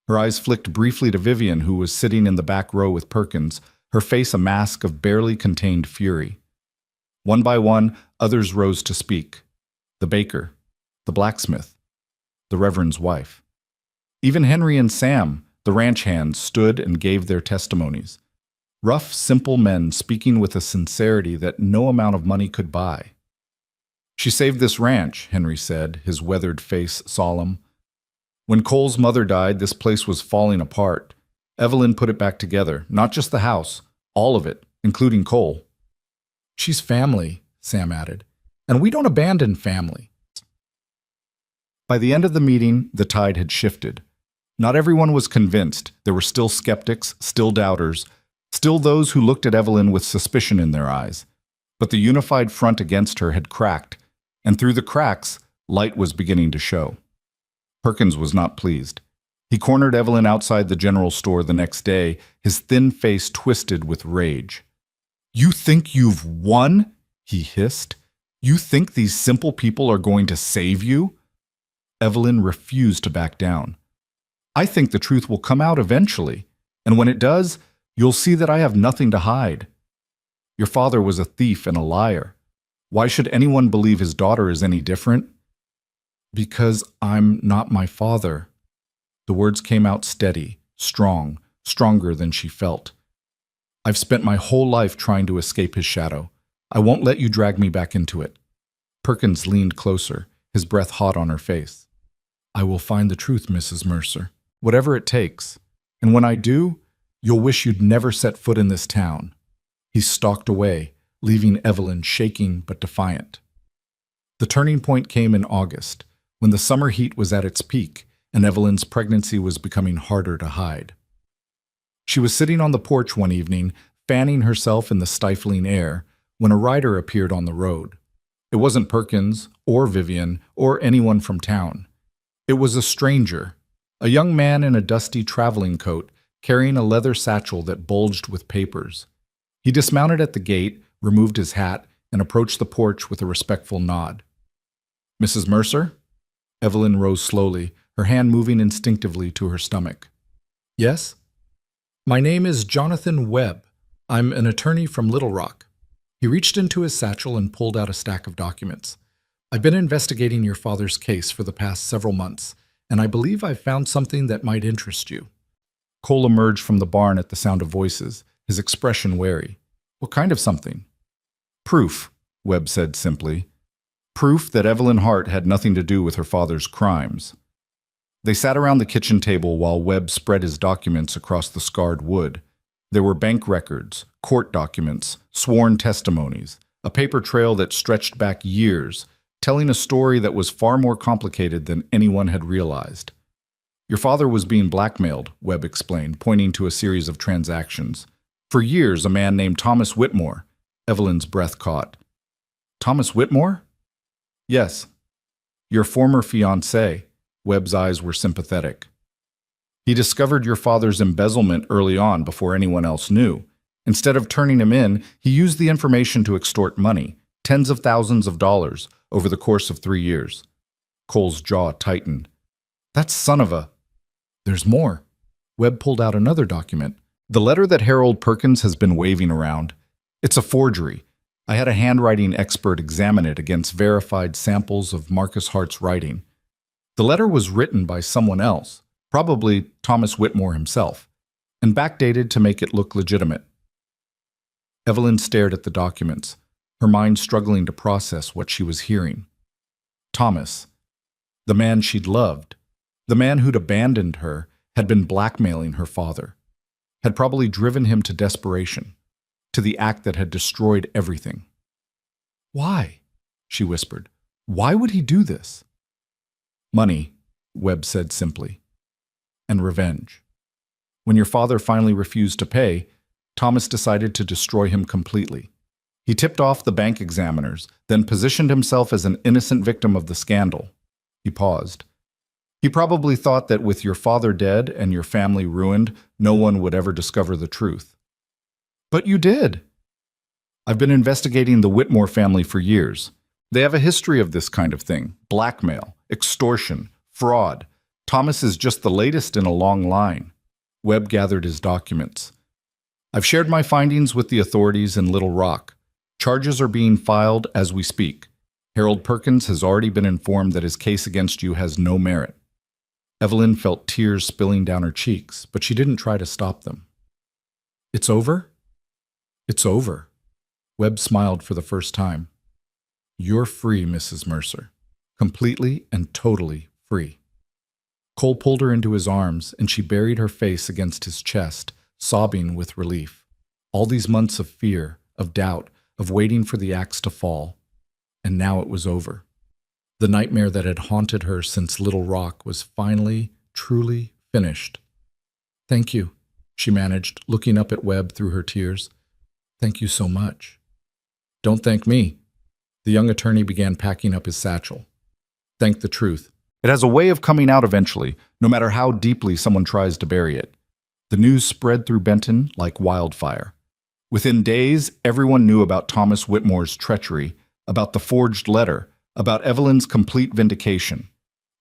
Her eyes flicked briefly to Vivian, who was sitting in the back row with Perkins, her face a mask of barely contained fury. One by one, others rose to speak. The baker, the blacksmith, the Reverend's wife. Even Henry and Sam, the ranch hands, stood and gave their testimonies. Rough, simple men speaking with a sincerity that no amount of money could buy. "She saved this ranch," Henry said, his weathered face solemn. "When Cole's mother died, this place was falling apart. Evelyn put it back together, not just the house, all of it, including Cole." "She's family," Sam added, "and we don't abandon family." By the end of the meeting, the tide had shifted. Not everyone was convinced. There were still skeptics, still doubters, still those who looked at Evelyn with suspicion in their eyes. But the unified front against her had cracked, and through the cracks, light was beginning to show. Perkins was not pleased. He cornered Evelyn outside the general store the next day, his thin face twisted with rage. "You think you've won?" he hissed. "You think these simple people are going to save you?" Evelyn refused to back down. "I think the truth will come out eventually, and when it does, you'll see that I have nothing to hide. Your father was a thief and a liar. Why should anyone believe his daughter is any different?" "Because I'm not my father." The words came out steady, strong, stronger than she felt. "I've spent my whole life trying to escape his shadow. I won't let you drag me back into it." Perkins leaned closer, his breath hot on her face. "I will find the truth, Mrs. Mercer, whatever it takes. And when I do, you'll wish you'd never set foot in this town." He stalked away, leaving Evelyn shaking but defiant. The turning point came in August, when the summer heat was at its peak and Evelyn's pregnancy was becoming harder to hide. She was sitting on the porch one evening, fanning herself in the stifling air, when a rider appeared on the road. It wasn't Perkins, or Vivian, or anyone from town. It was a stranger, a young man in a dusty traveling coat, carrying a leather satchel that bulged with papers. He dismounted at the gate, removed his hat, and approached the porch with a respectful nod. "Mrs. Mercer?" Evelyn rose slowly, her hand moving instinctively to her stomach. "Yes?" "My name is Jonathan Webb. I'm an attorney from Little Rock." He reached into his satchel and pulled out a stack of documents. "I've been investigating your father's case for the past several months, and I believe I've found something that might interest you." Cole emerged from the barn at the sound of voices, his expression wary. "What kind of something?" "Proof," Webb said simply. "Proof that Evelyn Hart had nothing to do with her father's crimes." They sat around the kitchen table while Webb spread his documents across the scarred wood. There were bank records, court documents, sworn testimonies, a paper trail that stretched back years, telling a story that was far more complicated than anyone had realized. "Your father was being blackmailed," Webb explained, pointing to a series of transactions. "For years, a man named Thomas Whitmore." Evelyn's breath caught. "Thomas Whitmore?" "Yes. Your former fiancé." Webb's eyes were sympathetic. "He discovered your father's embezzlement early on before anyone else knew. Instead of turning him in, he used the information to extort money, tens of thousands of dollars, over the course of 3 years. Cole's jaw tightened. "That son of a—" "There's more." Webb pulled out another document. "The letter that Harold Perkins has been waving around. It's a forgery. I had a handwriting expert examine it against verified samples of Marcus Hart's writing. The letter was written by someone else, probably Thomas Whitmore himself, and backdated to make it look legitimate." Evelyn stared at the documents, her mind struggling to process what she was hearing. Thomas, the man she'd loved, the man who'd abandoned her, had been blackmailing her father, had probably driven him to desperation, to the act that had destroyed everything. "Why?" she whispered. "Why would he do this?" "Money," Webb said simply. "And revenge. When your father finally refused to pay, Thomas decided to destroy him completely. He tipped off the bank examiners, then positioned himself as an innocent victim of the scandal." He paused. "He probably thought that with your father dead and your family ruined, no one would ever discover the truth." "But you did." "I've been investigating the Whitmore family for years. They have a history of this kind of thing: blackmail, extortion, fraud. Thomas is just the latest in a long line." Webb gathered his documents. "I've shared my findings with the authorities in Little Rock. Charges are being filed as we speak. Harold Perkins has already been informed that his case against you has no merit." Evelyn felt tears spilling down her cheeks, but she didn't try to stop them. "It's over?" "It's over." Webb smiled for the first time. "You're free, Mrs. Mercer. Completely and totally free." Cole pulled her into his arms, and she buried her face against his chest, sobbing with relief. All these months of fear, of doubt, of waiting for the axe to fall. And now it was over. The nightmare that had haunted her since Little Rock was finally, truly finished. "Thank you," she managed, looking up at Webb through her tears. "Thank you so much." "Don't thank me." The young attorney began packing up his satchel. "Thank the truth. It has a way of coming out eventually, no matter how deeply someone tries to bury it." The news spread through Benton like wildfire. Within days, everyone knew about Thomas Whitmore's treachery, about the forged letter, about Evelyn's complete vindication.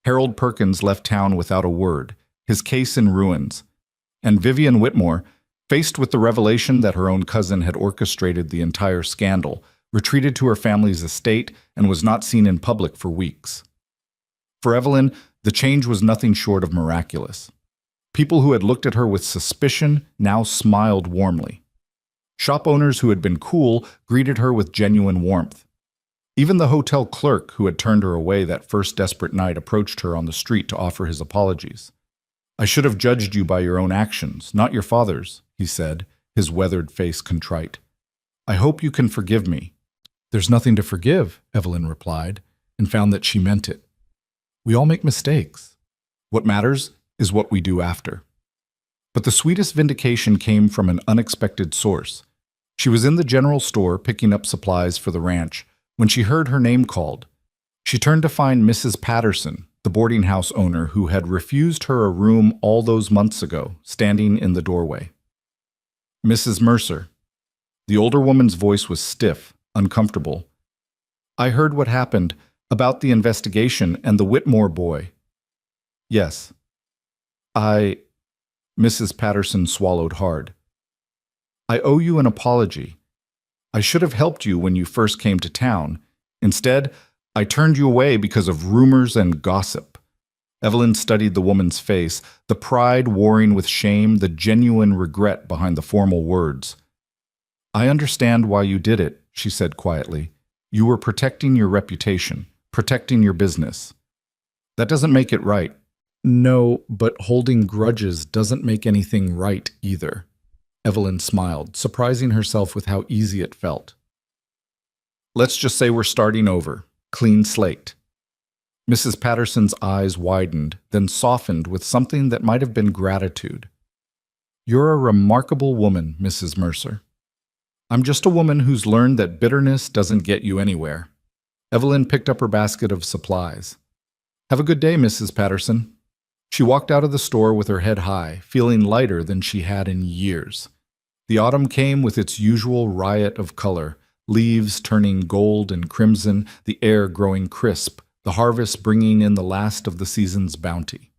Harold Perkins left town without a word, his case in ruins. And Vivian Whitmore, faced with the revelation that her own cousin had orchestrated the entire scandal, retreated to her family's estate and was not seen in public for weeks. For Evelyn, the change was nothing short of miraculous. People who had looked at her with suspicion now smiled warmly. Shop owners who had been cool greeted her with genuine warmth. Even the hotel clerk who had turned her away that first desperate night approached her on the street to offer his apologies. "I should have judged you by your own actions, not your father's," he said, his weathered face contrite. "I hope you can forgive me." "There's nothing to forgive," Evelyn replied. and found that she meant it. We all make mistakes. What matters is what we do after. But the sweetest vindication came from an unexpected source. She was in the general store picking up supplies for the ranch when she heard her name called. She turned to find Mrs. Patterson, the boarding house owner who had refused her a room all those months ago, standing in the doorway. Mrs. Mercer. The older woman's voice was stiff, uncomfortable. I heard what happened, about the investigation and the Whitmore boy. Yes. Mrs. Patterson swallowed hard. I owe you an apology. I should have helped you when you first came to town. Instead, I turned you away because of rumors and gossip. Evelyn studied the woman's face, the pride warring with shame, the genuine regret behind the formal words. I understand why you did it, she said quietly. You were protecting your reputation, protecting your business. That doesn't make it right. No, but holding grudges doesn't make anything right either. Evelyn smiled, surprising herself with how easy it felt. Let's just say we're starting over. Clean slate. Mrs. Patterson's eyes widened, then softened with something that might have been gratitude. You're a remarkable woman, Mrs. Mercer. I'm just a woman who's learned that bitterness doesn't get you anywhere. Evelyn picked up her basket of supplies. Have a good day, Mrs. Patterson. She walked out of the store with her head high, feeling lighter than she had in years. The autumn came with its usual riot of color, leaves turning gold and crimson, the air growing crisp, the harvest bringing in the last of the season's bounty.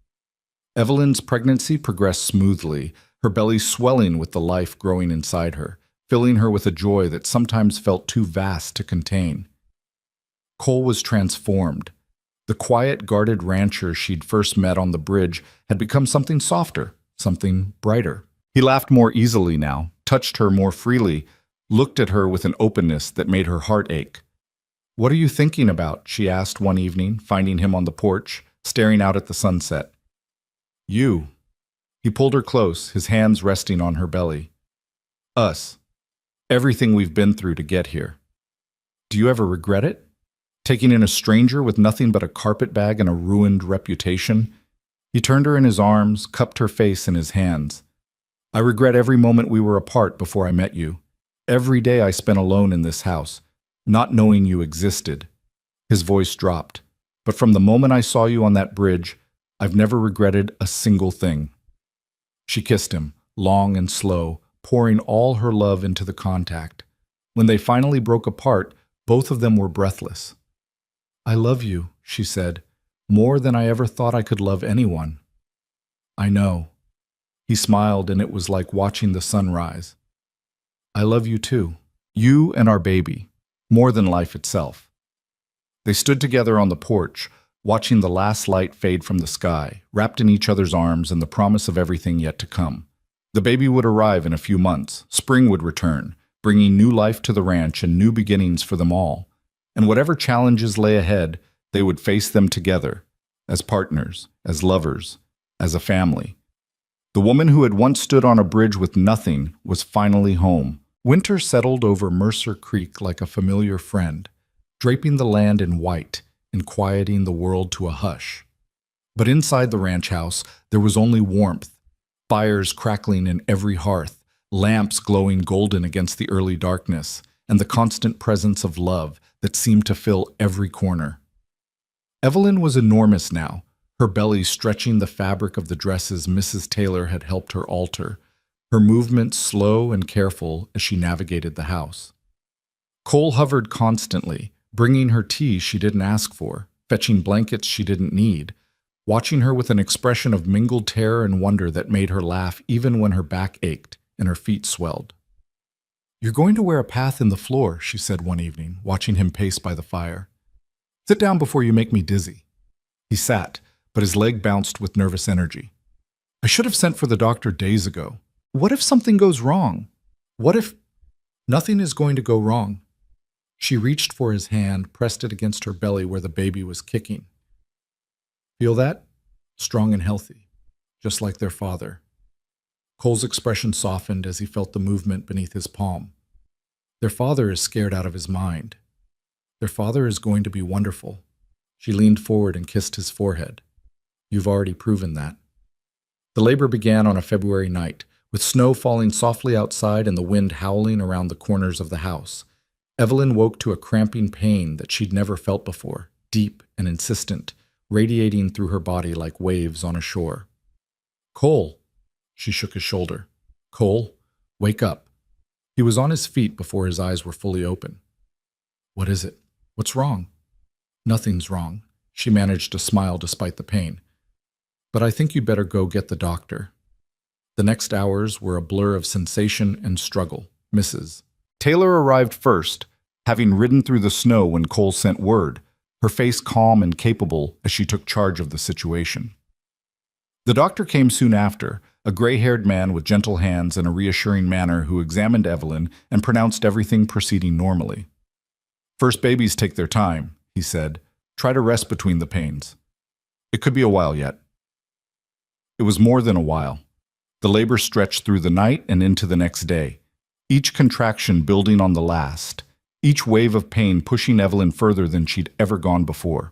Evelyn's pregnancy progressed smoothly, her belly swelling with the life growing inside her, filling her with a joy that sometimes felt too vast to contain. Cole was transformed. The quiet, guarded rancher she'd first met on the bridge had become something softer, something brighter. He laughed more easily now, touched her more freely, looked at her with an openness that made her heart ache. What are you thinking about? She asked one evening, finding him on the porch, staring out at the sunset. You. He pulled her close, his hands resting on her belly. Us. Everything we've been through to get here. Do you ever regret it? Taking in a stranger with nothing but a carpet bag and a ruined reputation? He turned her in his arms, cupped her face in his hands. I regret every moment we were apart before I met you. Every day I spent alone in this house, not knowing you existed. His voice dropped. But from the moment I saw you on that bridge, I've never regretted a single thing. She kissed him, long and slow, pouring all her love into the contact. When they finally broke apart, both of them were breathless. I love you, she said, more than I ever thought I could love anyone. I know. He smiled, and it was like watching the sun rise. I love you too. You and our baby, more than life itself. They stood together on the porch, watching the last light fade from the sky, wrapped in each other's arms and the promise of everything yet to come. The baby would arrive in a few months. Spring would return, bringing new life to the ranch and new beginnings for them all. And whatever challenges lay ahead, they would face them together, as partners, as lovers, as a family. The woman who had once stood on a bridge with nothing was finally home. Winter settled over Mercer Creek like a familiar friend, draping the land in white and quieting the world to a hush. But inside the ranch house, there was only warmth, fires crackling in every hearth, lamps glowing golden against the early darkness, and the constant presence of love that seemed to fill every corner. Evelyn was enormous now, her belly stretching the fabric of the dresses Mrs. Taylor had helped her alter, her movements slow and careful as she navigated the house. Cole hovered constantly, bringing her tea she didn't ask for, fetching blankets she didn't need, watching her with an expression of mingled terror and wonder that made her laugh even when her back ached and her feet swelled. You're going to wear a path in the floor, she said one evening, watching him pace by the fire. Sit down before you make me dizzy. He sat, but his leg bounced with nervous energy. I should have sent for the doctor days ago. What if something goes wrong? What if... Nothing is going to go wrong. She reached for his hand, pressed it against her belly where the baby was kicking. Feel that? Strong and healthy, just like their father. Cole's expression softened as he felt the movement beneath his palm. Their father is scared out of his mind. Their father is going to be wonderful. She leaned forward and kissed his forehead. You've already proven that. The labor began on a February night, with snow falling softly outside and the wind howling around the corners of the house. Evelyn woke to a cramping pain that she'd never felt before, deep and insistent, radiating through her body like waves on a shore. Cole! She shook his shoulder. Cole, wake up. He was on his feet before his eyes were fully open. What is it? What's wrong? Nothing's wrong. She managed to smile despite the pain. But I think you'd better go get the doctor. The next hours were a blur of sensation and struggle. Mrs. Taylor arrived first, having ridden through the snow when Cole sent word, her face calm and capable as she took charge of the situation. The doctor came soon after, a gray-haired man with gentle hands and a reassuring manner who examined Evelyn and pronounced everything proceeding normally. First babies take their time, he said. Try to rest between the pains. It could be a while yet. It was more than a while. The labor stretched through the night and into the next day, each contraction building on the last, each wave of pain pushing Evelyn further than she'd ever gone before.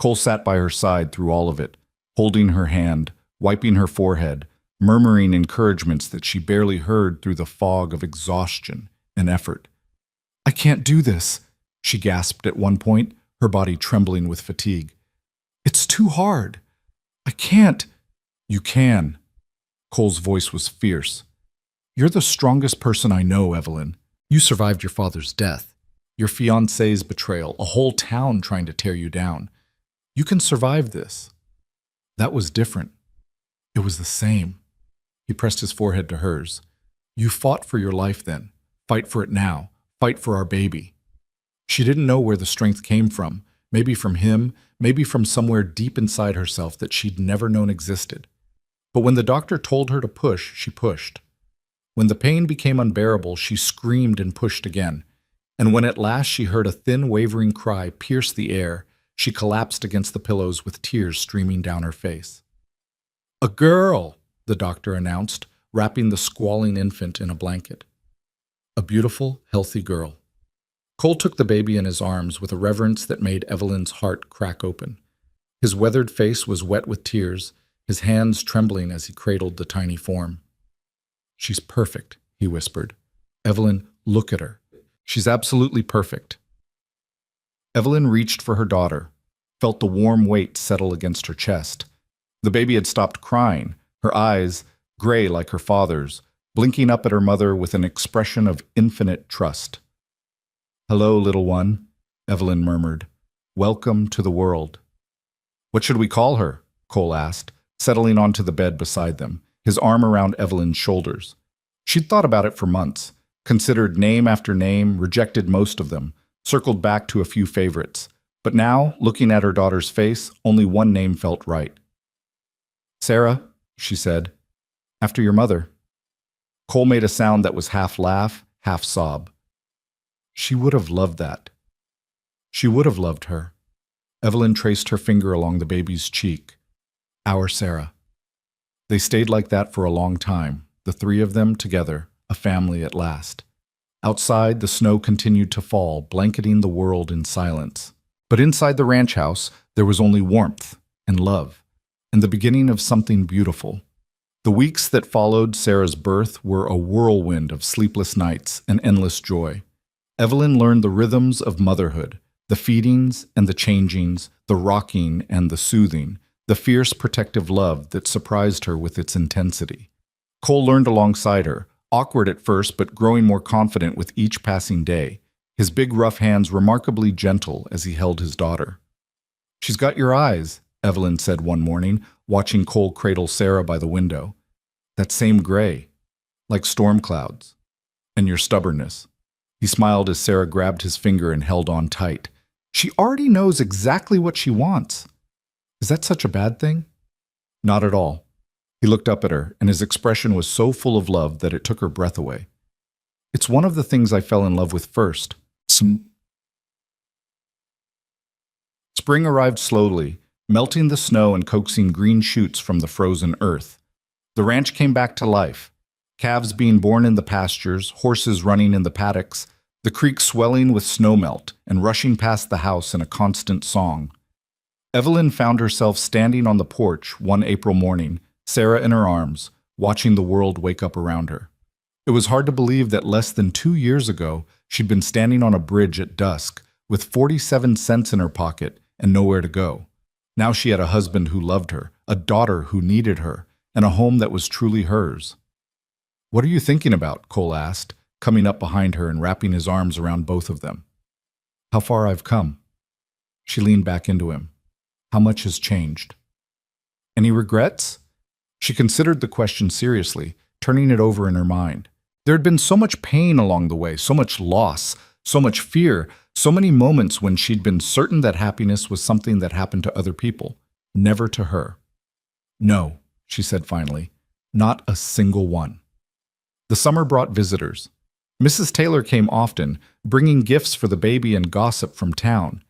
Cole sat by her side through all of it, holding her hand, wiping her forehead, murmuring encouragements that she barely heard through the fog of exhaustion and effort. I can't do this, she gasped at one point, her body trembling with fatigue. It's too hard. I can't. You can. Cole's voice was fierce. You're the strongest person I know, Evelyn. You survived your father's death, your fiancé's betrayal, a whole town trying to tear you down. You can survive this. That was different. It was the same. He pressed his forehead to hers. You fought for your life then. Fight for it now. Fight for our baby. She didn't know where the strength came from, maybe from him, maybe from somewhere deep inside herself that she'd never known existed. But when the doctor told her to push, she pushed. When the pain became unbearable, she screamed and pushed again. And when at last she heard a thin, wavering cry pierce the air, she collapsed against the pillows with tears streaming down her face. A girl, the doctor announced, wrapping the squalling infant in a blanket. A beautiful, healthy girl. Cole took the baby in his arms with a reverence that made Evelyn's heart crack open. His weathered face was wet with tears, his hands trembling as he cradled the tiny form. She's perfect, he whispered. Evelyn, look at her. She's absolutely perfect. Evelyn reached for her daughter, felt the warm weight settle against her chest. The baby had stopped crying, her eyes, gray like her father's, blinking up at her mother with an expression of infinite trust. Hello, little one, Evelyn murmured. Welcome to the world. What should we call her? Cole asked, settling onto the bed beside them, his arm around Evelyn's shoulders. She'd thought about it for months, considered name after name, rejected most of them, circled back to a few favorites. But now, looking at her daughter's face, only one name felt right. Sarah, she said, after your mother. Cole made a sound that was half laugh, half sob. She would have loved that. She would have loved her. Evelyn traced her finger along the baby's cheek. Our Sarah. They stayed like that for a long time, the three of them together, a family at last. Outside, the snow continued to fall, blanketing the world in silence. But inside the ranch house, there was only warmth and love, and the beginning of something beautiful. The weeks that followed Sarah's birth were a whirlwind of sleepless nights and endless joy. Evelyn learned the rhythms of motherhood, the feedings and the changings, the rocking and the soothing, the fierce protective love that surprised her with its intensity. Cole learned alongside her, awkward at first but growing more confident with each passing day, his big rough hands remarkably gentle as he held his daughter. She's got your eyes, Evelyn said one morning, watching Cole cradle Sarah by the window. That same gray, like storm clouds. And your stubbornness. He smiled as Sarah grabbed his finger and held on tight. She already knows exactly what she wants. Is that such a bad thing? Not at all. He looked up at her, and his expression was so full of love that it took her breath away. It's one of the things I fell in love with first. Spring arrived slowly, melting the snow and coaxing green shoots from the frozen earth. The ranch came back to life. Calves being born in the pastures, horses running in the paddocks, the creek swelling with snowmelt and rushing past the house in a constant song. Evelyn found herself standing on the porch one April morning, Sarah in her arms, watching the world wake up around her. It was hard to believe that less than 2 years ago, she'd been standing on a bridge at dusk with 47 cents in her pocket and nowhere to go. Now she had a husband who loved her, a daughter who needed her, and a home that was truly hers. "What are you thinking about?" Cole asked, coming up behind her and wrapping his arms around both of them. "How far I've come." She leaned back into him. "How much has changed?" "Any regrets?" She considered the question seriously, turning it over in her mind. There had been so much pain along the way, so much loss, so much fear, so many moments when she'd been certain that happiness was something that happened to other people, never to her. "No," she said finally, "not a single one." The summer brought visitors. Mrs. Taylor came often, bringing gifts for the baby and gossip from town.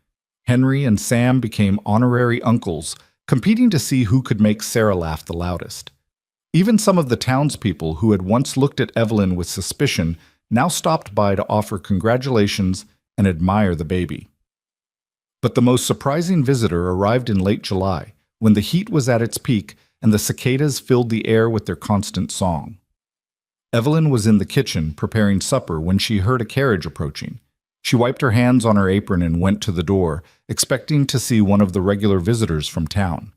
Henry and Sam became honorary uncles, competing to see who could make Sarah laugh the loudest. Even some of the townspeople who had once looked at Evelyn with suspicion now stopped by to offer congratulations and admire the baby. But the most surprising visitor arrived in late July, when the heat was at its peak and the cicadas filled the air with their constant song. Evelyn was in the kitchen preparing supper when she heard a carriage approaching. She wiped her hands on her apron and went to the door, expecting to see one of the regular visitors from town.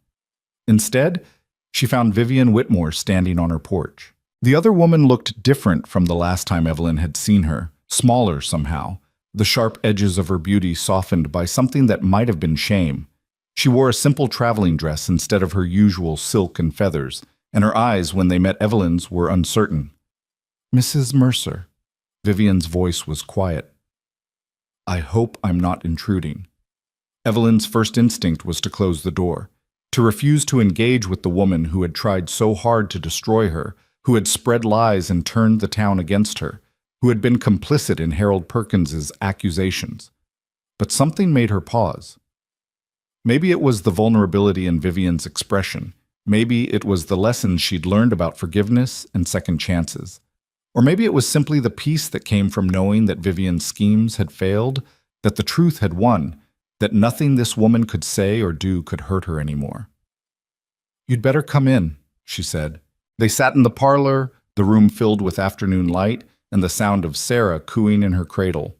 Instead, she found Vivian Whitmore standing on her porch. The other woman looked different from the last time Evelyn had seen her, smaller somehow, the sharp edges of her beauty softened by something that might have been shame. She wore a simple traveling dress instead of her usual silk and feathers, and her eyes, when they met Evelyn's, were uncertain. "Mrs. Mercer." Vivian's voice was quiet. "I hope I'm not intruding." Evelyn's first instinct was to close the door, to refuse to engage with the woman who had tried so hard to destroy her, who had spread lies and turned the town against her, who had been complicit in Harold Perkins's accusations. But something made her pause. Maybe it was the vulnerability in Vivian's expression. Maybe it was the lessons she'd learned about forgiveness and second chances. Or maybe it was simply the peace that came from knowing that Vivian's schemes had failed, that the truth had won, that nothing this woman could say or do could hurt her anymore. "You'd better come in," she said. They sat in the parlor, the room filled with afternoon light, and the sound of Sarah cooing in her cradle.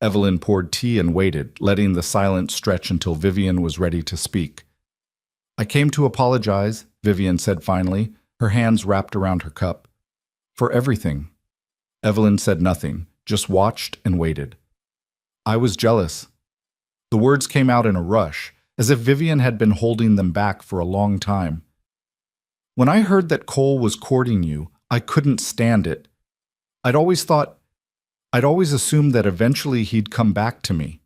Evelyn poured tea and waited, letting the silence stretch until Vivian was ready to speak. "I came to apologize," Vivian said finally, her hands wrapped around her cup. "For everything." Evelyn said nothing, just watched and waited. "I was jealous." The words came out in a rush, as if Vivian had been holding them back for a long time. "When I heard that Cole was courting you, I couldn't stand it. I'd always assumed that eventually he'd come back to me,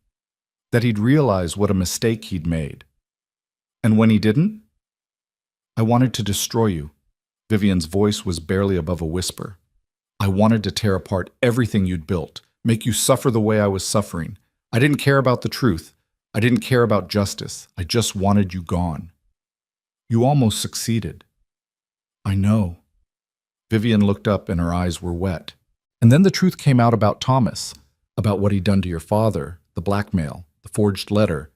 that he'd realize what a mistake he'd made. And when he didn't, I wanted to destroy you." Vivian's voice was barely above a whisper. "I wanted to tear apart everything you'd built, make you suffer the way I was suffering. I didn't care about the truth. I didn't care about justice. I just wanted you gone. You almost succeeded." "I know." Vivian looked up and her eyes were wet. "And then the truth came out about Thomas, about what he'd done to your father, the blackmail, the forged letter,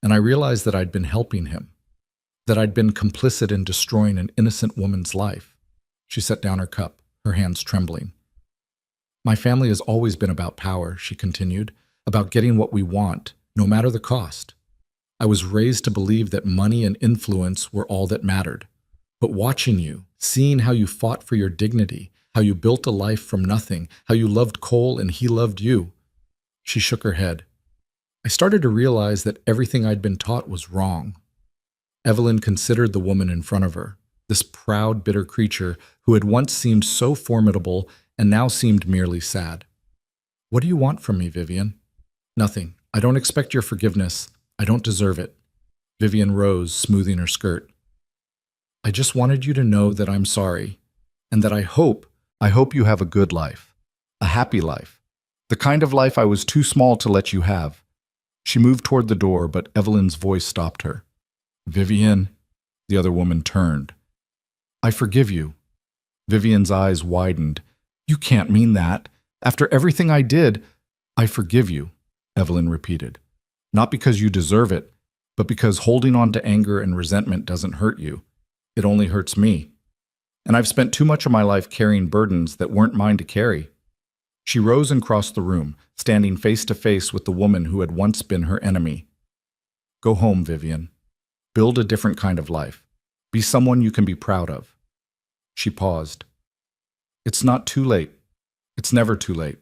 and I realized that I'd been helping him, that I'd been complicit in destroying an innocent woman's life." She set down her cup, her hands trembling. "My family has always been about power," she continued, "about getting what we want, no matter the cost. I was raised to believe that money and influence were all that mattered. But watching you, seeing how you fought for your dignity, how you built a life from nothing, how you loved Cole and he loved you." She shook her head. "I started to realize that everything I'd been taught was wrong." Evelyn considered the woman in front of her, this proud, bitter creature who had once seemed so formidable and now seemed merely sad. "What do you want from me, Vivian?" "Nothing. I don't expect your forgiveness. I don't deserve it." Vivian rose, smoothing her skirt. "I just wanted you to know that I'm sorry, and that I hope you have a good life, a happy life, the kind of life I was too small to let you have." She moved toward the door, but Evelyn's voice stopped her. "Vivian," the other woman turned. "I forgive you." Vivian's eyes widened. "You can't mean that. After everything I did, I forgive you," Evelyn repeated. "Not because you deserve it, but because holding on to anger and resentment doesn't hurt you. It only hurts me. And I've spent too much of my life carrying burdens that weren't mine to carry." She rose and crossed the room, standing face to face with the woman who had once been her enemy. "Go home, Vivian. Build a different kind of life. Be someone you can be proud of." She paused. "It's not too late. It's never too late."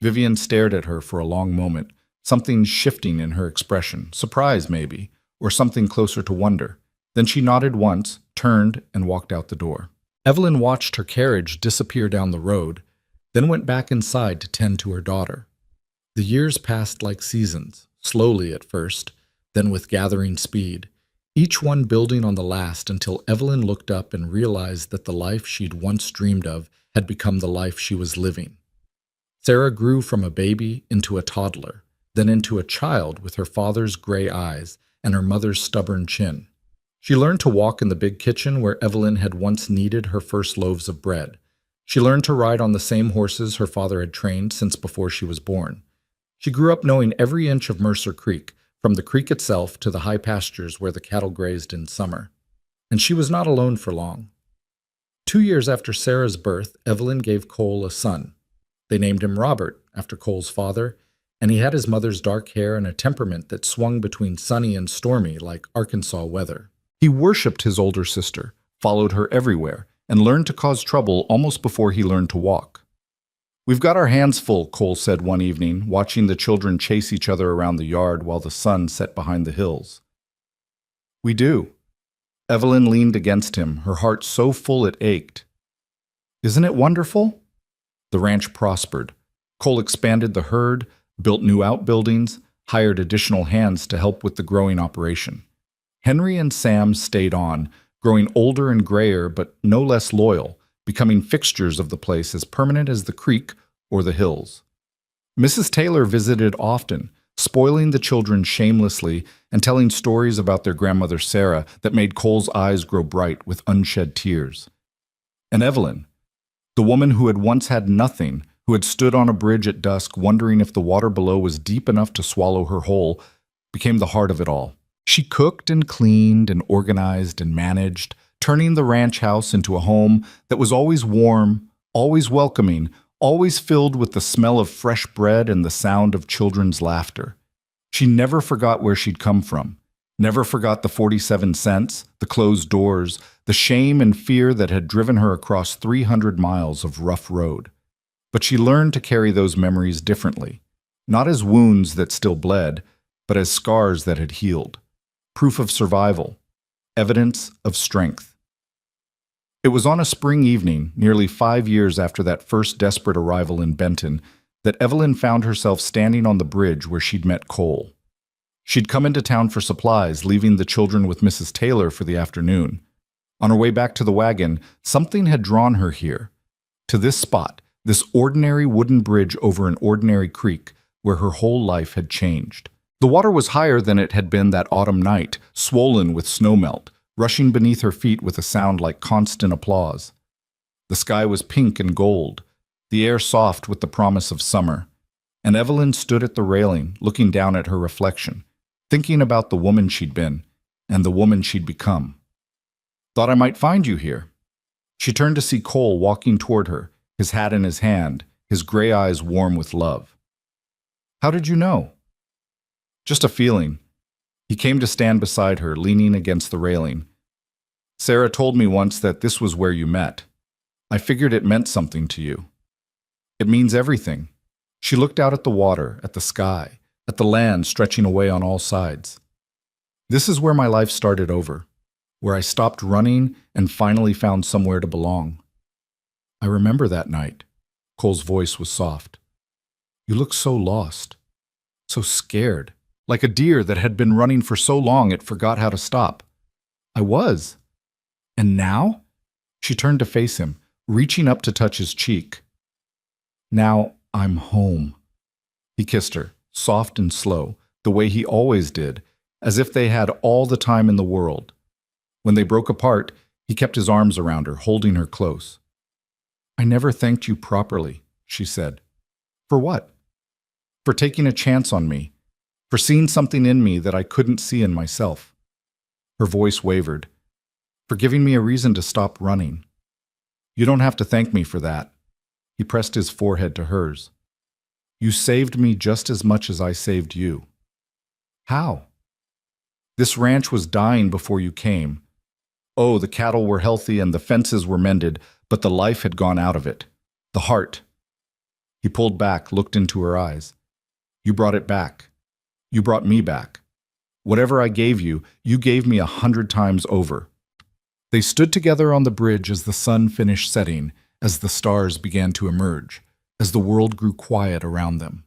Vivian stared at her for a long moment, something shifting in her expression, surprise maybe, or something closer to wonder. Then she nodded once, turned, and walked out the door. Evelyn watched her carriage disappear down the road, then went back inside to tend to her daughter. The years passed like seasons, slowly at first, then with gathering speed, each one building on the last until Evelyn looked up and realized that the life she'd once dreamed of had become the life she was living. Sarah grew from a baby into a toddler, then into a child with her father's gray eyes and her mother's stubborn chin. She learned to walk in the big kitchen where Evelyn had once kneaded her first loaves of bread. She learned to ride on the same horses her father had trained since before she was born. She grew up knowing every inch of Mercer Creek, from the creek itself to the high pastures where the cattle grazed in summer. And she was not alone for long. 2 years after Sarah's birth, Evelyn gave Cole a son. They named him Robert, after Cole's father, and he had his mother's dark hair and a temperament that swung between sunny and stormy like Arkansas weather. He worshipped his older sister, followed her everywhere, and learned to cause trouble almost before he learned to walk. "We've got our hands full," Cole said one evening, watching the children chase each other around the yard while the sun set behind the hills. "We do." Evelyn leaned against him, her heart so full it ached. "Isn't it wonderful?" The ranch prospered. Cole expanded the herd, built new outbuildings, hired additional hands to help with the growing operation. Henry and Sam stayed on, growing older and grayer but no less loyal, becoming fixtures of the place as permanent as the creek or the hills. Mrs. Taylor visited often, spoiling the children shamelessly and telling stories about their grandmother Sarah that made Cole's eyes grow bright with unshed tears. And Evelyn, the woman who had once had nothing, who had stood on a bridge at dusk wondering if the water below was deep enough to swallow her whole, became the heart of it all. She cooked and cleaned and organized and managed, turning the ranch house into a home that was always warm, always welcoming, always filled with the smell of fresh bread and the sound of children's laughter. She never forgot where she'd come from, never forgot the 47 cents, the closed doors, the shame and fear that had driven her across 300 miles of rough road. But she learned to carry those memories differently, not as wounds that still bled, but as scars that had healed. Proof of survival, evidence of strength. It was on a spring evening, nearly 5 years after that first desperate arrival in Benton, that Evelyn found herself standing on the bridge where she'd met Cole. She'd come into town for supplies, leaving the children with Mrs. Taylor for the afternoon. On her way back to the wagon, something had drawn her here, to this spot, this ordinary wooden bridge over an ordinary creek where her whole life had changed. The water was higher than it had been that autumn night, swollen with snowmelt, rushing beneath her feet with a sound like constant applause. The sky was pink and gold, the air soft with the promise of summer, and Evelyn stood at the railing, looking down at her reflection, thinking about the woman she'd been and the woman she'd become. "Thought I might find you here." She turned to see Cole walking toward her, his hat in his hand, his gray eyes warm with love. "How did you know?" "Just a feeling." He came to stand beside her, leaning against the railing. "Sarah told me once that this was where you met. I figured it meant something to you." "It means everything." She looked out at the water, at the sky, at the land stretching away on all sides. "This is where my life started over, where I stopped running and finally found somewhere to belong." "I remember that night." Cole's voice was soft. "You looked so lost, so scared. Like a deer that had been running for so long it forgot how to stop." "I was." "And now?" She turned to face him, reaching up to touch his cheek. "Now I'm home." He kissed her, soft and slow, the way he always did, as if they had all the time in the world. When they broke apart, he kept his arms around her, holding her close. "I never thanked you properly," she said. "For what?" "For taking a chance on me. for seeing something in me that I couldn't see in myself. Her voice wavered. For giving me a reason to stop running. You don't have to thank me for that. He pressed his forehead to hers. You saved me just as much as I saved you. How? This ranch was dying before you came. Oh, the cattle were healthy and the fences were mended, but the life had gone out of it. The heart. He pulled back, looked into her eyes. You brought it back. You brought me back. Whatever I gave you, you gave me 100 times over. They stood together on the bridge as the sun finished setting, as the stars began to emerge, as the world grew quiet around them.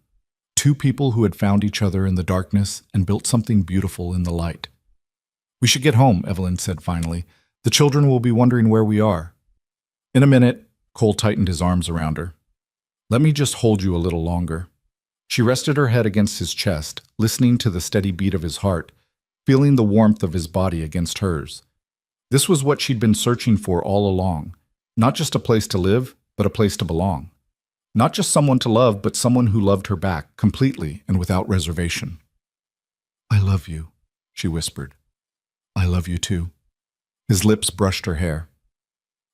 Two people who had found each other in the darkness and built something beautiful in the light. We should get home, Evelyn said finally. The children will be wondering where we are. In a minute, Cole tightened his arms around her. Let me just hold you a little longer. She rested her head against his chest, listening to the steady beat of his heart, feeling the warmth of his body against hers. This was what she'd been searching for all along. Not just a place to live, but a place to belong. Not just someone to love, but someone who loved her back, completely and without reservation. I love you, she whispered. I love you too. His lips brushed her hair.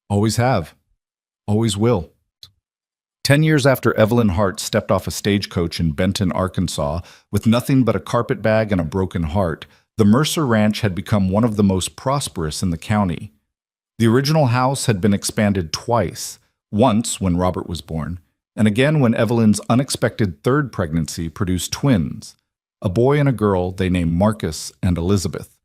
Always have. Always will. 10 years after Evelyn Hart stepped off a stagecoach in Benton, Arkansas, with nothing but a carpet bag and a broken heart, the Mercer Ranch had become one of the most prosperous in the county. The original house had been expanded twice, once when Robert was born, and again when Evelyn's unexpected third pregnancy produced twins, a boy and a girl they named Marcus and Elizabeth.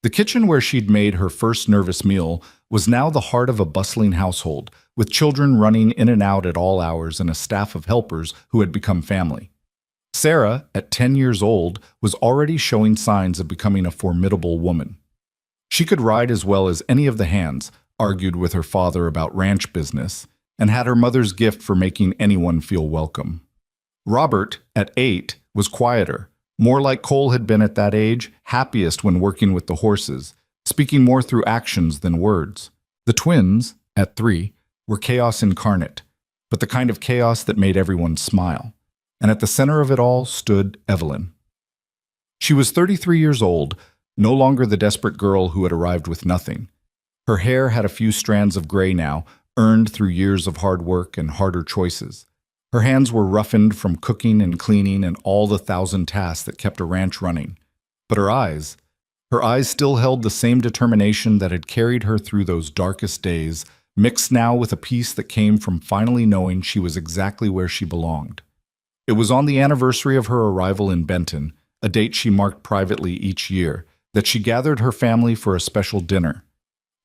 The kitchen where she'd made her first nervous meal was now the heart of a bustling household, with children running in and out at all hours and a staff of helpers who had become family. Sarah, at 10 years old, was already showing signs of becoming a formidable woman. She could ride as well as any of the hands, argued with her father about ranch business, and had her mother's gift for making anyone feel welcome. Robert, at 8, was quieter, more like Cole had been at that age, happiest when working with the horses, speaking more through actions than words. The twins, at 3, were chaos incarnate, but the kind of chaos that made everyone smile. And at the center of it all stood Evelyn. She was 33 years old, no longer the desperate girl who had arrived with nothing. Her hair had a few strands of gray now, earned through years of hard work and harder choices. Her hands were roughened from cooking and cleaning and all the 1,000 tasks that kept a ranch running. But her eyes still held the same determination that had carried her through those darkest days, mixed now with a peace that came from finally knowing she was exactly where she belonged. It was on the anniversary of her arrival in Benton, a date she marked privately each year, that she gathered her family for a special dinner.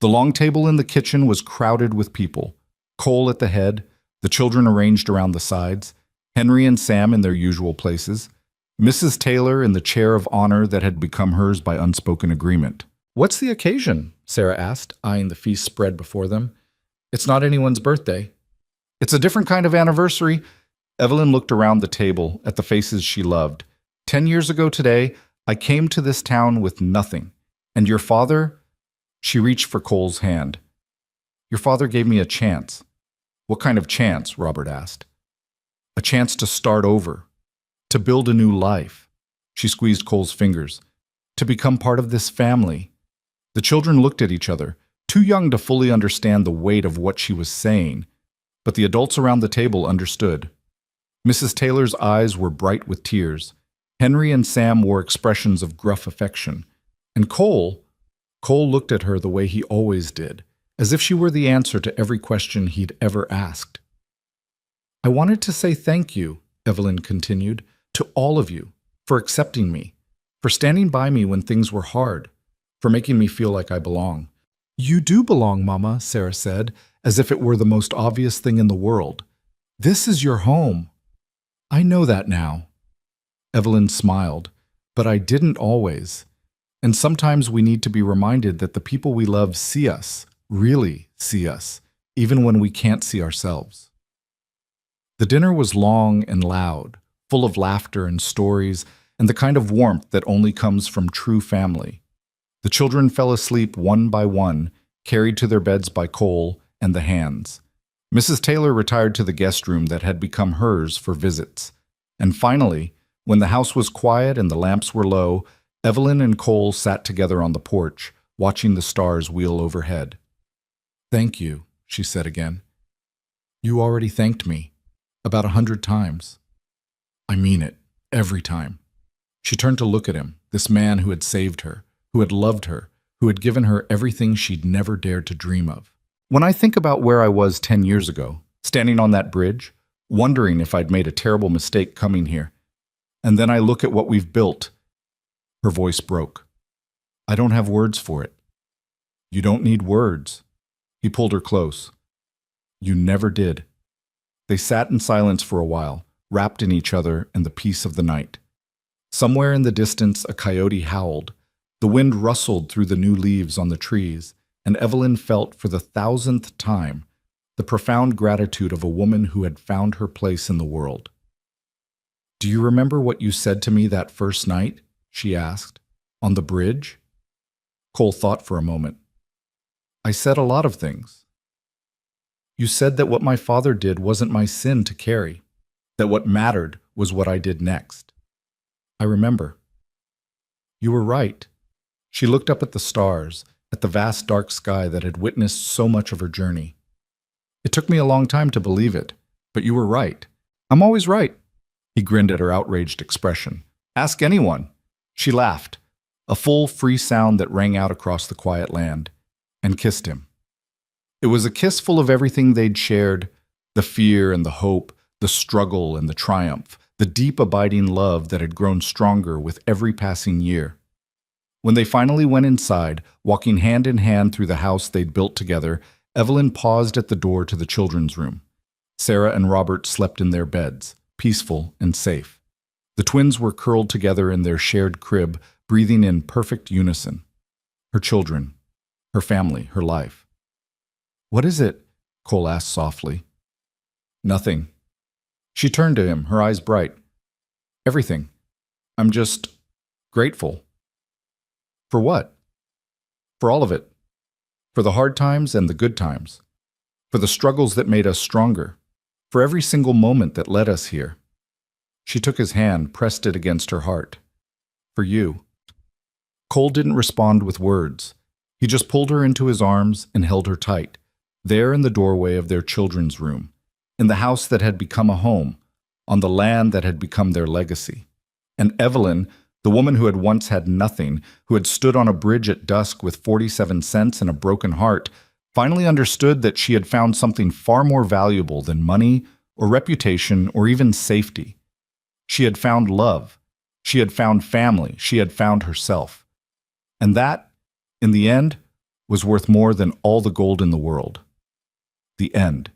The long table in the kitchen was crowded with people, Cole at the head, the children arranged around the sides, Henry and Sam in their usual places, Mrs. Taylor in the chair of honor that had become hers by unspoken agreement. What's the occasion? Sarah asked, eyeing the feast spread before them. It's not anyone's birthday. It's a different kind of anniversary. Evelyn looked around the table at the faces she loved. 10 years ago today, I came to this town with nothing. And your father? She reached for Cole's hand. Your father gave me a chance. What kind of chance? Robert asked. A chance to start over. To build a new life. She squeezed Cole's fingers. To become part of this family. The children looked at each other, too young to fully understand the weight of what she was saying. But the adults around the table understood. Mrs. Taylor's eyes were bright with tears. Henry and Sam wore expressions of gruff affection. And Cole looked at her the way he always did, as if she were the answer to every question he'd ever asked. I wanted to say thank you, Evelyn continued, to all of you, for accepting me, for standing by me when things were hard, for making me feel like I belong. You do belong, Mama, Sarah said, as if it were the most obvious thing in the world. This is your home. I know that now. Evelyn smiled, but I didn't always. And sometimes we need to be reminded that the people we love see us, really see us, even when we can't see ourselves. The dinner was long and loud, full of laughter and stories, and the kind of warmth that only comes from true family. The children fell asleep one by one, carried to their beds by Cole and the hands. Mrs. Taylor retired to the guest room that had become hers for visits. And finally, When the house was quiet and the lamps were low, Evelyn and Cole sat together on the porch, watching the stars wheel overhead. "Thank you," she said again. "You already thanked me. About 100 times. I mean it, every time." She turned to look at him, this man who had saved her, who had loved her, who had given her everything she'd never dared to dream of. When I think about where I was 10 years ago, standing on that bridge, wondering if I'd made a terrible mistake coming here, and then I look at what we've built, her voice broke. I don't have words for it. You don't need words. He pulled her close. You never did. They sat in silence for a while, wrapped in each other and the peace of the night. Somewhere in the distance, a coyote howled. The wind rustled through the new leaves on the trees, and Evelyn felt for the 1,000th time the profound gratitude of a woman who had found her place in the world. "Do you remember what you said to me that first night?" she asked. "On the bridge?" Cole thought for a moment. "I said a lot of things. You said that what my father did wasn't my sin to carry, that what mattered was what I did next. I remember. You were right." She looked up at the stars, at the vast dark sky that had witnessed so much of her journey. "It took me a long time to believe it, but you were right. I'm always right." He grinned at her outraged expression. "Ask anyone." She laughed, a full, free sound that rang out across the quiet land, and kissed him. It was a kiss full of everything they'd shared, the fear and the hope, the struggle and the triumph, the deep abiding love that had grown stronger with every passing year. When they finally went inside, walking hand in hand through the house they'd built together, Evelyn paused at the door to the children's room. Sarah and Robert slept in their beds, peaceful and safe. The twins were curled together in their shared crib, breathing in perfect unison. Her children, her family, her life. "What is it?" Cole asked softly. "Nothing." She turned to him, her eyes bright. "Everything. I'm just grateful." "For what?" "For all of it. For the hard times and the good times. For the struggles that made us stronger. For every single moment that led us here." She took his hand, pressed it against her heart. "For you." Cole didn't respond with words. He just pulled her into his arms and held her tight, there in the doorway of their children's room, in the house that had become a home, on the land that had become their legacy. And Evelyn, the woman who had once had nothing, who had stood on a bridge at dusk with 47 cents and a broken heart, finally understood that she had found something far more valuable than money or reputation or even safety. She had found love. She had found family. She had found herself. And that, in the end, was worth more than all the gold in the world. The end.